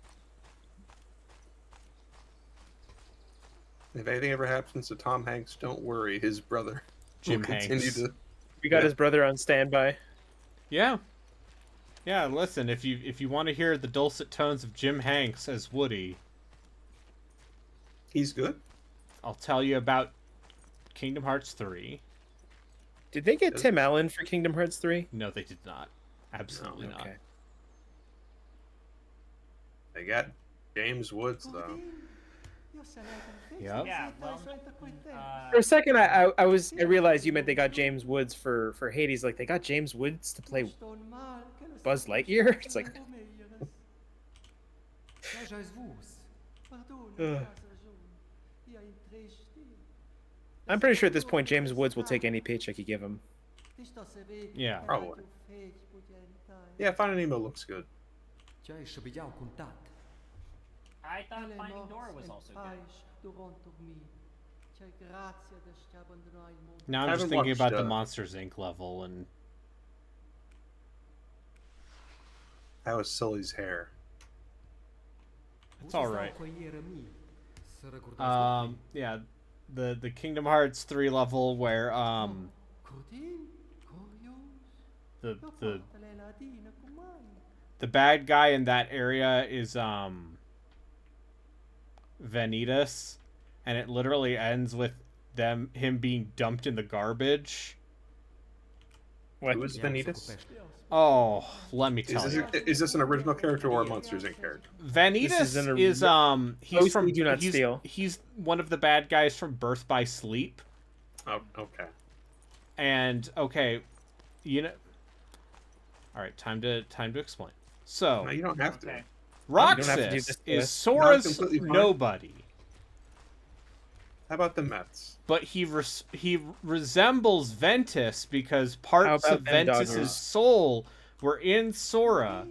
If anything ever happens to Tom Hanks, don't worry. His brother Jim will continue Hanks. to... We got Yeah. his brother on standby. Yeah. Yeah, listen, if you want to hear the dulcet tones of Jim Hanks as Woody, He's good. I'll tell you about Kingdom Hearts 3. Did they get Tim Allen for Kingdom Hearts 3? No, they did not. Absolutely not. Okay. They got James Woods, though. Yep. Yeah, well, For a second, I realized you meant they got James Woods for Hades. Like, they got James Woods to play Buzz Lightyear? It's like... Ugh. I'm pretty sure at this point James Woods will take any paycheck you give him. Yeah. Probably. Yeah, Finding Nemo looks good. I thought Finding Dory was also good. Now I'm I just haven't thinking watched, about the Monsters Inc. level, and How is Sully's hair? it's all right. Yeah, the Kingdom Hearts 3 level where the bad guy in that area is Vanitas, and it literally ends with him being dumped in the garbage. What? Who is Vanitas? Oh, let me tell you. Is this an original character or a Monsters Inc. character? Vanitas This is is he's Mostly from Do Not Steal. he's one of the bad guys from Birth by Sleep. Oh, okay. And okay, you know. All right, time to explain. So No, you don't have to. Okay. don't have to do Roxas this to is us. Sora's No, completely fine. nobody. How about the Mets? But he resembles Ventus because parts about of them Ventus's Dodgers? soul were in Sora.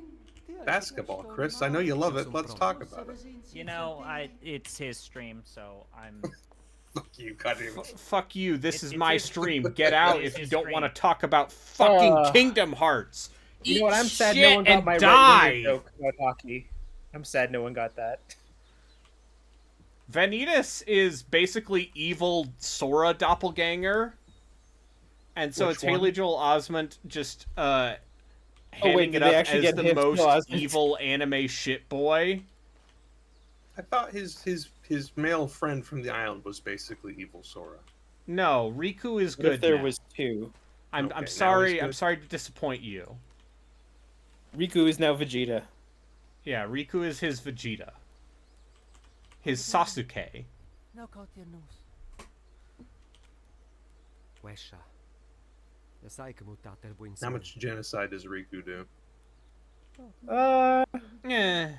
Basketball, Chris. I know you love it. Let's talk about it. You know, it's his stream, so I'm. Fuck you, goddamn. Fuck you. This It's is my his- stream. Get out it's if you his don't want to stream. talk about fucking Kingdom Hearts. You know what? I'm Eat sad shit no one got and my die. Red joke about hockey. I'm sad no one got that. Vanitas is basically evil Sora doppelganger. And so Which it's one? Haley Joel Osment just handing did it they up actually as get the Haley Joel most Osment? evil anime shit boy. I thought his male friend from the island was basically evil Sora. No, Riku is What good if there now. was two? I'm Okay, now sorry. he's I'm good. sorry to disappoint you. Riku is now Vegeta. Yeah, Riku is his Vegeta. His Sasuke. Now got your news. Wesha. The psycho mutate el buin How much genocide does Riku do? Eh.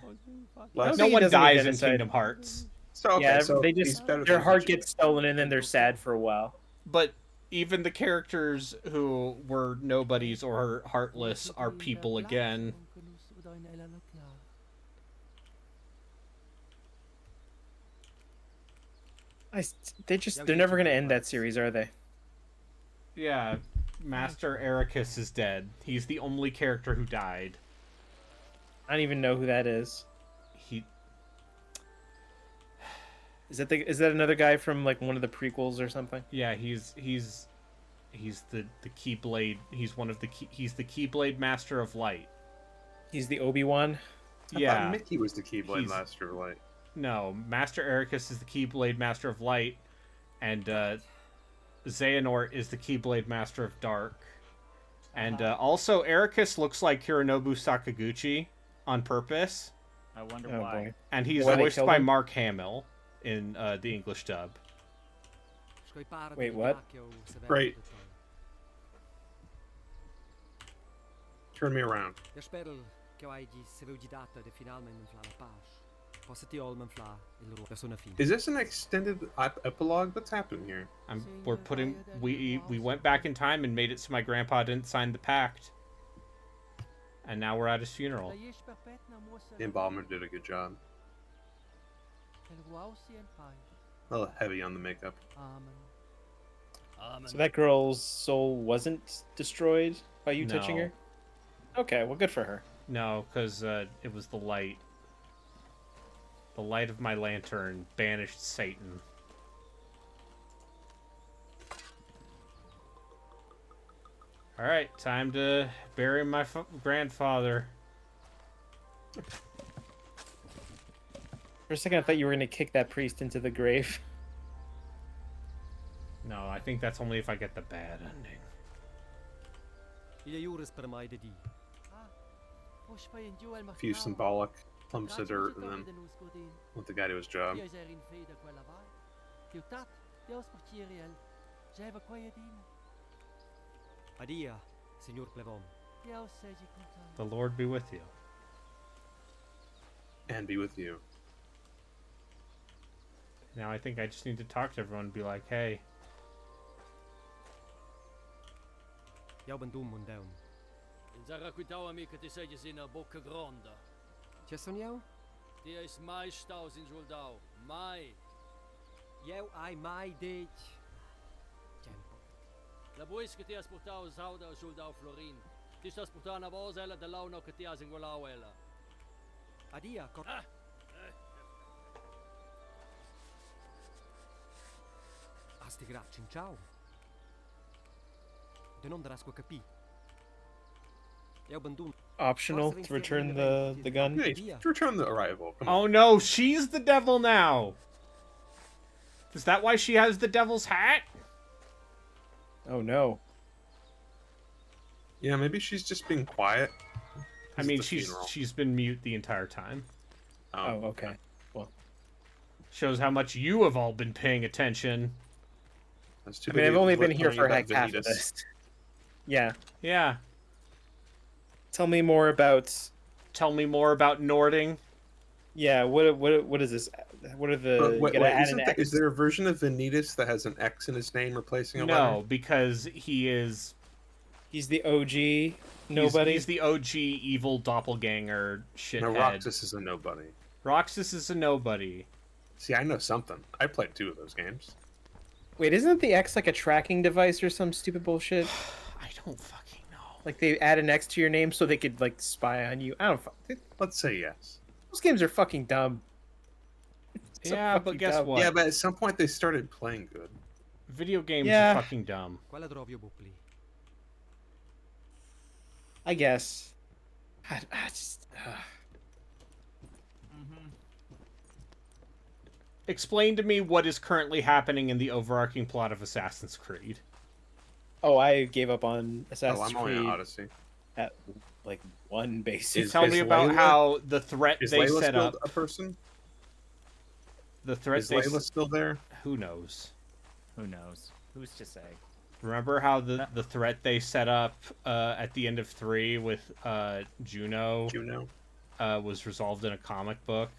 Less? No he one doesn't dies get in genocide. Kingdom Hearts. So, okay, Yeah, so they he's just better their than heart Vegeta. gets stolen and then they're sad for a while. But even the characters who were nobodies or heartless are people again. They're never gonna end that series, are they? Yeah, Master Ericus is dead. He's the only character who died. I don't even know who that is. He Is that another guy from like one of the prequels or something? Yeah, he's the Keyblade. He's one of the he's the Keyblade Master of Light. He's the Obi-Wan. I Yeah. thought Mickey was the Keyblade He's- Master of Light. No, Master Ericus is the Keyblade Master of Light, and Xehanort is the Keyblade Master of Dark. And also, Ericus looks like Hironobu Sakaguchi on purpose, I wonder Oh why. boy. and he's Why they voiced killed by him? Mark Hamill in the English dub. Wait, what? Great. Turn me around. Eu espero que eu hagi se veu de data de finalmente me falar a paz. Posso te olme falar il ro da sua fine. Is this an extended epilogue? What's happening here? We're putting we went back in time and made it so my grandpa didn't sign the pact, and now we're at his funeral. The embalmer did a good job. A little heavy on the makeup. So that girl's soul wasn't destroyed by you touching No. her? Okay, well, good for her. No, because it was the light. The light of my lantern banished Satan. Alright, time to bury my grandfather. For a second, I thought you were going to kick that priest into the grave. No, I think that's only if I get the bad ending. Il e juris per mai de di. A few symbolic clumps of dirt and then let the guy do his job. Adia, signor Plevon. The Lord be with you. And be with you. Now I think I just need to talk to everyone and be like, hey, Eu ben dum Mundaun. In Zaracuitau amica ti sei in a bocca gronda. Ce son eu? Ti és mai staus in Juldau. Mai. Eu ai mai deci. Tempo. La bois che ti has portau sauda a Juldau Florin. Ti stas portau na voz ela de launo che ti has in Gulau ela. Adia, cor... Asti gracin, ciao. De non darasco capi. Eu ben dum. Optional to return the gun. Yeah, return the arrival. Come on. oh no, she's the devil now! Is that why she has the devil's hat? Oh no. Yeah, maybe she's just being quiet. I It's mean, the she's funeral. been mute the entire time. Oh, okay. Well, Shows how much you have all been paying attention. That's too I mean, bad I've you only let been here me for about like half of Vanitas. this. Yeah. Yeah. Tell me more about... Tell me more about Nording. Yeah. What is this? What are the? But you wait, gotta add isn't an there, X? is there a version of Vanitas that has an X in his name replacing a letter? No, because he is. He's the OG nobody. He's the OG evil doppelganger shithead. No, Roxas is a nobody. Roxas is a nobody. See, I know something. I played 2 of those games. Wait, isn't the X like a tracking device or some stupid bullshit? I don't fucking know. Like they add an X to your name so they could like spy on you. I don't. Let's say yes. Those games are fucking dumb. So Yeah, but fucking guess dumb. what? Yeah, but at some point they started playing good. Video games Yeah. are fucking dumb. Quale drovio Bupli? I guess. I just. Explain to me what is currently happening in the overarching plot of Assassin's Creed. Oh, I gave up on Assassin's I'm only Creed on Odyssey. at like 1 basic. Tell me about Layla- how the threat Is they Layla set still up. a person? The threat Is they. Layla still there? Who knows? Who knows? Who's to say? Remember how the threat they set up at the end of 3 with Juno was resolved in a comic book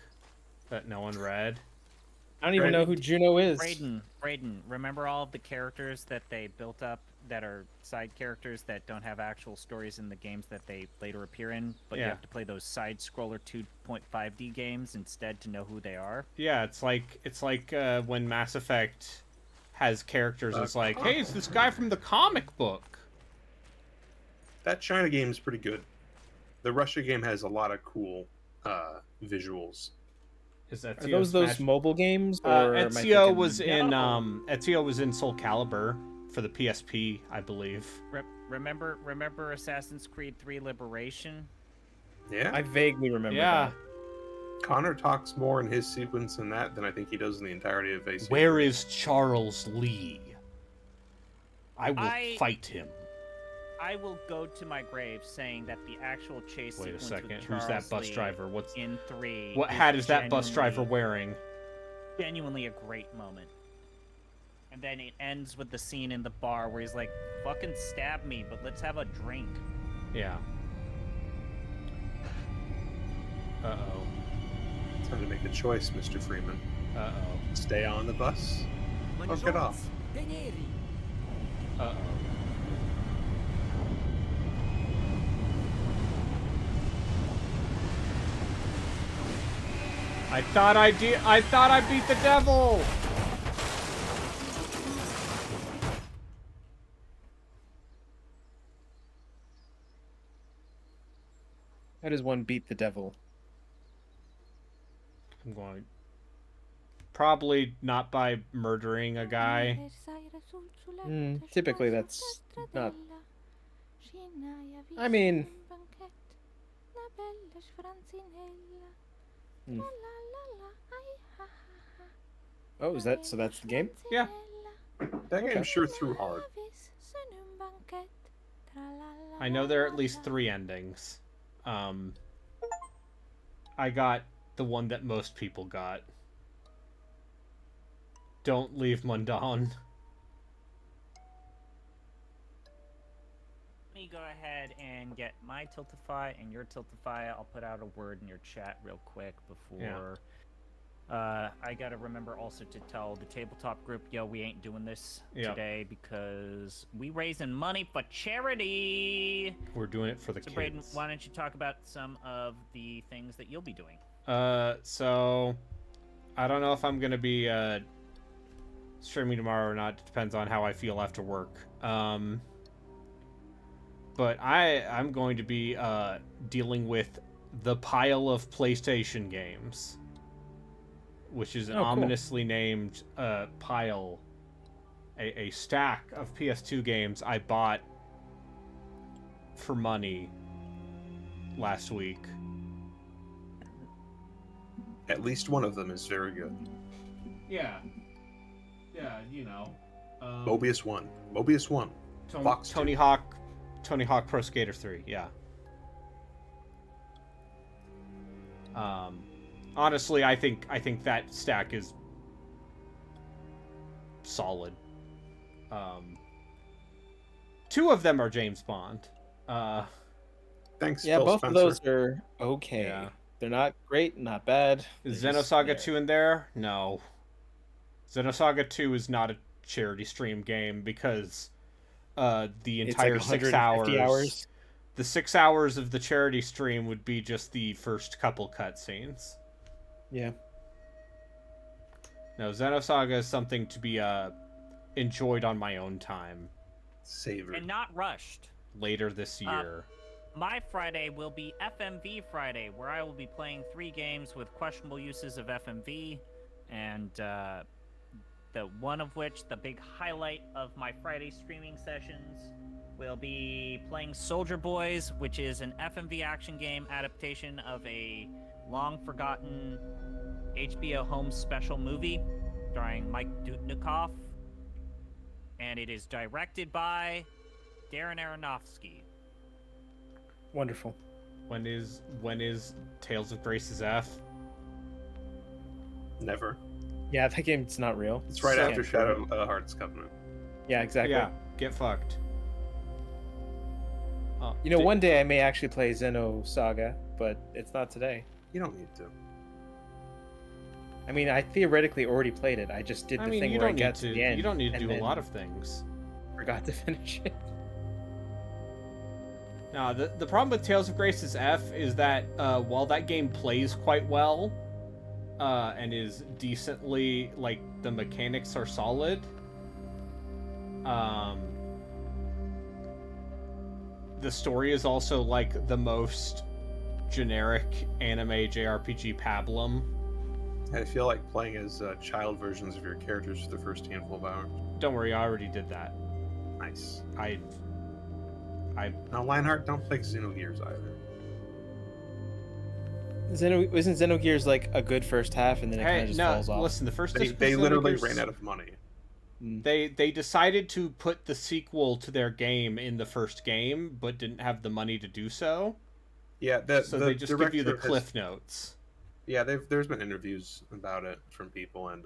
that no one read? I don't even know who Juno is. Brayden, remember all of the characters that they built up that are side characters that don't have actual stories in the games that they later appear in, but you Yeah. have to play those side-scroller 2.5D games instead to know who they are? Yeah, it's like when Mass Effect has characters. It's like, hey, it's this guy from the comic book. That China game is pretty good. The Russia game has a lot of cool visuals. Is that Are those mobile games? Or am I Ezio thinking- was in Ezio was in Soul Calibur for the PSP, I believe. Remember Assassin's Creed 3 Liberation? Yeah, I vaguely remember. Yeah. that. Connor talks more in his sequence in that than I think he does in the entirety of AC. Where is Charles Lee? I will fight him. I will go to my grave saying that the actual chase Wait a sequence second. with Who's Charles that bus Lee driver? What's in 3? What hat is that bus driver wearing? Genuinely a great moment. And then it ends with the scene in the bar where he's like, "Fucking stab me, but let's have a drink." Yeah. Uh-oh. Time to make a choice, Mr. Freeman. Uh-oh. Stay on the bus or get off. Uh-oh. I thought I beat the devil. How does one beat the devil? I'm going. Probably not by murdering a guy. Typically, that's not. I mean. Oh, is that so? That's the game. Yeah. That game sure threw hard. I know there are at least 3 endings. I got the one that most people got. Don't leave Mundaun. Let me go ahead and get my Tiltify and your Tiltify. I'll put out a word in your chat real quick before. I gotta remember also to tell the tabletop group, yo, we ain't doing this today because we raising money for charity. We're doing it for the so kids. Braden, why don't you talk about some of the things that you'll be doing? So I don't know if I'm gonna be streaming tomorrow or not. It depends on how I feel after work. But I'm going to be dealing with the pile of PlayStation games, which is an ominously named pile, a stack of PS2 games I bought for money last week. At least one of them is very good. Yeah, you know. Mobius 1. Mobius 1. Fox Tony Hawk Pro Skater 3, yeah. Honestly, I think that stack is solid. 2 of them are James Bond. Thanks, Yeah, Phil both Spencer. of those are okay. Yeah. They're not great, not bad. Is They're just Xenosaga there. 2 in there? No. Xenosaga 2 is not a charity stream game because the It's entire like 6 150 hours. The 6 hours of the charity stream would be just the first couple cutscenes. Yeah. No, Xenosaga is something to be enjoyed on my own time. Savored. And not rushed. Later this year. My Friday will be FMV Friday, where I will be playing 3 games with questionable uses of FMV, and the one of which, the big highlight of my Friday streaming sessions, will be playing Soldier Boys, which is an FMV action game adaptation of a long-forgotten HBO Home special movie starring Mike Dudnikoff, and it is directed by Darren Aronofsky. Wonderful. When is Tales of Grace's F? Never. Yeah, that game's not real. It's right So- after Shadow Hearts Covenant. Yeah, exactly. Yeah, get fucked. You know, one day I may actually play Xenosaga, but it's not today. You don't need to. I mean, I theoretically already played it. I just did the thing you where I don't got need to the end. You don't need to and do a then lot of things. Forgot to finish it. No, the problem with Tales of Grace's F is that while that game plays quite well, and is decently, like, the mechanics are solid, the story is also, like, the most generic anime JRPG pablum. I feel like playing as child versions of your characters for the first handful of hours. Don't worry, I already did that. Nice. Now, Lionheart, don't play Xenogears either. Isn't Xenogears like a good first half and then it kind of just falls off? Listen, the first They literally ran out of money. They decided to put the sequel to their game in the first game, but didn't have the money to do so. Yeah, so they just give you the cliff notes. Yeah, there's been interviews about it from people, and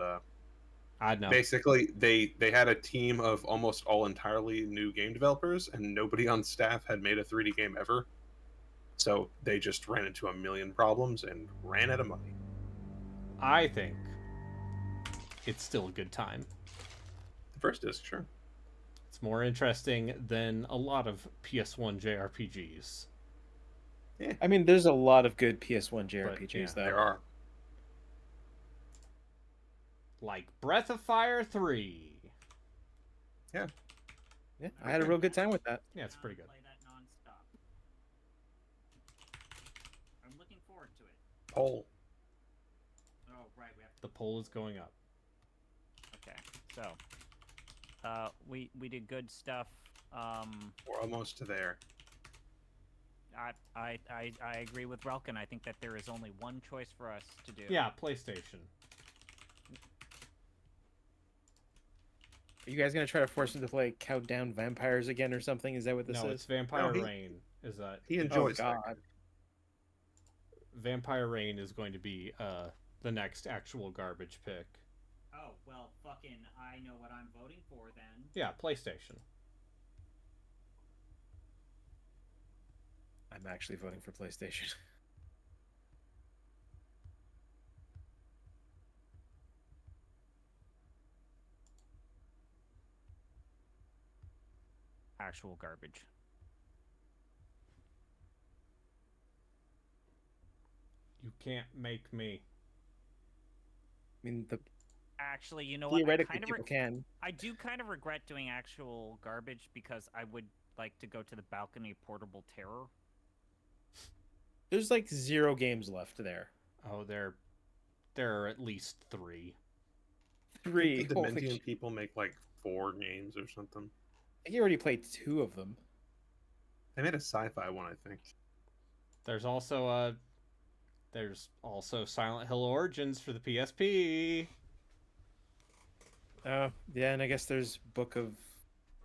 I know. Basically, they had a team of almost all entirely new game developers, and nobody on staff had made a 3D game ever. So they just ran into a million problems and ran out of money. I think it's still a good time. The first disc, sure. It's more interesting than a lot of PS1 JRPGs. Yeah. I mean, there's a lot of good PS1 JRPGs, yeah, though. There are. Like Breath of Fire 3. Yeah. Yeah, I had a real good time with that. Yeah, it's pretty good. Play that nonstop. I'm looking forward to it. Poll. Oh, right, we have to... The poll is going up. Okay, so we did good stuff. We're almost there. I agree with Relkin. I think that there is only one choice for us to do. Yeah, PlayStation. Are you guys gonna try to force him to play Countdown Vampires again or something? Is that what this is? No, it's Vampire No, Reign. Is that He enjoys Oh, that. God. Vampire Reign is going to be the next actual garbage pick. Oh, well, fucking, I know what I'm voting for then. Yeah, PlayStation. I'm actually voting for PlayStation. Actual garbage. You can't make me. I mean, Actually, you know what? theoretically people can. I do kind of regret doing actual garbage because I would like to go to the balcony portable terror. There's like 0 games left there. Oh, there are at least 3. 3. The Holy Dementian shit. people make like 4 games or something. I think you already played 2 of them. They made a sci-fi one, I think. There's also Silent Hill Origins for the PSP. Yeah, and I guess there's Book of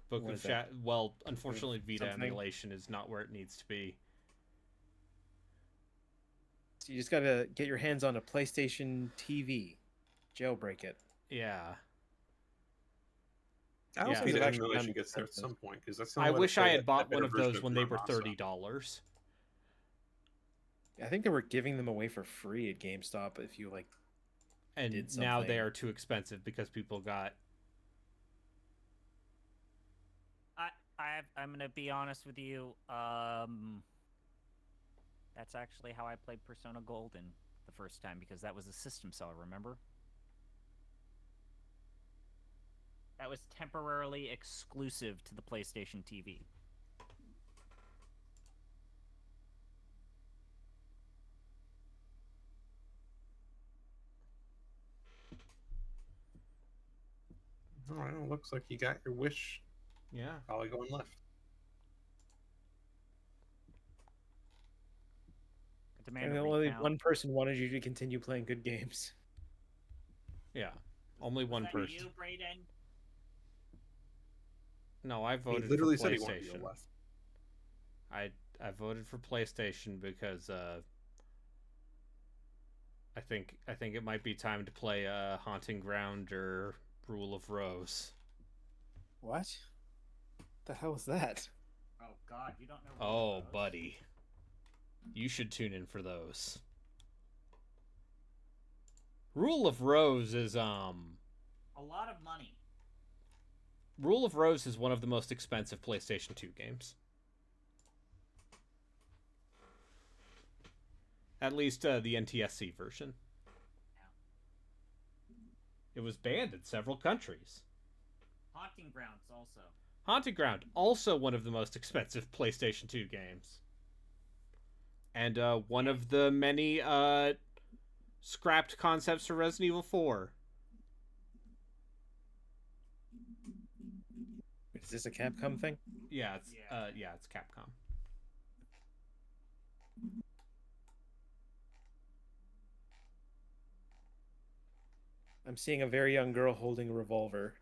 What is that? Well, unfortunately, Vita Something? emulation is not where it needs to be. So you just gotta get your hands on a PlayStation TV, jailbreak it. Yeah. I don't Yeah. think They've the actually emulation done gets there at something. some point because that's the only I way to wish play I a had bought better one of version those when they were Muramasa. $30. I think they were giving them away for free at GameStop if you like. And did now they something. are too expensive because people got. I'm gonna be honest with you. That's actually how I played Persona Golden the first time, because that was a system seller. Remember? That was temporarily exclusive to the PlayStation TV. All right, well, looks like you got your wish. Yeah. Probably going left. Demand And a only recount. one person wanted you to continue playing good games. Yeah. Only one Was that person. you, Brayden? No, I He voted literally for said he wanted to PlayStation. go left. I voted for PlayStation because I think it might be time to play Haunting Ground or Rule of Rose. What? The hell is that? Oh God, you don't know. Oh, buddy. You should tune in for those. Rule of Rose is a lot of money. Rule of Rose is one of the most expensive PlayStation 2 games. At least the NTSC version. It was banned in several countries. Haunting Grounds also. Haunting Ground, also one of the most expensive PlayStation 2 games. And one of the many scrapped concepts for Resident Evil 4. Is this a Capcom thing? Yeah, it's Capcom. I'm seeing a very young girl holding a revolver.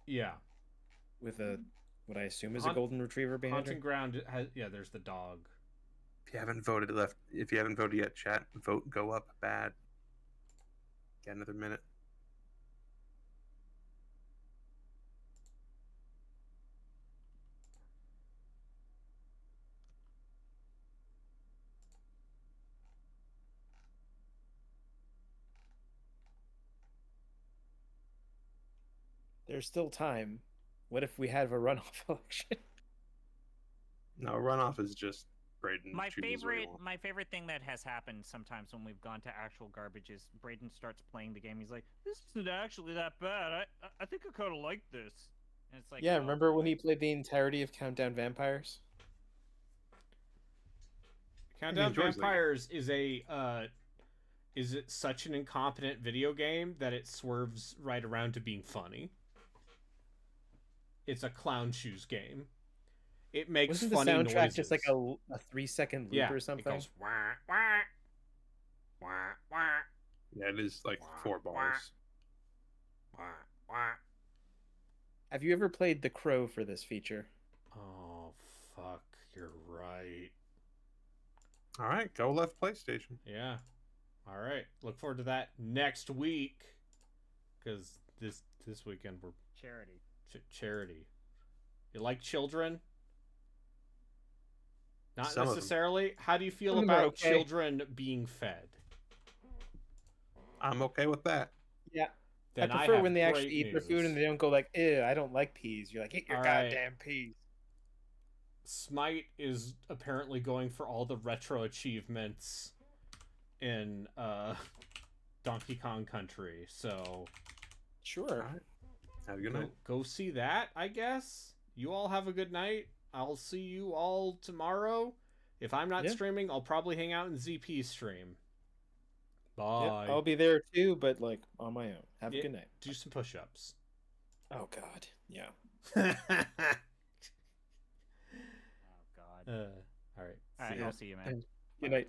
Yeah. With what I assume is a golden retriever behind Haunting her. Ground has, there's the dog. If you haven't voted yet, chat, vote go up bad. Get another minute. There's still time. What if we have a runoff election? No, runoff is just Braden. My favorite thing that has happened sometimes when we've gone to actual garbage is Braden starts playing the game. He's like, "This isn't actually that bad. I think I kind of like this." And it's like, Yeah, oh, remember when he played the entirety of Countdown Vampires? Countdown Vampires is such an incompetent video game that it swerves right around to being funny. It's a clown shoes game. It makes Wasn't funny the soundtrack noises. just like a 3-second loop or something? It goes wah wah wah wah. Yeah, it is like 4 bars. Wah wah. Have you ever played The Crow for this feature? Oh fuck, you're right. All right, go left PlayStation. Yeah. All right. Look forward to that next week, because this weekend we're charity. Charity. You like children? Not Some necessarily. How do you feel Some of them are about okay. children being fed? I'm okay with that. Yeah. Then I prefer have when they actually great eat their food news. and they don't go like, ew, I don't like peas. You're like, eat your All right. goddamn peas. Smite is apparently going for all the retro achievements in Donkey Kong Country, so Sure. All right. Have a good night. go see that, I guess. You all have a good night. I'll see you all tomorrow. If I'm not streaming, I'll probably hang out in ZP's stream. Bye. Yep, I'll be there too, but like on my own. Have a good night. Do some push-ups. Oh God. Yeah. Oh God. All right. All right, I'll see you, man. Good night.